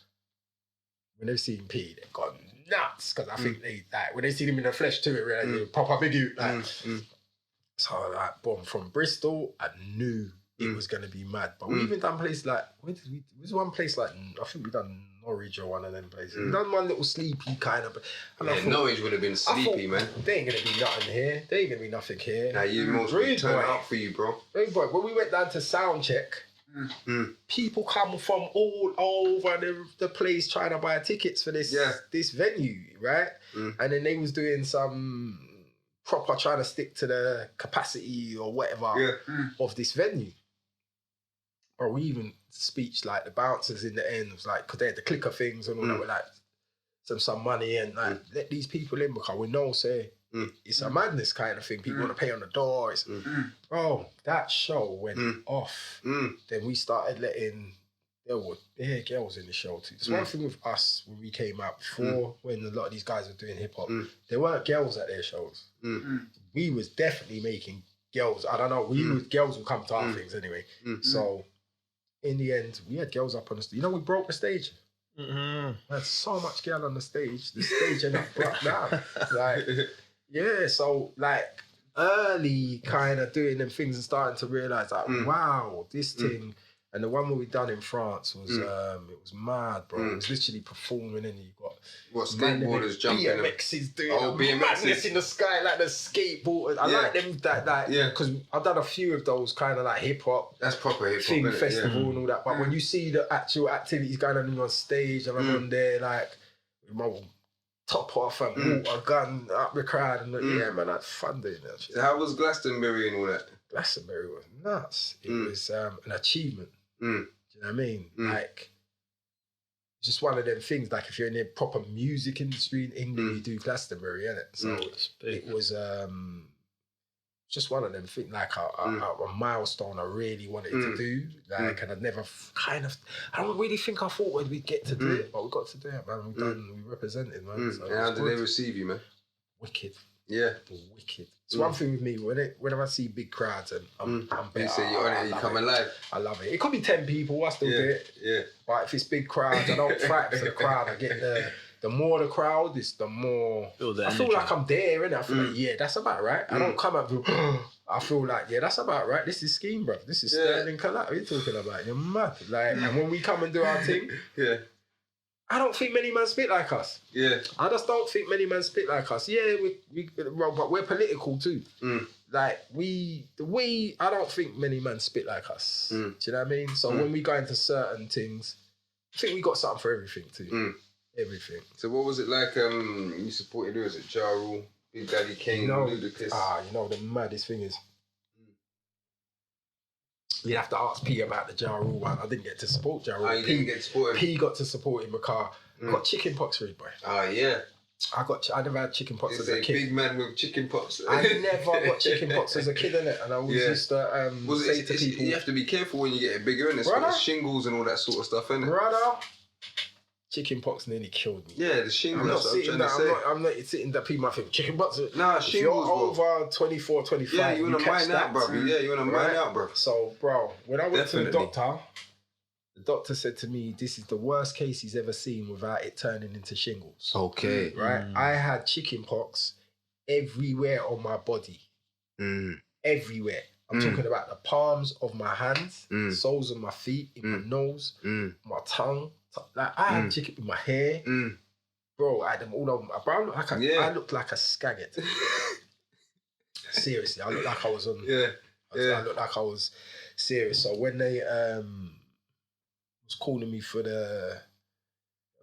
When they've seen P, they've gone nuts. Because I think they, like, when they see him in the flesh too, it really proper big you. Like, so, like, boom, from Bristol, I knew it was going to be mad. But we even done places like, where did we, there was one place like, I think we done Norwich or one of them places. We done one little sleepy kind of. Norwich would have been sleepy, man. There ain't going to be nothing here. There ain't going to be nothing here. Nah, you most really turn out for you, bro. Hey, boy, when we went down to sound check, People come from all over the place trying to buy tickets for this venue, right? And then they was doing some proper trying to stick to the capacity or whatever of this venue. Or we even speech like the bouncers in the end was like, because they had the clicker things and all that, were like some money and like let these people in because we know it's a madness kind of thing. People want to pay on the door. Bro, that show went off. Then we started letting there were girls in the show too. There's one thing with us when we came out before, when a lot of these guys were doing hip hop, there weren't girls at their shows. We was definitely making girls. I don't know. Girls would come to our things anyway. So in the end, we had girls up on the stage. You know, we broke the stage. We had so much girl on the stage. The stage ended up brought down. Like, yeah. So like early kind of doing them things and starting to realise like, wow, this thing. And the one where we done in France was it was mad, bro. It was literally performing and you got skateboarders jumping. BMXs doing madness in the sky like the skateboarders. I like them because I've done a few of those kind of like hip hop. That's proper hip hop thing festival and all that. But when you see the actual activities going on stage and I'm on there like with my top off and water gun up the crowd and man, that's fun doing that shit. So how was Glastonbury and all that? Glastonbury was nuts. It was an achievement. Do you know what I mean? Like, it's just one of them things. Like, if you're in the proper music industry in England, you do Glastonbury, innit? So it was just one of them things. Like a milestone I really wanted to do. Like, and I'd never I don't really think I thought we'd get to do it, but we got to do it, man. We represented, man. So how did they receive you, man? Wicked. Yeah. Wicked. It's one thing with me, whenever I see big crowds and I'm better. You say you're on it, you come alive. I love it. It could be 10 people, I still do it. Yeah. But if it's big crowds, I don't fight for the crowd. I get the more the crowd is, the more I feel like I'm there, innit? I feel like, that's about right. I don't come up with I feel like, that's about right. This is Skeme, bro. This is Sterling Collat. What are you talking about? You're mad. Like, and when we come and do our thing, I don't think many men spit like us. Yeah. I just don't think many men spit like us. Yeah, but we're political too. Like, I don't think many men spit like us. Do you know what I mean? So when we go into certain things, I think we got something for everything too. Everything. So what was it like, you supported, who was it, Ja Rule, Big Daddy Kane, Ludacris? You know, the maddest thing is, you'd have to ask P about the Ja Rule one. I didn't get to support Ja Rule. You didn't get to support him? P got to support him because I got chicken pox, rude boy. Yeah. I never had chicken pox as a kid. Big man with chicken pox. I never got chicken pox as a kid, innit? And I always used to say to people... You have to be careful when you get bigger, innit? It's shingles and all that sort of stuff, innit? Brother, chicken pox nearly killed me. Yeah, the shingles, I'm not sitting there, people might think, chicken pox... Nah, shingles, you're over 24, 25, yeah, you want to mine out, bro. Yeah, you want to mine out, bro. So, bro, when I went to the doctor said to me, this is the worst case he's ever seen without it turning into shingles. Okay. Right? I had chicken pox everywhere on my body. Everywhere. I'm talking about the palms of my hands, soles of my feet, in my nose, my tongue. Like, I had chicken in my hair. Bro, I had them all over my... Bro, I looked like a skagget. Seriously, I looked like I was on... I looked like I was serious. So when they... was calling me for the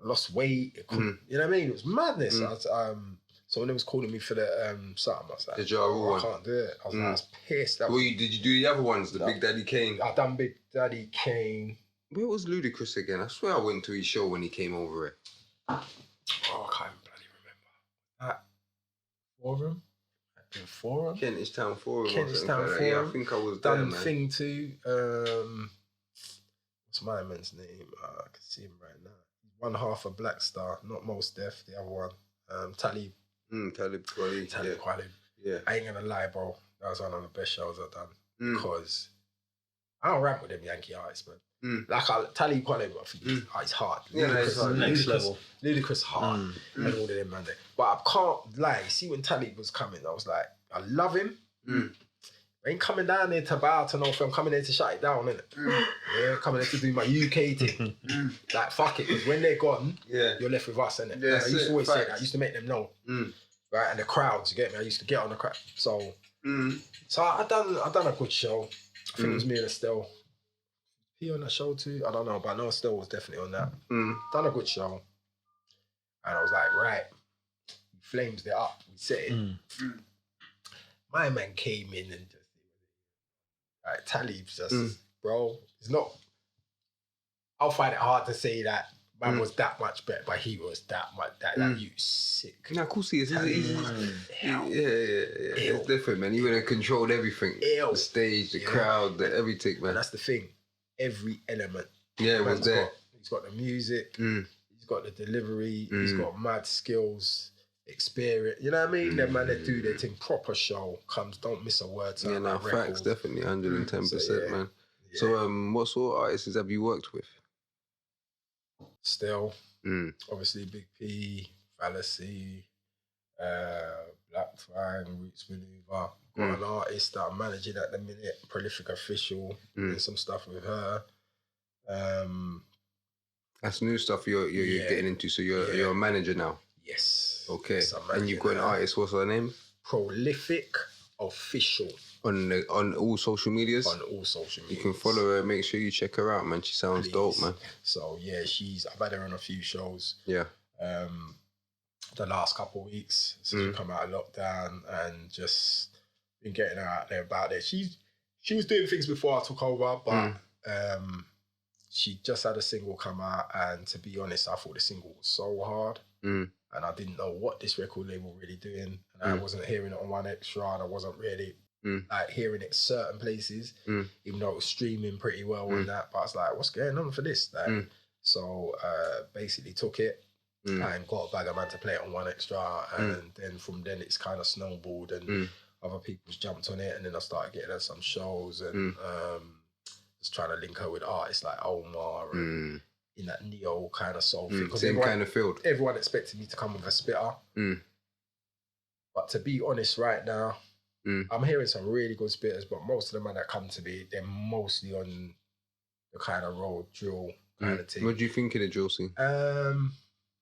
lost weight. You know what I mean? It was madness. So when they was calling me for the something, I was like, the Ja Rule one. I can't do it. I was pissed. Did you do the other ones? The Big Daddy Kane? I done Big Daddy Kane. Where was Ludacris again? I swear I went to his show when he came over it. Oh, I can't bloody remember. Forum? In Forum? Kentish Town Forum. Kentish Town Forum. Yeah, I think I was done there, man. Thing too. What's my man's name? I can see him right now. One half of Black Star, not Mos Def, the other one. Talib. Talib Kweli. Talib Kweli. Yeah. I ain't gonna lie, bro. That was one of the best shows I've done. Because I don't rap with them Yankee artists, man. Like Talib Kweli, I think he's hard. Next level. Ludacris hard. And all of them, man. But I can't lie. See, when Talib was coming, I was like, I love him. I ain't coming down there to bow to no film. I'm coming there to shut it down, innit? Yeah, coming there to do my UK thing. Like, fuck it, because when they're gone, you're left with us, innit? Yeah, I used to always say that. I used to make them know. Right, and the crowds, you get me? I used to get on the crowd. So I done a good show. I think it was me and Estelle. he on that show too? I don't know, but I know Still was definitely on that. Done a good show. And I was like, right, we flames it up. We set it. My man came in and just, like, Talib's just, bro, it's not, I'll find it hard to say that man was that much better, but he was that much, that you sick. No, of course he is. Yeah. It's different, man. He would have controlled everything. The stage, the crowd, the everything, man. And that's the thing. Every element. Yeah, it was there. He's got the music. He's got the delivery. He's got mad skills, experience. You know what I mean? Them man that do their thing, proper show, don't miss a word. Yeah, no, facts, definitely, 110%, man. Yeah. So, what sort of artists have you worked with? Still, obviously Big P, Fallacy, Black Twang, Roots Maneuver. Got an artist that I'm managing at the minute, Prolific Official, doing some stuff with her. That's new stuff you're getting into, so you're a manager now? Yes. Okay. Yes, and you've got an artist, what's her name? Prolific Official. On all social medias? On all social medias. You can follow her, make sure you check her out, man. She sounds dope, man. So, yeah, I've had her on a few shows. Yeah. The last couple of weeks since we come out of lockdown, and just been getting her out there about it. She was doing things before I took over, but she just had a single come out, and to be honest, I thought the single was so hard. And I didn't know what this record label were really doing. And I wasn't hearing it on One Extra, and I wasn't really like hearing it certain places, even though it was streaming pretty well and that. But I was like, what's going on for this? Like, so basically took it and got a bag of man to play it on One Extra. And then from then it's kind of snowballed, and other people's jumped on it. And then I started getting her some shows, and just trying to link her with artists like Omar and in that neo kind of soul thing. Same kind of field. Everyone expected me to come with a spitter. But to be honest right now, I'm hearing some really good spitters, but most of the men that come to me, they're mostly on the kind of road drill kind of thing. What do you think of the drill scene?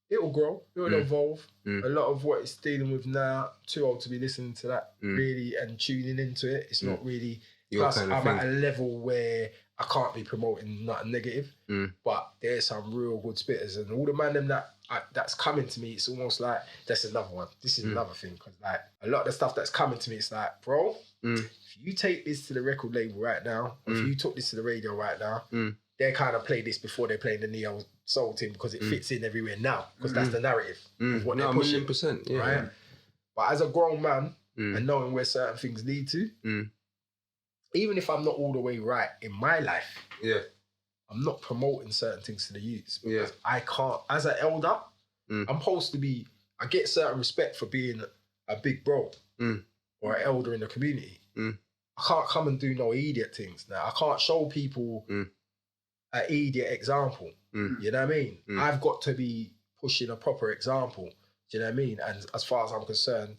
It'll grow, it'll evolve. A lot of what it's dealing with now, too old to be listening to that really and tuning into it. It's not really, plus I'm at a level where I can't be promoting nothing negative, but there's some real good spitters, and all the man them that's coming to me, it's almost like that's another one. This is another thing, because like a lot of the stuff that's coming to me, it's like, bro, if you take this to the record label right now, or if you took this to the radio right now, they kind of play this before they're playing the neo soul team, because it fits in everywhere now, because that's the narrative of what they're pushing. 1,000,000%, yeah. Right? But as a grown man and knowing where certain things lead to, even if I'm not all the way right in my life, I'm not promoting certain things to the youths, because I can't, as an elder, I'm supposed to be, I get certain respect for being a big bro or an elder in the community. I can't come and do no idiot things now. I can't show people an idiot example. You know what I mean? I've got to be pushing a proper example. Do you know what I mean? And as far as I'm concerned,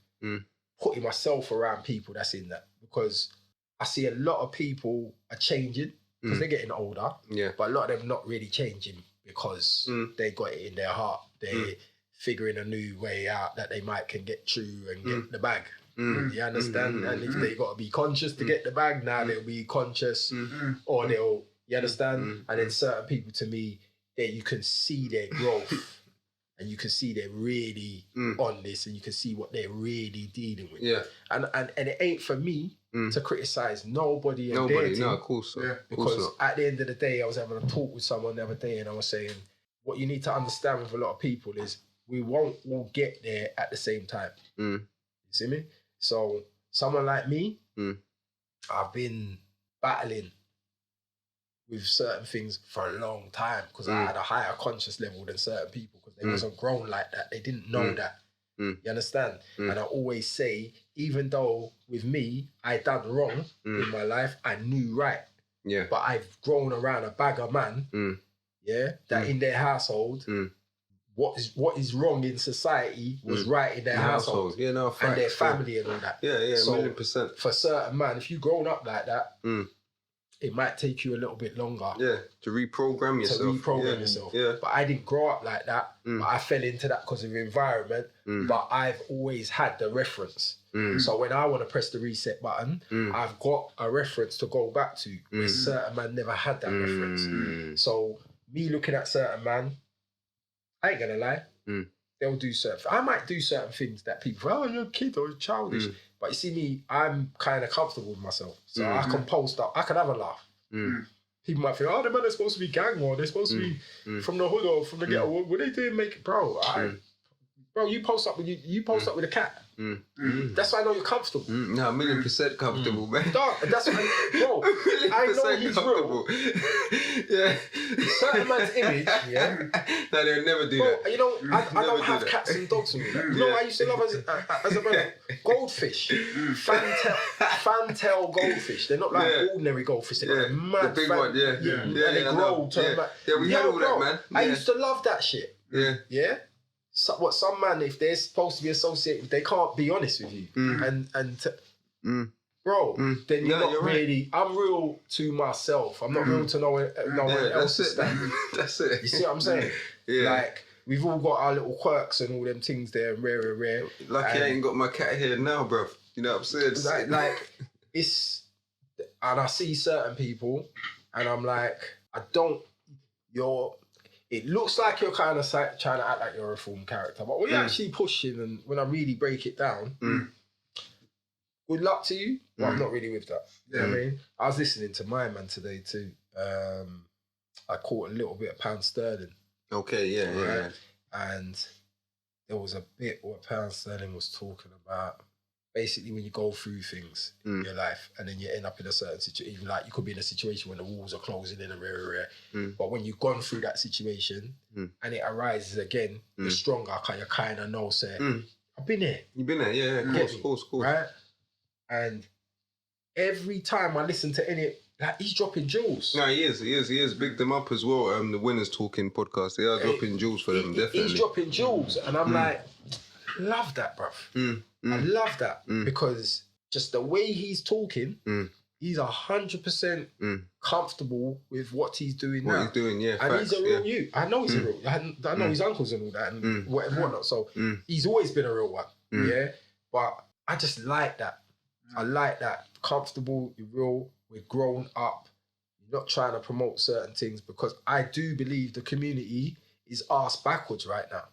putting myself around people that's in that, because I see a lot of people are changing because they're getting older, but a lot of them not really changing because they got it in their heart. They're figuring a new way out that they can get through and get the bag. You understand? And if they got to be conscious to get the bag, now they'll be conscious, or they'll, you understand? And then certain people, to me, that you can see their growth. And you can see they're really on this, and you can see what they're really dealing with. And it ain't for me to criticize nobody. No, of course so. Because at the end of the day, I was having a talk with someone the other day, and I was saying, what you need to understand with a lot of people is we won't all get there at the same time. You see me? So someone like me, I've been battling with certain things for a long time, because I had a higher conscious level than certain people, because they wasn't grown like that. They didn't know that. You understand? And I always say, even though with me, I done wrong in my life, I knew right. But I've grown around a bag of man, that in their household, what is wrong in society was right in their household. Facts, and their family and all that. So 1,000,000%. For certain man, if you grown up like that, it might take you a little bit longer. Yeah, to reprogram yourself. Yeah. But I didn't grow up like that. But I fell into that because of the environment. But I've always had the reference. So when I want to press the reset button, I've got a reference to go back to. Where certain man never had that reference. So me looking at certain man, I ain't gonna lie. They'll do I might do certain things that people, oh, you're a kid or you're childish. But you see me, I'm kind of comfortable with myself. So I can post up, I can have a laugh. People might think, oh, the man is supposed to be gang war, they're supposed to be from the hood or from the ghetto. What are they doing? Bro, you post up with a cat. That's why I know you're comfortable. No, 1,000,000% comfortable, man. Dog, that's why, bro. I know he's real. Yeah. Certain man's image, yeah. No, they'll never do Bro, that. you know, I don't have cats and dogs with me. You know what I used to love as a man? Goldfish. Fantail goldfish. They're not like ordinary goldfish. They're like mad the big one, and they grow to we had all that, man. I used to love that shit. Yeah. So, some man, if they're supposed to be associated, they can't be honest with you. Bro, then you're not really. Right. I'm real to myself. I'm not real to no one else. That's it. You see what I'm saying? Like, we've all got our little quirks and all them things there, rare. Lucky I ain't got my cat here now, bruv. You know what I'm saying? Like it's, and I see certain people, and I'm like, it looks like you're kind of trying to act like you're a reform character, but when you're actually pushing, and when I really break it down, good luck to you, but I'm not really with that. You know what I mean? I was listening to my man today too. I caught a little bit of pound sterling. Okay, yeah. And there was a bit where pound sterling was talking about basically when you go through things in your life and then you end up in a certain situation, like you could be in a situation when the walls are closing in and but when you've gone through that situation and it arises again, you're stronger, you kind of know, say, I've been there. You've been there, yeah, of course. Right? And every time I listen to any, like, he's dropping jewels. No, he is. Big them up as well. The Winners Talking podcast, they are dropping jewels for them, definitely. He's dropping jewels, and I'm like, love that, bruv. I love that because just the way he's talking, he's 100% comfortable with what he's doing now. What he's doing, yeah. And facts, he's a real you. I know he's a real. I know his uncles and all that and whatnot. So he's always been a real one. Yeah, but I just like that. I like that. Comfortable, you're real. We're grown up. You're not trying to promote certain things, because I do believe the community is arse backwards right now.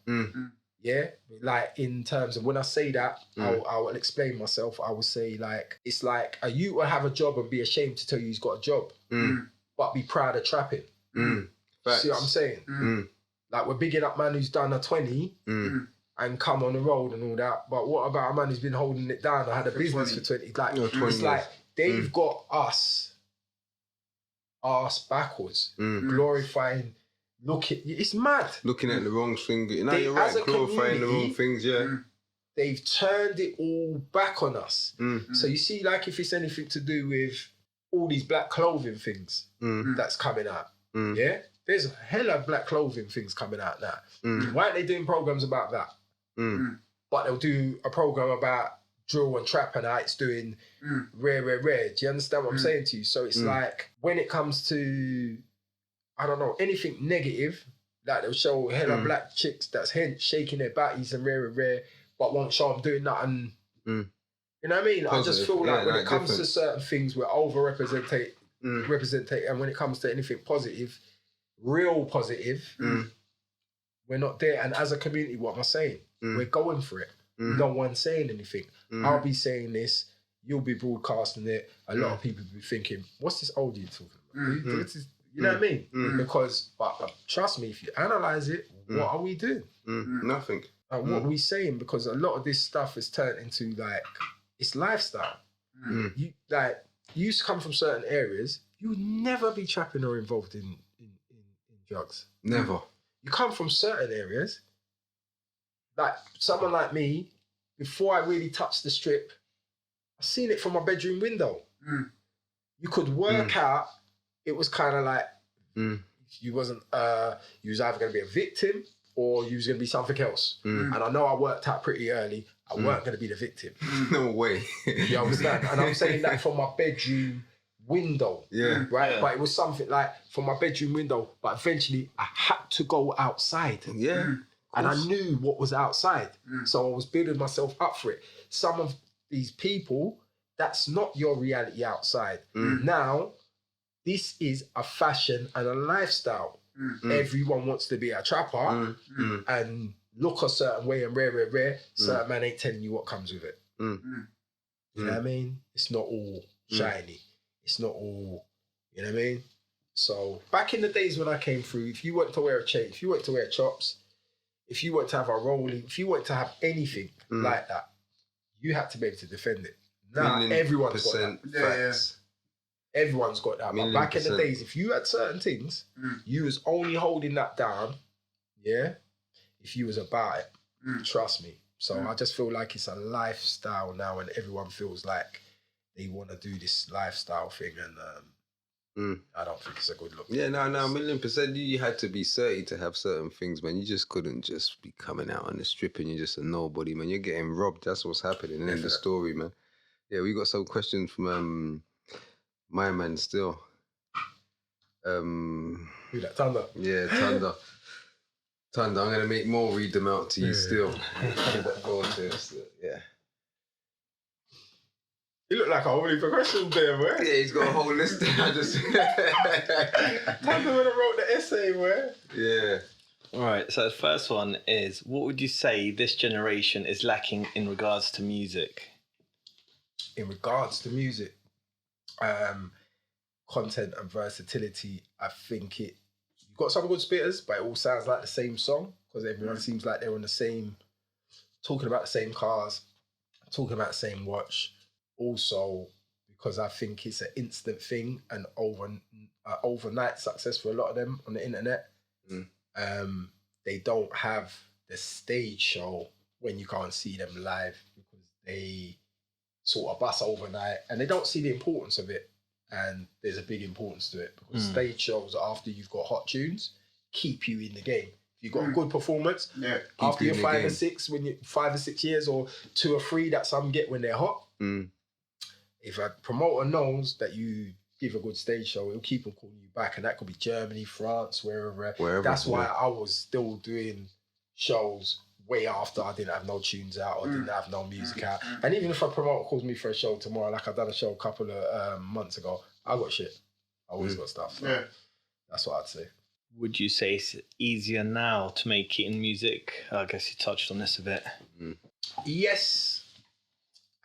Yeah, like in terms of when I say that, I will explain myself. I will say, like, it's like a youth will have a job and be ashamed to tell you he's got a job, but be proud of trapping. See what I'm saying? Like, we're bigging up man who's done a 20 and come on the road and all that, but what about a man who's been holding it down or had a business for 20? Like, it's like they've got us arse backwards, glorifying. It's mad. Looking at the wrong thing. You know, you're right, glorifying the wrong things, yeah. They've turned it all back on us. So you see, like, if it's anything to do with all these black clothing things that's coming out, yeah? There's a hell of black clothing things coming out now. Why aren't they doing programs about that? But they'll do a program about drill and trap and how it's doing rare. Do you understand what I'm saying to you? So it's like, when it comes to, I don't know, anything negative, like they'll show hella black chicks that's shaking their batties and rare, but won't show them doing nothing. You know what I mean? Positive. I just feel like when it comes different. to certain things, we're overrepresentate, and when it comes to anything positive, real positive, we're not there. And as a community, what am I saying? We're going for it. No one's saying anything. I'll be saying this, you'll be broadcasting it. A lot of people will be thinking, what's this old dude talking about? You know what I mean? Because, but trust me, if you analyse it, what are we doing? Nothing. What are we saying? Because a lot of this stuff is turned into, like, it's lifestyle. You used to come from certain areas, you would never be trapping or involved in drugs. Never. You come from certain areas, like someone like me, before I really touched the strip, I've seen it from my bedroom window. You could work out, it was kind of like, you wasn't, you was either going to be a victim or you was going to be something else. And I know I worked out pretty early, I weren't going to be the victim. No way. You understand? And I'm saying that from my bedroom window. Yeah. Right? Yeah. But it was something like from my bedroom window, but eventually I had to go outside. Yeah. And I knew what was outside. So I was building myself up for it. Some of these people, that's not your reality outside. Now, this is a fashion and a lifestyle. Everyone wants to be a trapper and look a certain way and rare. Certain man ain't telling you what comes with it. You know what I mean? It's not all shiny. It's not all, you know what I mean? So back in the days when I came through, if you wanted to wear a chain, if you wanted to wear chops, if you wanted to have a rolling, if you wanted to have anything like that, you had to be able to defend it. Now everyone's got that. Facts. Everyone's got that. But back in the days, if you had certain things, you was only holding that down, if you was about it. Trust me. So I just feel like it's a lifestyle now and everyone feels like they want to do this lifestyle thing and I don't think it's a good look. Yeah, no, 1,000,000%. You had to be 30 to have certain things, man. You just couldn't just be coming out on the strip and you're just a nobody, man. You're getting robbed. That's what's happening in the story, man. Yeah, we got some questions from my man still. Who that, Thunder? Yeah, Thunder. Thunder, I'm going to make more read them out to you still. Yeah. You look like a whole heap of questions there, boy. Yeah, he's got a whole list there. Thunder when I wrote the essay, boy. Yeah. All right, so the first one is, what would you say this generation is lacking in regards to music? In regards to music, content and versatility, I think you've got some good spitters, but it all sounds like the same song because everyone seems like they're on the same, talking about the same cars, talking about the same watch. Also, because I think it's an instant thing and overnight success for a lot of them on the internet. They don't have the stage show when you can't see them live because they sort of bust overnight and they don't see the importance of it. And there's a big importance to it because stage shows after you've got hot tunes keep you in the game. If you've got a good performance, after you're 5 or 6, when you're 5 or 6 years or 2 or 3 that some get when they're hot, if a promoter knows that you give a good stage show, it'll keep on calling you back. And that could be Germany, France, wherever. That's why I was still doing shows way after I didn't have no tunes out or didn't have no music out. And even if a promoter calls me for a show tomorrow, like I've done a show a couple of months ago, I got shit. I always got stuff. So that's what I'd say. Would you say it's easier now to make it in music? I guess you touched on this a bit. Yes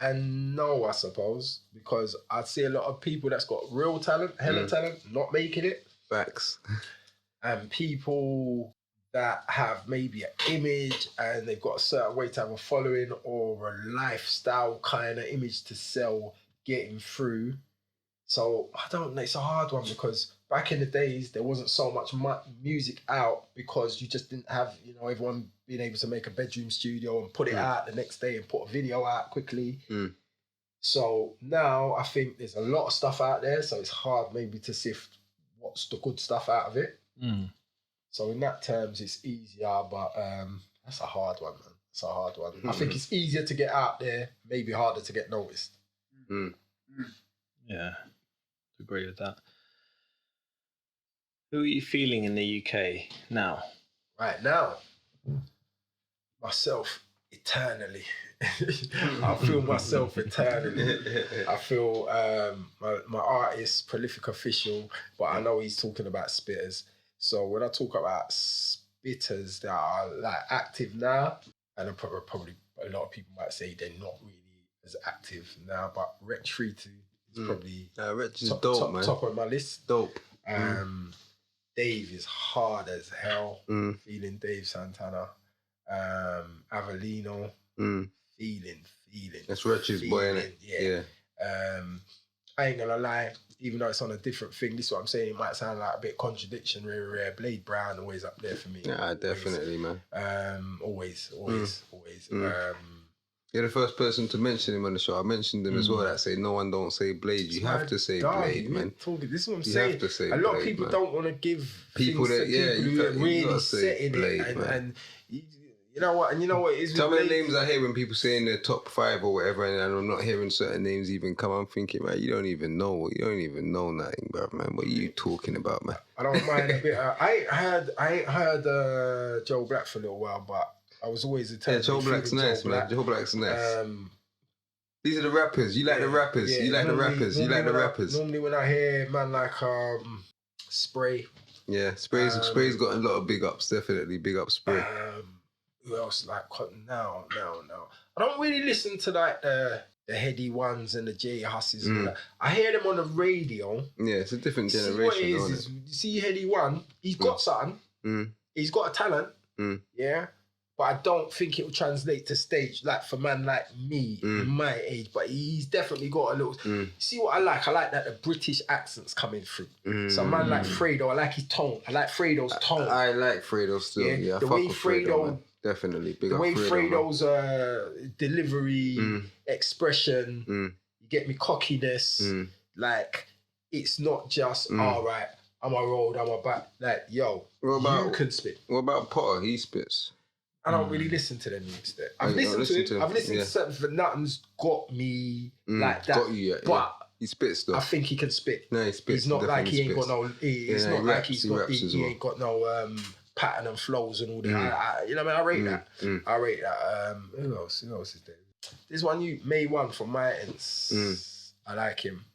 and no, I suppose, because I see a lot of people that's got real talent, hella talent, not making it. Facts. And people that have maybe an image and they've got a certain way to have a following or a lifestyle kind of image to sell, getting through. So I don't know, it's a hard one because back in the days, there wasn't so much music out because you just didn't have, everyone being able to make a bedroom studio and put it out the next day and put a video out quickly. So now I think there's a lot of stuff out there, so it's hard maybe to sift what's the good stuff out of it. So in that terms, it's easier, but that's a hard one, man. It's a hard one. I think it's easier to get out there, maybe harder to get noticed. Yeah, I agree with that. Who are you feeling in the UK now? Right now, myself eternally. I feel myself eternally. I feel my artist, prolific official, but I know he's talking about spitters. So when I talk about spitters that are like active now, and probably a lot of people might say they're not really as active now, but Wretch 32 is probably Wretch is dope, man. Top of my list. Dope. Dave is hard as hell. Feeling Dave Santana. Avellino. Feeling. That's Wretch's boy, innit? Yeah. I ain't gonna lie, even though it's on a different thing, this is what I'm saying, it might sound like a bit contradiction, rare. Blade Brown always up there for me. Yeah, definitely, man. Always. You're the first person to mention him on the show. I mentioned him as well. That say no one don't say Blade. You have to say Blade, man. This is what I'm saying. Have to say a lot Blade, of people man. don't want to give People things that to people who are really setting Blade, it. And you You know what? And you know what it is? Some of the names I hear when people say in their top 5 or whatever, and I'm not hearing certain names even come. I'm thinking, man, you don't even know nothing, bro, man. What are you talking about, man? I don't mind a bit. I ain't heard Joe Black for a little while, but I was always Yeah, Joe Black's nice, man. Joe Black's nice. These are the rappers. You like the rappers. Yeah, you like the rappers. You like the rappers. Normally when I hear man like Spray. Yeah, Spray's got a lot of big ups. Definitely big up Spray. Who else? Like now. I don't really listen to like the Heady Ones and the J Husses and all that. I hear them on the radio. Yeah, it's a different generation. What it is you see Heady One, he's got something. He's got a talent. Yeah. But I don't think it will translate to stage like for man like me, my age. But he's definitely got a little. See what I like? I like that the British accent's coming through. So a man like Fredo, I like his tone. I like Fredo's tone. I like Fredo still. Yeah, the way Fredo, definitely big the up way Fredo, Fredo's delivery, expression. You get me cockiness. Like it's not just all right. I'm a road. I'm a back. Like you can spit. What about Potter? He spits. I don't really listen to them instead. I've listened to him. I've listened to certain, but nothing's got me like that. Got you yet, but he spits though. I think he can spit. No, he spits. He's not like he ain't got no. It's not like he ain't got no pattern and flows and all that. You know what I mean? I rate that. I rate that. Who else is there? There's one May One from my ends. I like him,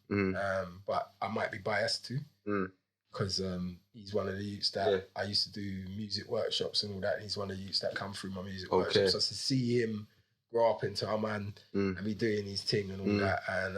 but I might be biased too. Because he's one of the youths that I used to do music workshops and all that. He's one of the youths that come through my music workshops. So to see him grow up into a man and be doing his thing and all that, and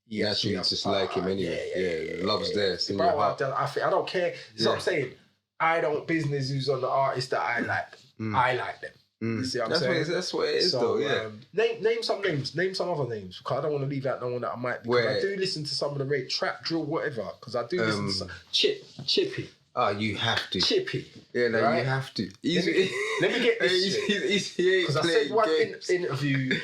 he actually just like him anyway. Love's there. It's in your heart. I don't care. That's what I'm saying. I don't business who's on the artist that I like. I like them. You see what I'm saying? That's what it is, though. Yeah. Name some names. Name some other names. Because I don't want to leave out no one that I might be. Because I do listen to some of the rate trap, drill, whatever. Because I do listen to some Chippy. Oh, you have to. Chippy. Yeah, no, right? You have to. Let me get this. Because I said one interview.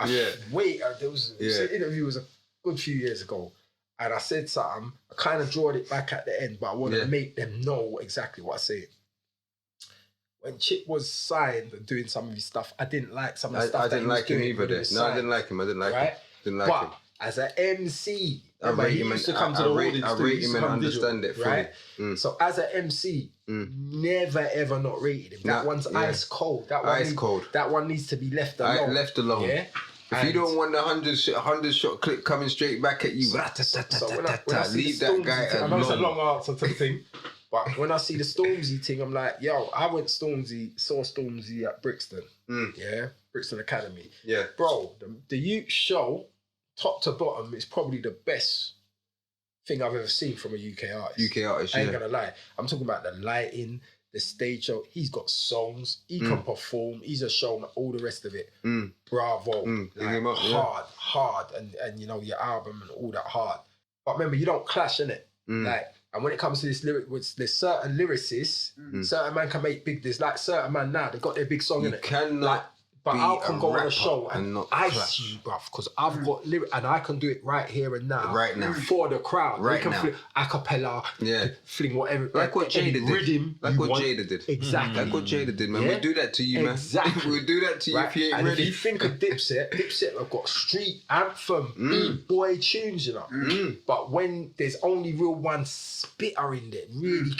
There was an interview was a good few years ago, and I said something. I kind of drawed it back at the end, but I want to make them know exactly what I said. When Chip was signed and doing some of his stuff, I didn't like some of the stuff. I didn't like him either. No, I didn't like him. Didn't like him. As an MC, he used to come to the audience. I rate him and understand it fully. Right? So as an MC, never ever not rated him. That one's ice cold. That one needs to be left alone. Left alone. Yeah. If you don't want the 100 shot clip coming straight back at you, when I leave that guy alone. I know it's a long answer to the thing. But when I see the Stormzy thing, I'm like, yo, I saw Stormzy at Brixton. Brixton Academy. Yeah. Bro, the youth show, top to bottom, is probably the best thing I've ever seen from a UK artist. I ain't gonna lie. I'm talking about the lighting, the stage show. He's got songs. He can perform. He's a show, all the rest of it. Bravo. Hard. And you know, your album and all that hard. But remember, you don't clash, innit? And when it comes to this lyric, there's certain lyricists, certain man can make big. There's like certain man now, they got their big song in it. But I can go on a show and ice you, bruv, because I've got lyric and I can do it right here and now. Right now. For the crowd. Right now. Fling a cappella, fling whatever. Like what Jada did. Rhythm Jada did. Exactly. Like what Jada did, man. We'll do that to you, man. Exactly. We'll do that to you if you ain't ready. If you think of Dipset have got street anthem, big boy tunes, you know. But when there's only real one spitter in there, really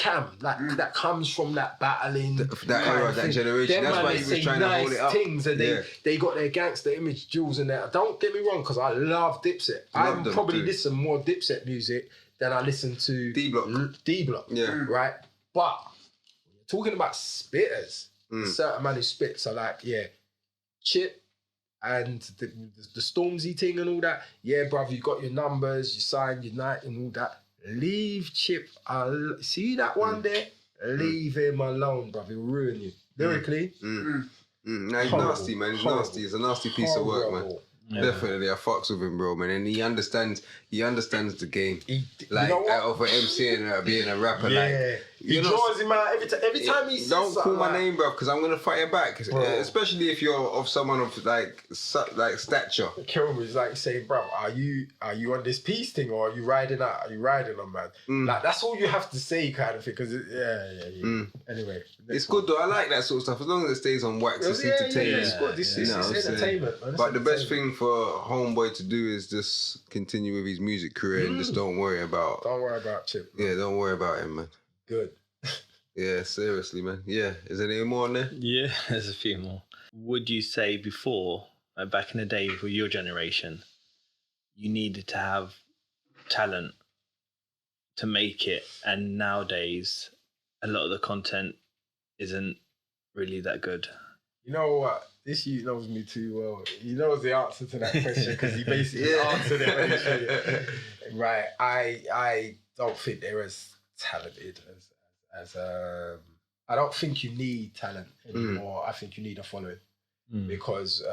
that comes from that battling. That era, that generation. That's why he was trying to hold it up. Things and they got their gangster image jewels in there. Don't get me wrong, because I love Dipset. I probably listen more Dipset music than I listen to D-Block. Yeah. Right? But when you're talking about spitters, certain man who spits are like, Chip and the Stormzy thing and all that. Yeah, bruv, you got your numbers, you signed your night and all that. Leave Chip. See that one there? Leave him alone, bruv. He'll ruin you. Lyrically. No, he's nasty, man. He's nasty. He's a nasty piece of work, man. Yeah. Definitely, I fucks with him, bro, man. And he understands the game. Like, you know out of an MC and being a rapper, He draws him out every time he says don't call my like, name, bro, because I'm gonna fight it back. Especially if you're of someone of like stature. Kilmer's like saying, bro, are you on this peace thing or are you riding out? Are you riding on, man? Like that's all you have to say, kind of thing. Because Anyway, it's good though. I like that sort of stuff as long as it stays on wax. It's entertaining. It's good. This is entertainment, man. But the best thing for Homeboy to do is just continue with his music career and just don't worry about Chip. Yeah, don't worry about him, man. Good. Yeah, seriously, man. Yeah, is there any more on there? Yeah, there's a few more. Would you say before, like back in the day for your generation, you needed to have talent to make it, and nowadays a lot of the content isn't really that good? You know what? This you knows me too well. He knows the answer to that question because he basically answered it when he said it. Right. I don't think they're as talented as I don't think you need talent anymore. I think you need a following because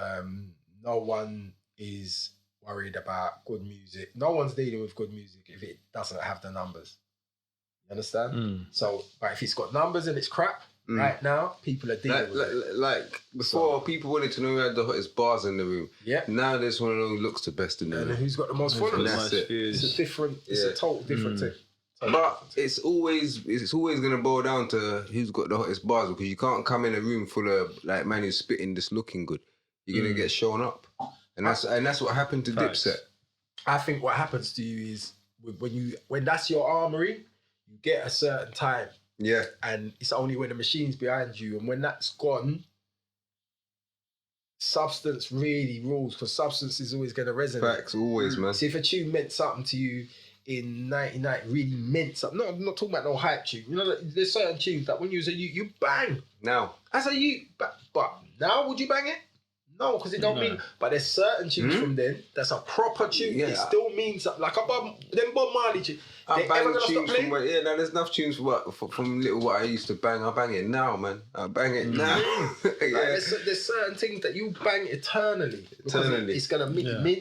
no one is worried about good music. No one's dealing with good music if it doesn't have the numbers. You understand? So, but if it's got numbers and it's crap, right now, people are dealing with it. Like before, people wanted to know who had the hottest bars in the room. Yeah. Now there's one of those looks the best in the room. And who's got the most followers? That's it. It's a different, it's a total different thing. But it's always gonna boil down to who's got the hottest bars, because you can't come in a room full of like man who's spitting just looking good. You're gonna get shown up, and that's what happened to Dipset. I think what happens to you is when that's your armory, you get a certain time. Yeah, and it's only when the machine's behind you, and when that's gone, substance really rules, because substance is always gonna resonate. Facts, always, man. See, if a tune meant something to you in 99, really meant something. No, I'm not talking about no hype tune. You know, there's certain tunes that when you say you bang. Now. I say you, but now would you bang it? No, because it don't mean. But there's certain tunes from then that's a proper tune. Yeah. It still means something. Like them Bob Marley tune. I bang tunes from now there's enough tunes from little what I used to bang. I bang it now, man. I bang it now. There's certain things that you bang eternally. It's gonna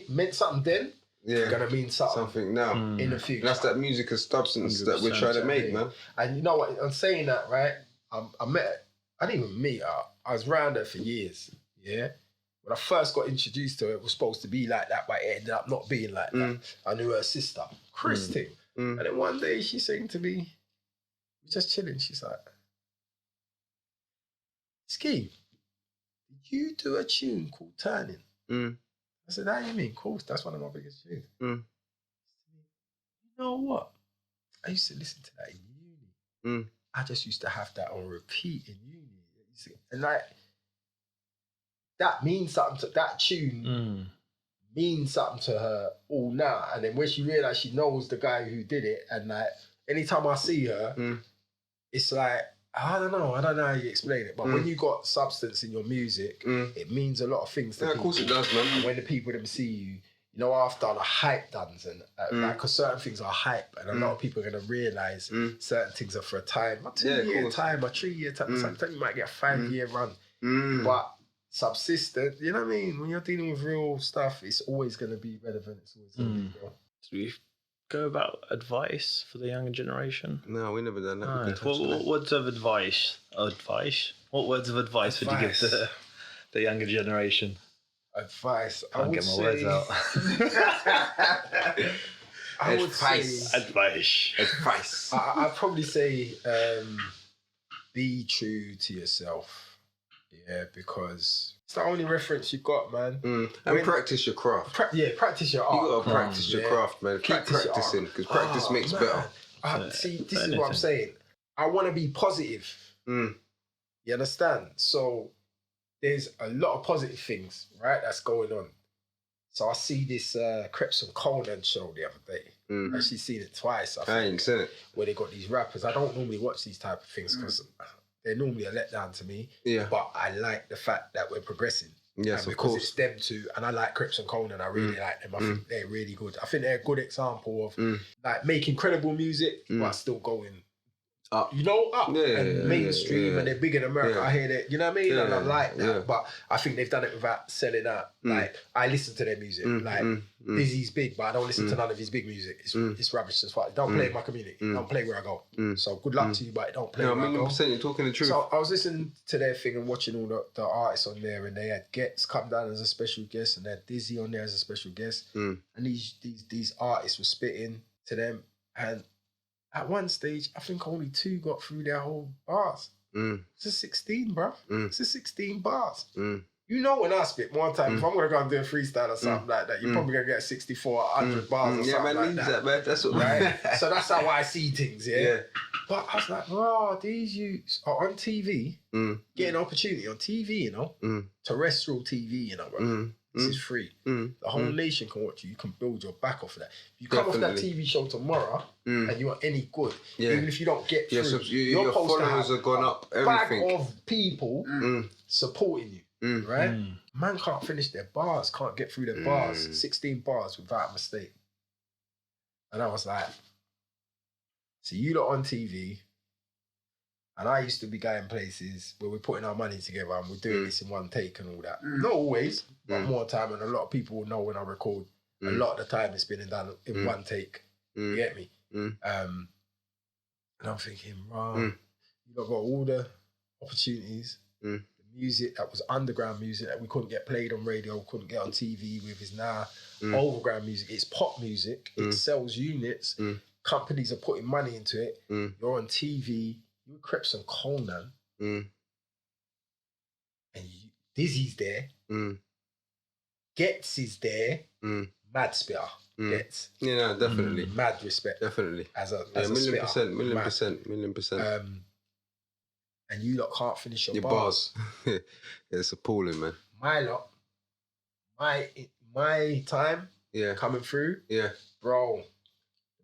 meant something then. Yeah, it's gonna mean something now in the future. That's that music of substance that we're trying to make, man. And you know what? I'm saying that, right? I didn't even meet her. I was around her for years. Yeah. When I first got introduced to her, it was supposed to be like that, but it ended up not being like that. I knew her sister, Christine. And then one day she saying to me, we're just chilling. She's like, Skeme, did you do a tune called Turning? I said, how do you mean? Of course, that's one of my biggest tunes. You know what? I used to listen to that in uni. I just used to have that on repeat in uni. And like, that means something to that tune means something to her all now. And then when she realised she knows the guy who did it, and like anytime I see her, it's like, I don't know how you explain it, but when you got substance in your music, it means a lot of things to people. Of course it does, man. And when the people them see you, you know, after the hype done, and like, because certain things are hype, and a lot of people are gonna realise certain things are for a time, a 2-year time, a 3-year time, sometimes you might get a 5-year run, but subsistent, you know what I mean? When you're dealing with real stuff, it's always gonna be relevant. It's always gonna be real. Do we go about advice for the younger generation? No, we never done that. What words of advice? What words of advice would you give to the younger generation? Advice. I can't get my words out. I would say advice. I'd probably say be true to yourself. Yeah, because it's the only reference you've got, man. And practice your craft. Practice your art. You gotta practice your craft, man. Keep practicing, because practice makes better. See, this is what I'm saying. I want to be positive. You understand? So there's a lot of positive things, right, that's going on. So I see this Creps and Conan show the other day. I've actually seen it twice. I ain't seen it. Where they got these rappers. I don't normally watch these type of things because they're normally a letdown to me. Yeah. But I like the fact that we're progressing. Yes, and of course. Because it's them two, and I like Creps and Conan. I really like them. I think they're really good. I think they're a good example of like making credible music, but still going You know, mainstream and they're big in America. I hear that, you know what I mean? And I like that. But I think they've done it without selling out. Like, I listen to their music. Dizzy's big, but I don't listen to none of his big music. It's rubbish as fuck. Don't play in my community. Don't play where I go. So good luck to you, but don't play where I go. 1,000,000%, you're talking the truth. So I was listening to their thing and watching all the artists on there, and they had Gets come down as a special guest, and they had Dizzy on there as a special guest. And these artists were spitting to them, and at one stage, I think only 2 got through their whole bars. It's a 16, bro. It's a 16 bars. You know, when I spit one time, if I'm going to go and do a freestyle or something like that, you're probably going to get 64, 100 bars or something like that. Man. That's what, right? So that's how I see things, yeah? But I was like, oh, these youths are on TV, getting an opportunity on TV, you know? Terrestrial TV, you know, bro. This is free. The whole nation can watch you. You can build your back off of that. If you come off that TV show tomorrow and you are any good, even if you don't get through, your followers have gone up, everything. Bag of people supporting you, right? Man can't finish their bars, can't get through their bars, 16 bars without a mistake. And I was like, so you lot on TV, and I used to be going places where we're putting our money together and we're doing this in one take and all that. Not always, but more time, and a lot of people will know when I record. A lot of the time it's been done in one take. You get me? And I'm thinking, you lot got all the opportunities. The music that was underground music that we couldn't get played on radio, couldn't get on TV with is now overground music. It's pop music. It sells units. Companies are putting money into it. You're on TV. You were Crips and Conan, and Dizzy's there, Gets is there, mad spitter, Gets. Yeah, no, definitely. Mad respect. Definitely. As a million percent. And you lot can't finish your bars. It's appalling, man. My lot, my time coming through, bro.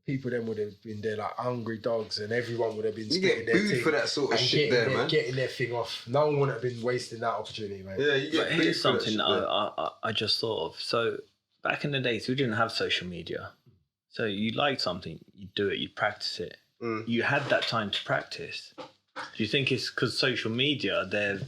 People then would have been there like hungry dogs, and everyone would have been spitting their thing for that sort of shit there, man. Getting their thing off. No one would have been wasting that opportunity, man. Yeah, you get here's something that I just thought of. So back in the days, we didn't have social media. So you liked something, you do it, you practice it. You had that time to practice. Do you think it's because social media, they're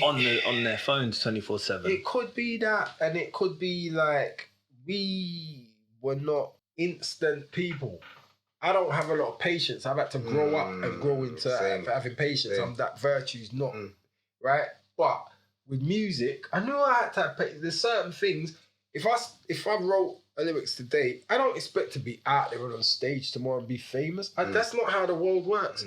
on their phones 24/7? It could be that, and it could be like we were not instant people. I don't have a lot of patience. I've had to grow up and grow into having patience. That virtue's not right. But with music, I knew I had to have patience. There's certain things. If I wrote a lyrics today, I don't expect to be out there on stage tomorrow and be famous. That's not how the world works.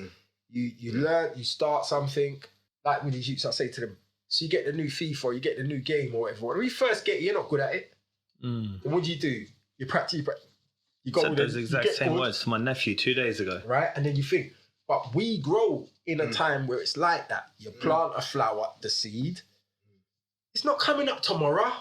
You learn, you start something. Like with these youths, I say to them, so you get the new FIFA, you get the new game or whatever. When you first get it, you're not good at it. Then what do? You practice. You go said those exact same words to my nephew 2 days ago. Right? And then you think, but we grow in a time where it's like that. You plant a flower, the seed. It's not coming up tomorrow.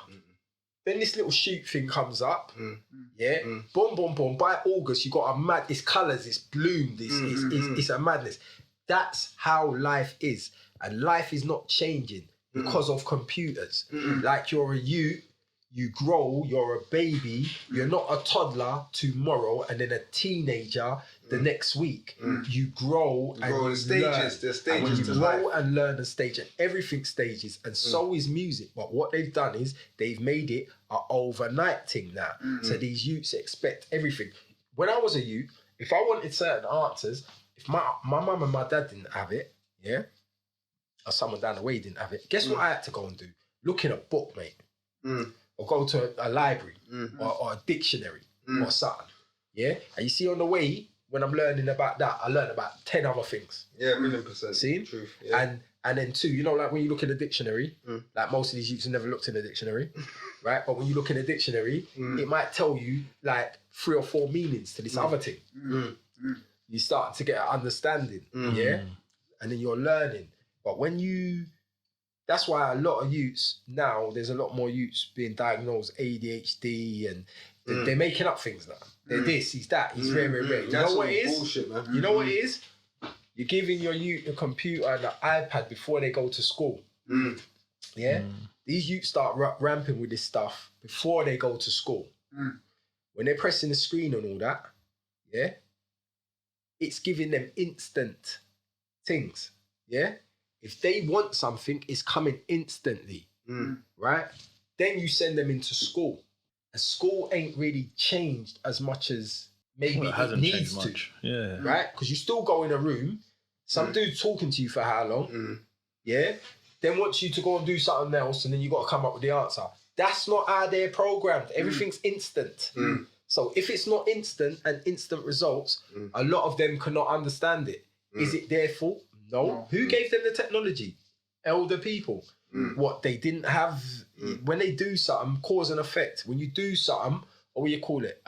Then this little shoot thing comes up. Boom, boom, boom. By August, you got it's colours, it's bloom, it's a madness. That's how life is. And life is not changing because of computers. Like you're a youth, you grow, you're a baby, you're not a toddler tomorrow and then a teenager the next week. You grow and you stages. There's stages. And when you to grow life. and learn the stage, and everything stages, and so is music. But what they've done is they've made it an overnight thing now. So these youths expect everything. When I was a youth, if I wanted certain answers, if my mum and my dad didn't have it, or someone down the way didn't have it, guess what I had to go and do? Look in a book, mate. Or go to a library or a dictionary or something. Yeah? And you see on the way, when I'm learning about that, I learn about 10 other things. Yeah, 1,000,000%. See? Truth. Yeah. And then 2, you know, like when you look in a dictionary, like most of these youths have never looked in a dictionary, right? But when you look in a dictionary, it might tell you like 3 or 4 meanings to this other thing. You start to get an understanding, yeah? And then you're learning. But that's why a lot of youths now, there's a lot more youths being diagnosed ADHD and they're making up things now. They're this, he's that, he's very, very rare. You know what it is? Bullshit, man. You know what it is? You're giving your youth a computer and an iPad before they go to school. Yeah? These youths start ramping with this stuff before they go to school. When they're pressing the screen and all that, yeah? it's giving them instant things. Yeah. If they want something, it's coming instantly. Right? Then you send them into school. And school ain't really changed as much as maybe it needs to. Yeah. Right? Because you still go in a room, some dude talking to you for how long? Yeah? Then wants you to go and do something else, and then you got to come up with the answer. That's not how they're programmed. Everything's instant. So if it's not instant and instant results, a lot of them cannot understand it. Is it their fault? No. Who gave them the technology? Elder people. What they didn't have, when they do something, cause and effect. When you do something, or what you call it,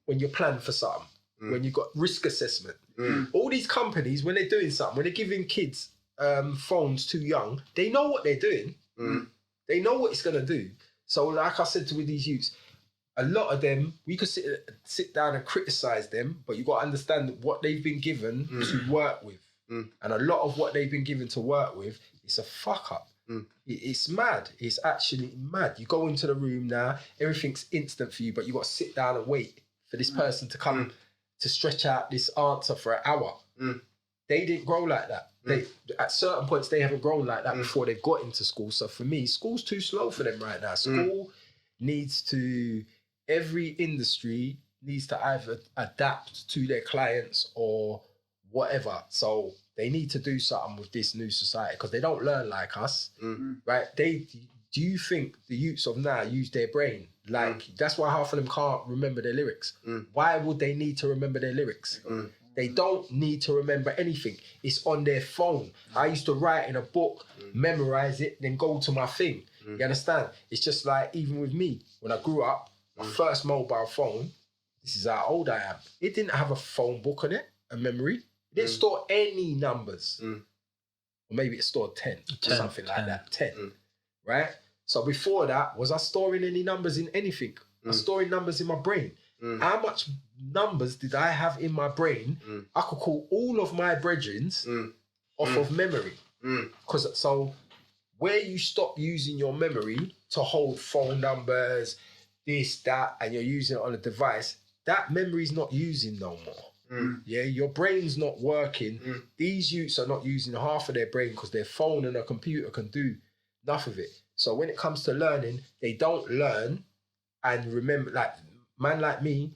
when you plan for something, when you got risk assessment. All these companies, when they're doing something, when they're giving kids phones too young, they know what they're doing. They know what it's going to do. So like I said with these youths, a lot of them, we could sit down and criticize them, but you got to understand what they've been given to work with. And a lot of what they've been given to work with is a fuck up. It's mad. It's actually mad. You go into the room now, everything's instant for you, but you got to sit down and wait for this person to come to stretch out this answer for an hour. They didn't grow like that. They, at certain points, they haven't grown like that before they got into school. So for me, school's too slow for them right now. School needs to, every industry needs to either adapt to their clients or whatever. So they need to do something with this new society because they don't learn like us, right? Do you think the youths of now use their brain? Like, that's why half of them can't remember their lyrics. Why would they need to remember their lyrics? They don't need to remember anything. It's on their phone. I used to write in a book, memorize it, then go to my thing. You understand? It's just like, even with me, when I grew up, my first mobile phone, this is how old I am, it didn't have a phone book on it, a memory. It didn't store any numbers. Or maybe it stored 10 or something like that. 10, right? So before that, was I storing any numbers in anything? I was storing numbers in my brain. How much numbers did I have in my brain? I could call all of my brethrens off of memory. Because so where you stop using your memory to hold phone numbers, this, that, and you're using it on a device, that memory's not using no more. Yeah, your brain's not working. These youths are not using half of their brain because their phone and a computer can do enough of it. So when it comes to learning, they don't learn and remember, like, man like me,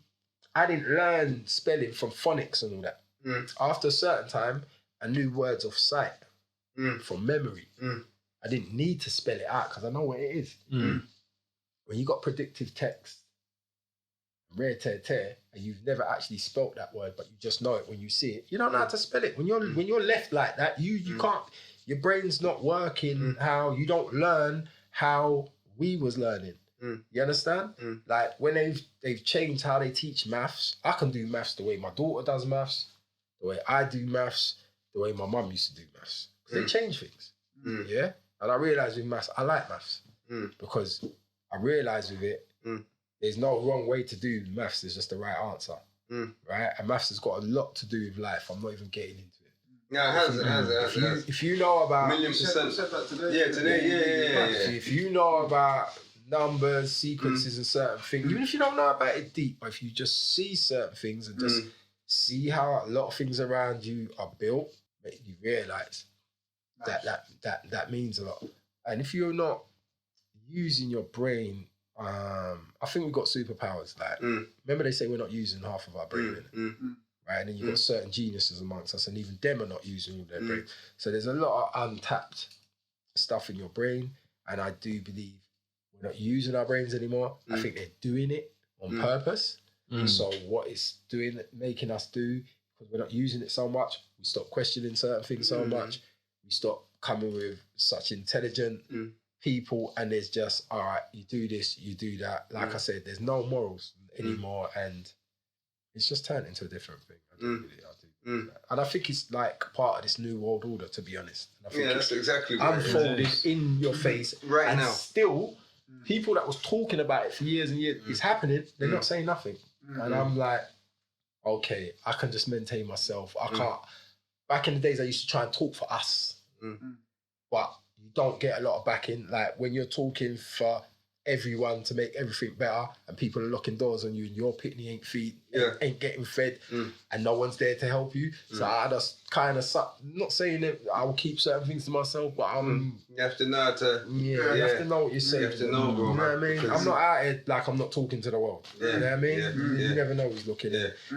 I didn't learn spelling from phonics and all that. After a certain time, I knew words off sight from memory. I didn't need to spell it out because I know what it is. When you got predictive text, rare tear, and you've never actually spelt that word, but you just know it when you see it, you don't know how to spell it. When you're left like that, you can't, your brain's not working how, you don't learn how we was learning. You understand? Like when they've changed how they teach maths, I can do maths the way my daughter does maths, the way I do maths, the way my mum used to do maths. Because they change things. Yeah? And I realise with maths, I like maths. Because I realise with it, there's no wrong way to do maths, there's just the right answer. Right? And maths has got a lot to do with life. I'm not even getting into it. Yeah, it has. If you know about... $1,000,000%. said that today. If you know about numbers, sequences and certain things, even if you don't know about it deep, but if you just see certain things and just see how a lot of things around you are built, you realise that means a lot. And if you're not using your brain, I think we've got superpowers. Like, remember they say we're not using half of our brain, right? And then you've got certain geniuses amongst us, and even them are not using all their brain. So there's a lot of untapped stuff in your brain, and I do believe we're not using our brains anymore. I think they're doing it on purpose. So what it's doing, making us do, because we're not using it so much, we stop questioning certain things so much, we stop coming with such intelligent people, and there's just, all right, you do this, you do that. Like I said, there's no morals anymore, and it's just turned into a different thing. I do. And I think it's like part of this new world order, to be honest. And I think that's exactly what unfolded in your face right and now. Still, people that was talking about it for years and years, it's happening, they're not saying nothing. And I'm like, okay, I can just maintain myself. I can't. Back in the days, I used to try and talk for us. But you don't get a lot of backing. Like when you're talking for everyone to make everything better, and people are locking doors on you, and your pitney ain't getting fed, and no one's there to help you. So I just kind of not saying that I will keep certain things to myself, but you have to know how to. you have to know what you're saying. You have to know, bro. You know what I mean? I'm not out here like I'm not talking to the world. You know what I mean? You never know who's looking.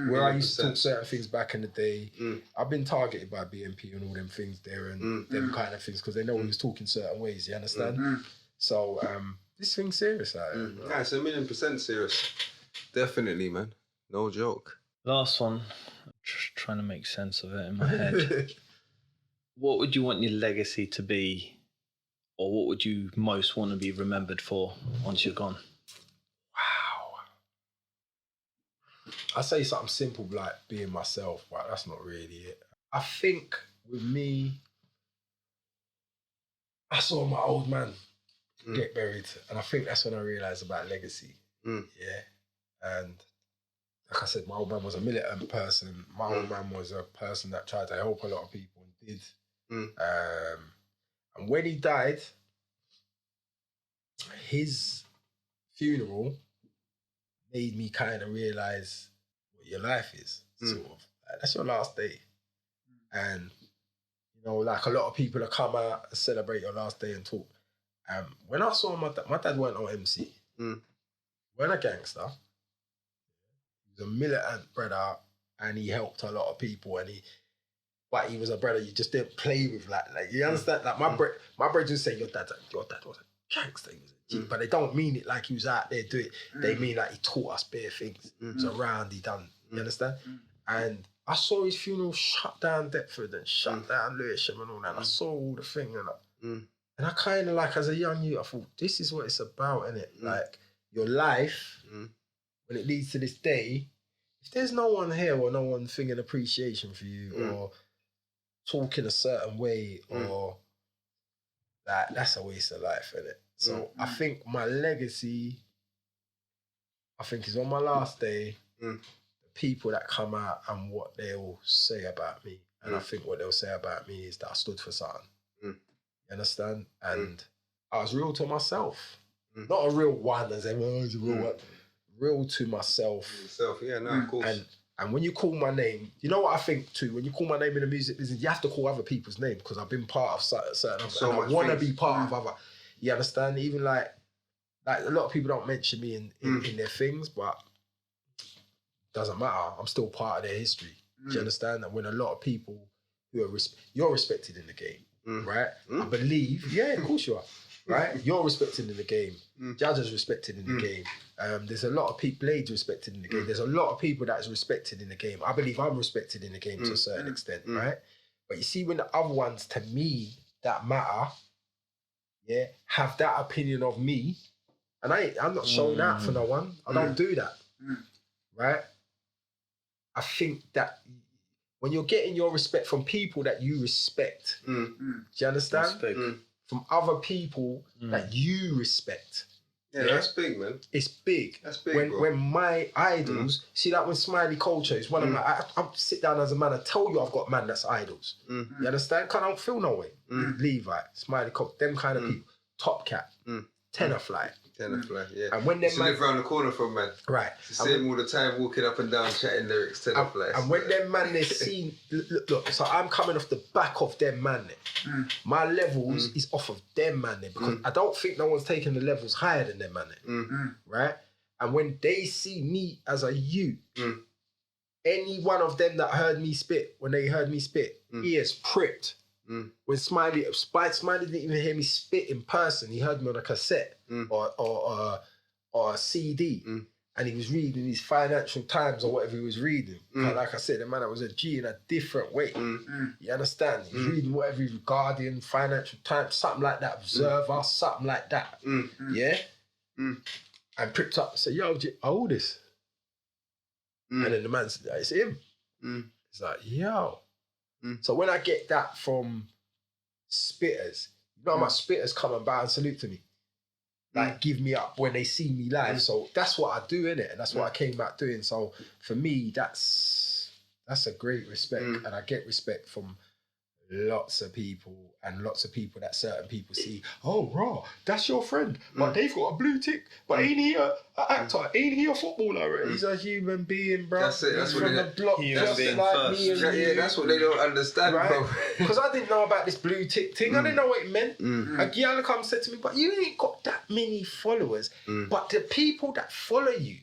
Where I used to talk certain things back in the day, I've been targeted by BNP and all them things there and them kind of things because they know we was talking certain ways. You understand? So this thing's serious out here. Yeah, it's 1,000,000% serious. Definitely, man. No joke. Last one. I'm just trying to make sense of it in my head. What would you want your legacy to be, or what would you most want to be remembered for once you're gone? Wow. I say something simple like being myself, but that's not really it. I think with me, I saw my old man get buried, and I think that's when I realised about legacy. Yeah. And like I said, my old man was a militant person. My old man was a person that tried to help a lot of people and did. And when he died, his funeral made me kind of realise what your life is, sort of. Like, that's your last day. And, you know, like a lot of people that come out and celebrate your last day and talk. When I saw my dad weren't on MC. Weren't a gangster. He was a militant brother, and he helped a lot of people, but he was a brother you just didn't play with, like you understand? Like my brother just say your dad was a gangster, he was a G, but they don't mean it like he was out there doing it. They mean like he taught us bare things. He was around, he done, you understand? And I saw his funeral shut down Deptford and shut down Lewisham and all that. I saw all the thing and I kind of like, as a young youth, I thought, this is what it's about, innit? Like, your life, when it leads to this day, if there's no one here or no one thinking appreciation for you or talking a certain way or that, that's a waste of life, innit? So I think my legacy, is on my last day, the people that come out and what they'll say about me. And I think what they'll say about me is that I stood for something. You understand? And I was real to myself. Not a real one as everyone is a real one. Real to myself. Yourself, yeah, no, of course. And when you call my name, you know what I think too? When you call my name in the music business, you have to call other people's name because I've been part of certain other, and I want to be part of other. You understand? Even like a lot of people don't mention me in their things, but doesn't matter. I'm still part of their history. Do you understand? And when a lot of people who are you're respected in the game, right? I believe, yeah, of course you are. Right? You're respected in the game. Judges respected in the game. There's a lot of people, Blades respected in the game. There's a lot of people that's respected in the game. I believe I'm respected in the game to a certain extent, right? But you see, when the other ones, to me, that matter, yeah, have that opinion of me, and I'm not showing out for no one. I don't do that, right? I think that when you're getting your respect from people that you respect, do you understand? From other people that you respect. Yeah, that's big, man. It's big. That's big, when my idols, see that when Smiley Culture is one of my, I sit down as a man and tell you I've got man that's idols. You understand? Cause I don't feel no way. Levi, Smiley Culture, them kind of people. Top Cat, Tenor-Fly. Tenor-Fly, yeah. And when them man live around the corner from man. Right. You see him all the time walking up and down chatting lyrics, Tenor-Fly. And when them man they seen, look, so I'm coming off the back of them man. My levels is off of them man because I don't think no one's taking the levels higher than them man. Right? And when they see me as a youth, any one of them that heard me spit, when they heard me spit, ears pricked. When Smiley didn't even hear me spit in person, he heard me on a cassette or a CD, and he was reading his Financial Times or whatever he was reading. But like I said, the man that was a G in a different way. You understand? He was reading whatever he was, Guardian, Financial Times, something like that, Observer, something like that. Yeah? And pricked up and said, yo, how old is? And then the man said, it's him. It's like, yo. So when I get that from spitters, you know how much spitters come and bow and salute to me? Like give me up when they see me live. So that's what I do, innit? And that's what I came back doing. So for me, that's a great respect. And I get respect from lots of people that certain people see, oh, raw, that's your friend, but they've got a blue tick, but ain't he an actor, ain't he a footballer? He's a human being, bro. That's it, that's He's what from they- the block, Human just being like first. me and you. Yeah, that's what they don't understand, Right? bro. Because I didn't know about this blue tick thing. I didn't know what it meant. A girl come said to me, but you ain't got that many followers. But the people that follow you,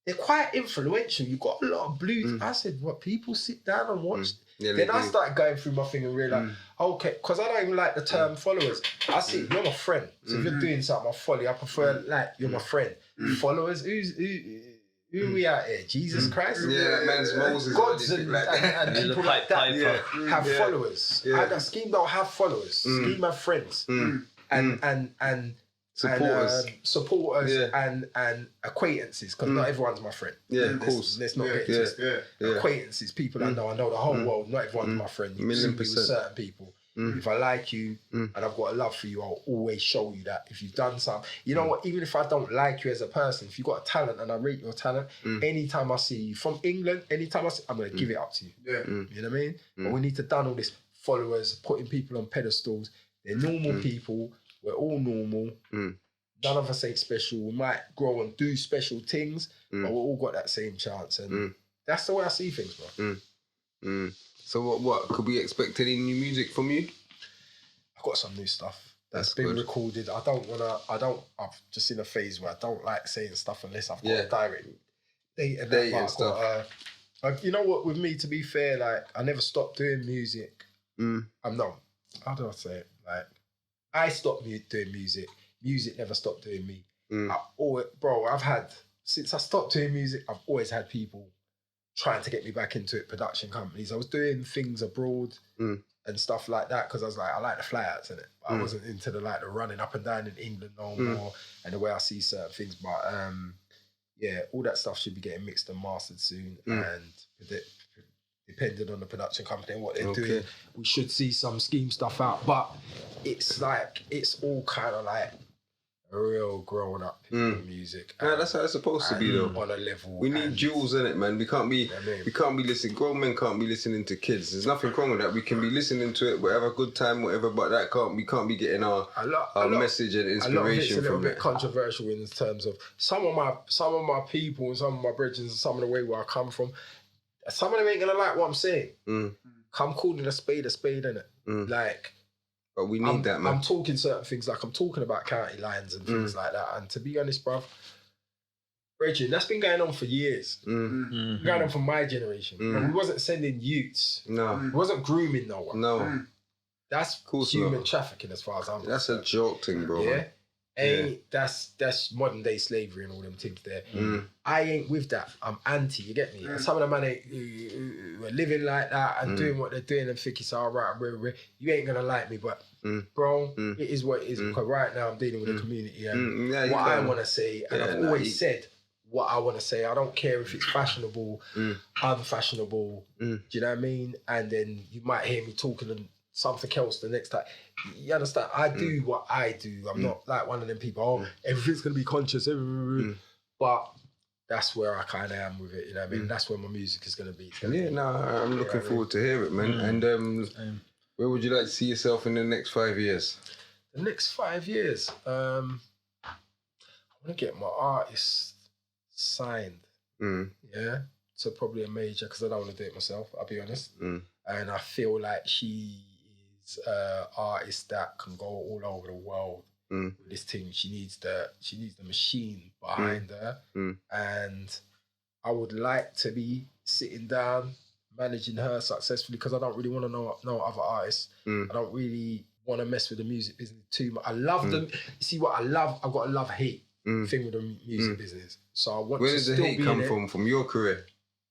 they're quite influential. You got a lot of blue. I said, what, people sit down and watch? Yeah, Then they I do. started going through my thing and realised, okay, because I don't even like the term followers. I see you're my friend. So if you're doing something, I follow you. I prefer like you're my friend. Followers, who we out here? Jesus Christ? Yeah, that man's Moses. Gods or anything like that. and He's a people like that piper. have followers. Yeah. Skeme don't have followers. Skeme have friends and Supporters. and, supporters Yeah. and acquaintances, because not everyone's my friend. Yeah, of course. Let's not get Yeah. twisted. Yeah. Acquaintances, people I know the whole world. Not everyone's my friend. You see me with 1,000,000%. certain people. If I like you and I've got a love for you, I'll always show you that. If you've done something, you know what? Even if I don't like you as a person, if you've got a talent and I rate your talent, anytime I see you from England, anytime I see, I'm gonna give it up to you. Yeah. You know what I mean? But we need to done all this followers, putting people on pedestals. They're normal people. We're all normal. None of us ain't special. We might grow and do special things, but we've all got that same chance. And that's the way I see things, bro. So what could we expect any new music from you? I've got some new stuff That's that's been good. recorded. I'm just in a phase where I don't like saying stuff unless I've got Yeah. a direct date and Date that, and but I've got, you know what, with me, to be fair, like, I never stopped doing music. How do I say it? Like, I stopped doing music. Music never stopped doing me. Since I stopped doing music, I've always had people trying to get me back into it, production companies. I was doing things abroad and stuff like that because I was like, I like the flyouts in it. But I wasn't into the running up and down in England no more and the way I see certain things. But yeah, all that stuff should be getting mixed and mastered soon. And depending on the production company and what they're doing, we should see some Skeme stuff out. But it's like, it's all kind of like real grown up music. Yeah, that's how it's supposed to be though. On a level. We need jewels in it, man. We can't be I mean? listening. Grown men can't be listening to kids. There's nothing wrong with that. We can be listening to it, whatever, good time, whatever. But we can't be getting our message and A lot of it's inspiration a little from bit it. controversial in terms of some of my people and some of my brethren and some of the way where I come from. Some of them ain't gonna like what I'm saying. I'm calling a spade, innit? Like, But we need that, man. I'm talking certain things, like I'm talking about county lines and things like that. And to be honest, bruv, Reggie, that's been going on for years. Going on for my generation. But we wasn't sending youths. No, We wasn't grooming no one. no. That's Course human not. trafficking as far as I'm That's a joke thing, bro. yeah. Man. That's modern day slavery and all them things there. I ain't with that. I'm anti, you get me? And some of the man who are living like that and doing what they're doing and think it's all right, you ain't gonna like me, but bro, it is what it is, because right now I'm dealing with a community and Yeah, you what I can. want to say, and I've always said what I want to say. I don't care if it's fashionable, unfashionable, do you know what I mean? And then you might hear me talking and something else the next time. You understand? I do what I do. I'm not like one of them people, everything's going to be conscious, but that's where I kind of am with it, you know what I mean? That's where my music is going to be. I'm looking forward to hear it, man. And where would you like to see yourself in the next 5 years? The next 5 years, I want to get my artist signed, yeah, to probably a major, because I don't want to do it myself, I'll be honest. And I feel like she is an artist that can go all over the world with this thing. She needs the machine behind her, and I would like to be sitting down managing her successfully, because I don't really want to know other artists. I don't really want to mess with the music business too much. I love them. You see what I love? I've got a love-hate thing with the music business. So I want Where to does the still hate be come in it. from your career?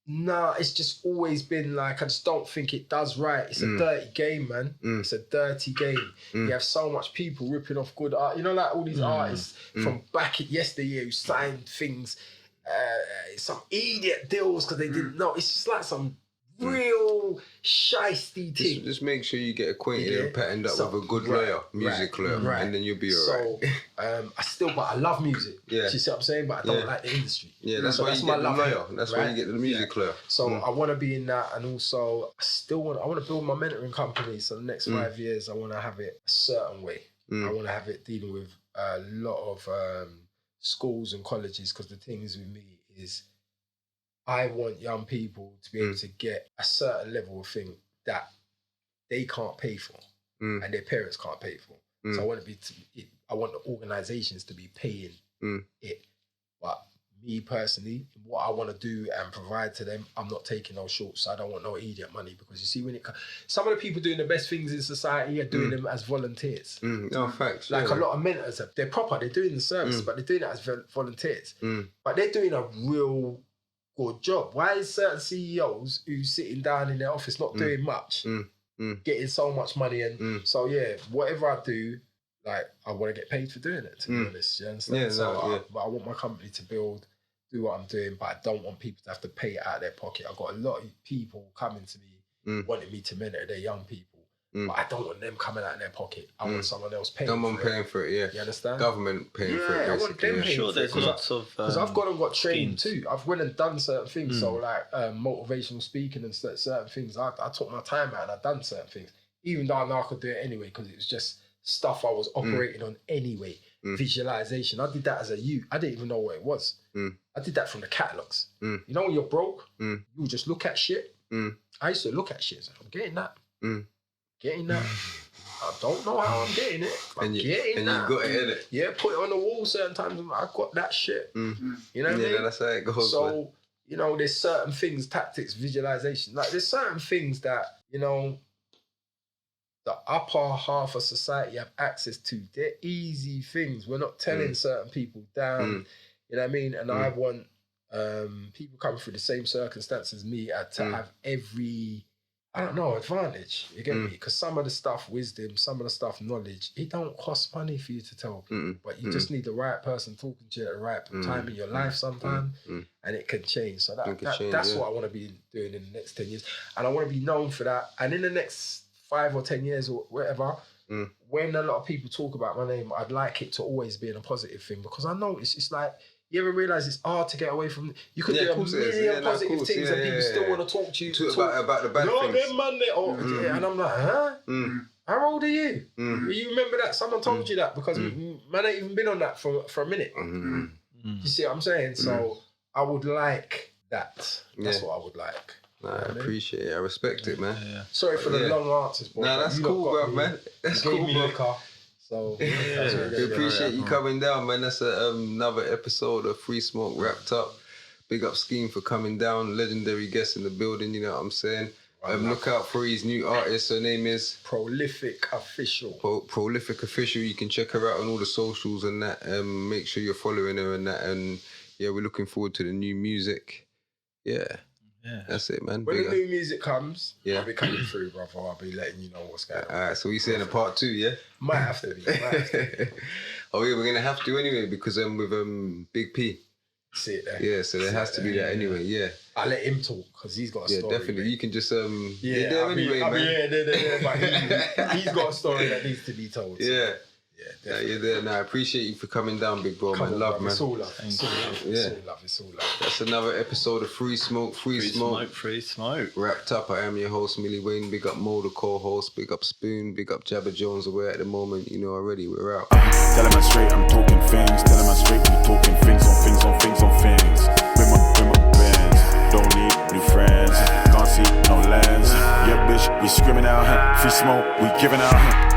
Nah, it's just always been like, I just don't think it does right. It's a dirty game, man. It's a dirty game. You have so much people ripping off good art. You know, like all these artists from back in yesteryear who signed things, some idiot deals because they didn't know. It's just like some real little shiesty thing. Just make sure you get acquainted and patterned up with a good lawyer, music lawyer, and then you'll be alright. So, but I love music. Yeah. Do you see what I'm saying? But I don't like the industry. Yeah, that's why you get the lawyer. That's why you get the music lawyer. So I want to be in that, and also I want to build my mentoring company. So the next 5 years, I want to have it a certain way. I want to have it dealing with a lot of schools and colleges, because the thing is with me is I want young people to be able to get a certain level of thing that they can't pay for and their parents can't pay for. So I want the organizations to be paying it. But me personally, what I want to do and provide to them, I'm not taking no shorts. I don't want no idiot money, because you see, some of the people doing the best things in society are doing them as volunteers. No, facts. Like a lot of mentors, they're proper, they're doing the service, but they're doing it as volunteers. But they're doing a real good job. Why is certain CEOs who's sitting down in their office not doing much, getting so much money? And so, whatever I do, like, I want to get paid for doing it, to be honest. You understand? But I want my company to do what I'm doing, but I don't want people to have to pay it out of their pocket. I've got a lot of people coming to me wanting me to mentor their young people, but I don't want them coming out of their pocket. I want someone else paying for it. Yeah. You understand? Government paying for it, basically. I want them paying for it. There's lots of... Because I've gone and got trained too. I've went and done certain things. So like motivational speaking and certain things. I took my time out and I've done certain things. Even though I know I could do it anyway, because it was just stuff I was operating on anyway. Visualization. I did that as a youth. I didn't even know what it was. I did that from the catalogs. You know, when you're broke, you just look at shit. I used to look at shit. I'm getting that. Getting that. I don't know how I'm getting it. I'm getting that. You got it in it. Yeah, put it on the wall certain times. I got that shit. You know what I mean? Yeah, that's how it goes. So, you know, there's certain things, tactics, visualization. Like, there's certain things that, you know, the upper half of society have access to. They're easy things. We're not telling certain people down. You know what I mean? And I want people coming through the same circumstances as me to have every, I don't know, advantage. You get me? Because some of the stuff, wisdom, some of the stuff, knowledge, it don't cost money for you to tell people. But you just need the right person talking to you at the right time in your life sometime, and it can change. So that's what I want to be doing in the next 10 years. And I want to be known for that. And in the next 5 or 10 years or whatever, when a lot of people talk about my name, I'd like it to always be in a positive thing, because I know it's like, you ever realise it's hard to get away from... You could do a million positive things and people still want to talk to you. About the bad things. Them man, and I'm like, huh? How old are you? You remember that? Someone told you that, because man ain't even been on that for a minute. You see what I'm saying? So I would like that. That's what I would like. Nah, I appreciate it. I respect it, man. Sorry for the long answers, boy. Nah, that's cool, bro, man. That's cool, bro. So we appreciate you coming down, man. That's another episode of 3Smoke wrapped up. Big up Skeme for coming down. Legendary guest in the building, you know what I'm saying? Look out for his new artist. Her name is Prolific Official. Prolific Official. You can check her out on all the socials and that. Make sure you're following her and that. And yeah, we're looking forward to the new music. Yeah. That's it, man. When the new music comes, I'll be coming through, brother. I'll be letting you know what's going on. All right, so we saying a part 2, yeah? Might have to be. Oh yeah, we're gonna have to anyway, because with Big P. See it there. Yeah, so there has to be that anyway. Yeah. I'll let him talk, because he's got a story. Yeah, definitely. Mate. You can just you're there anyway, man. But he's got a story that needs to be told. So. Yeah. Yeah, definitely. You're there. Now, I appreciate you for coming down, big bro, man. Love, man. It's all love. It's all love. It's all love. That's another episode of 3Smoke. 3Smoke. Wrapped up. I am your host, Millie Wayne. Big up Mo, the co-host. Big up Spoon. Big up Jabba Jones. Away at the moment. You know already. We're out. Tell him I'm straight, I'm talking things. Tell him I'm straight, we talking things on things on things on things. With my bands. Don't need new friends. Can't see no lands. Yeah, bitch, we screaming out. 3Smoke, we giving out.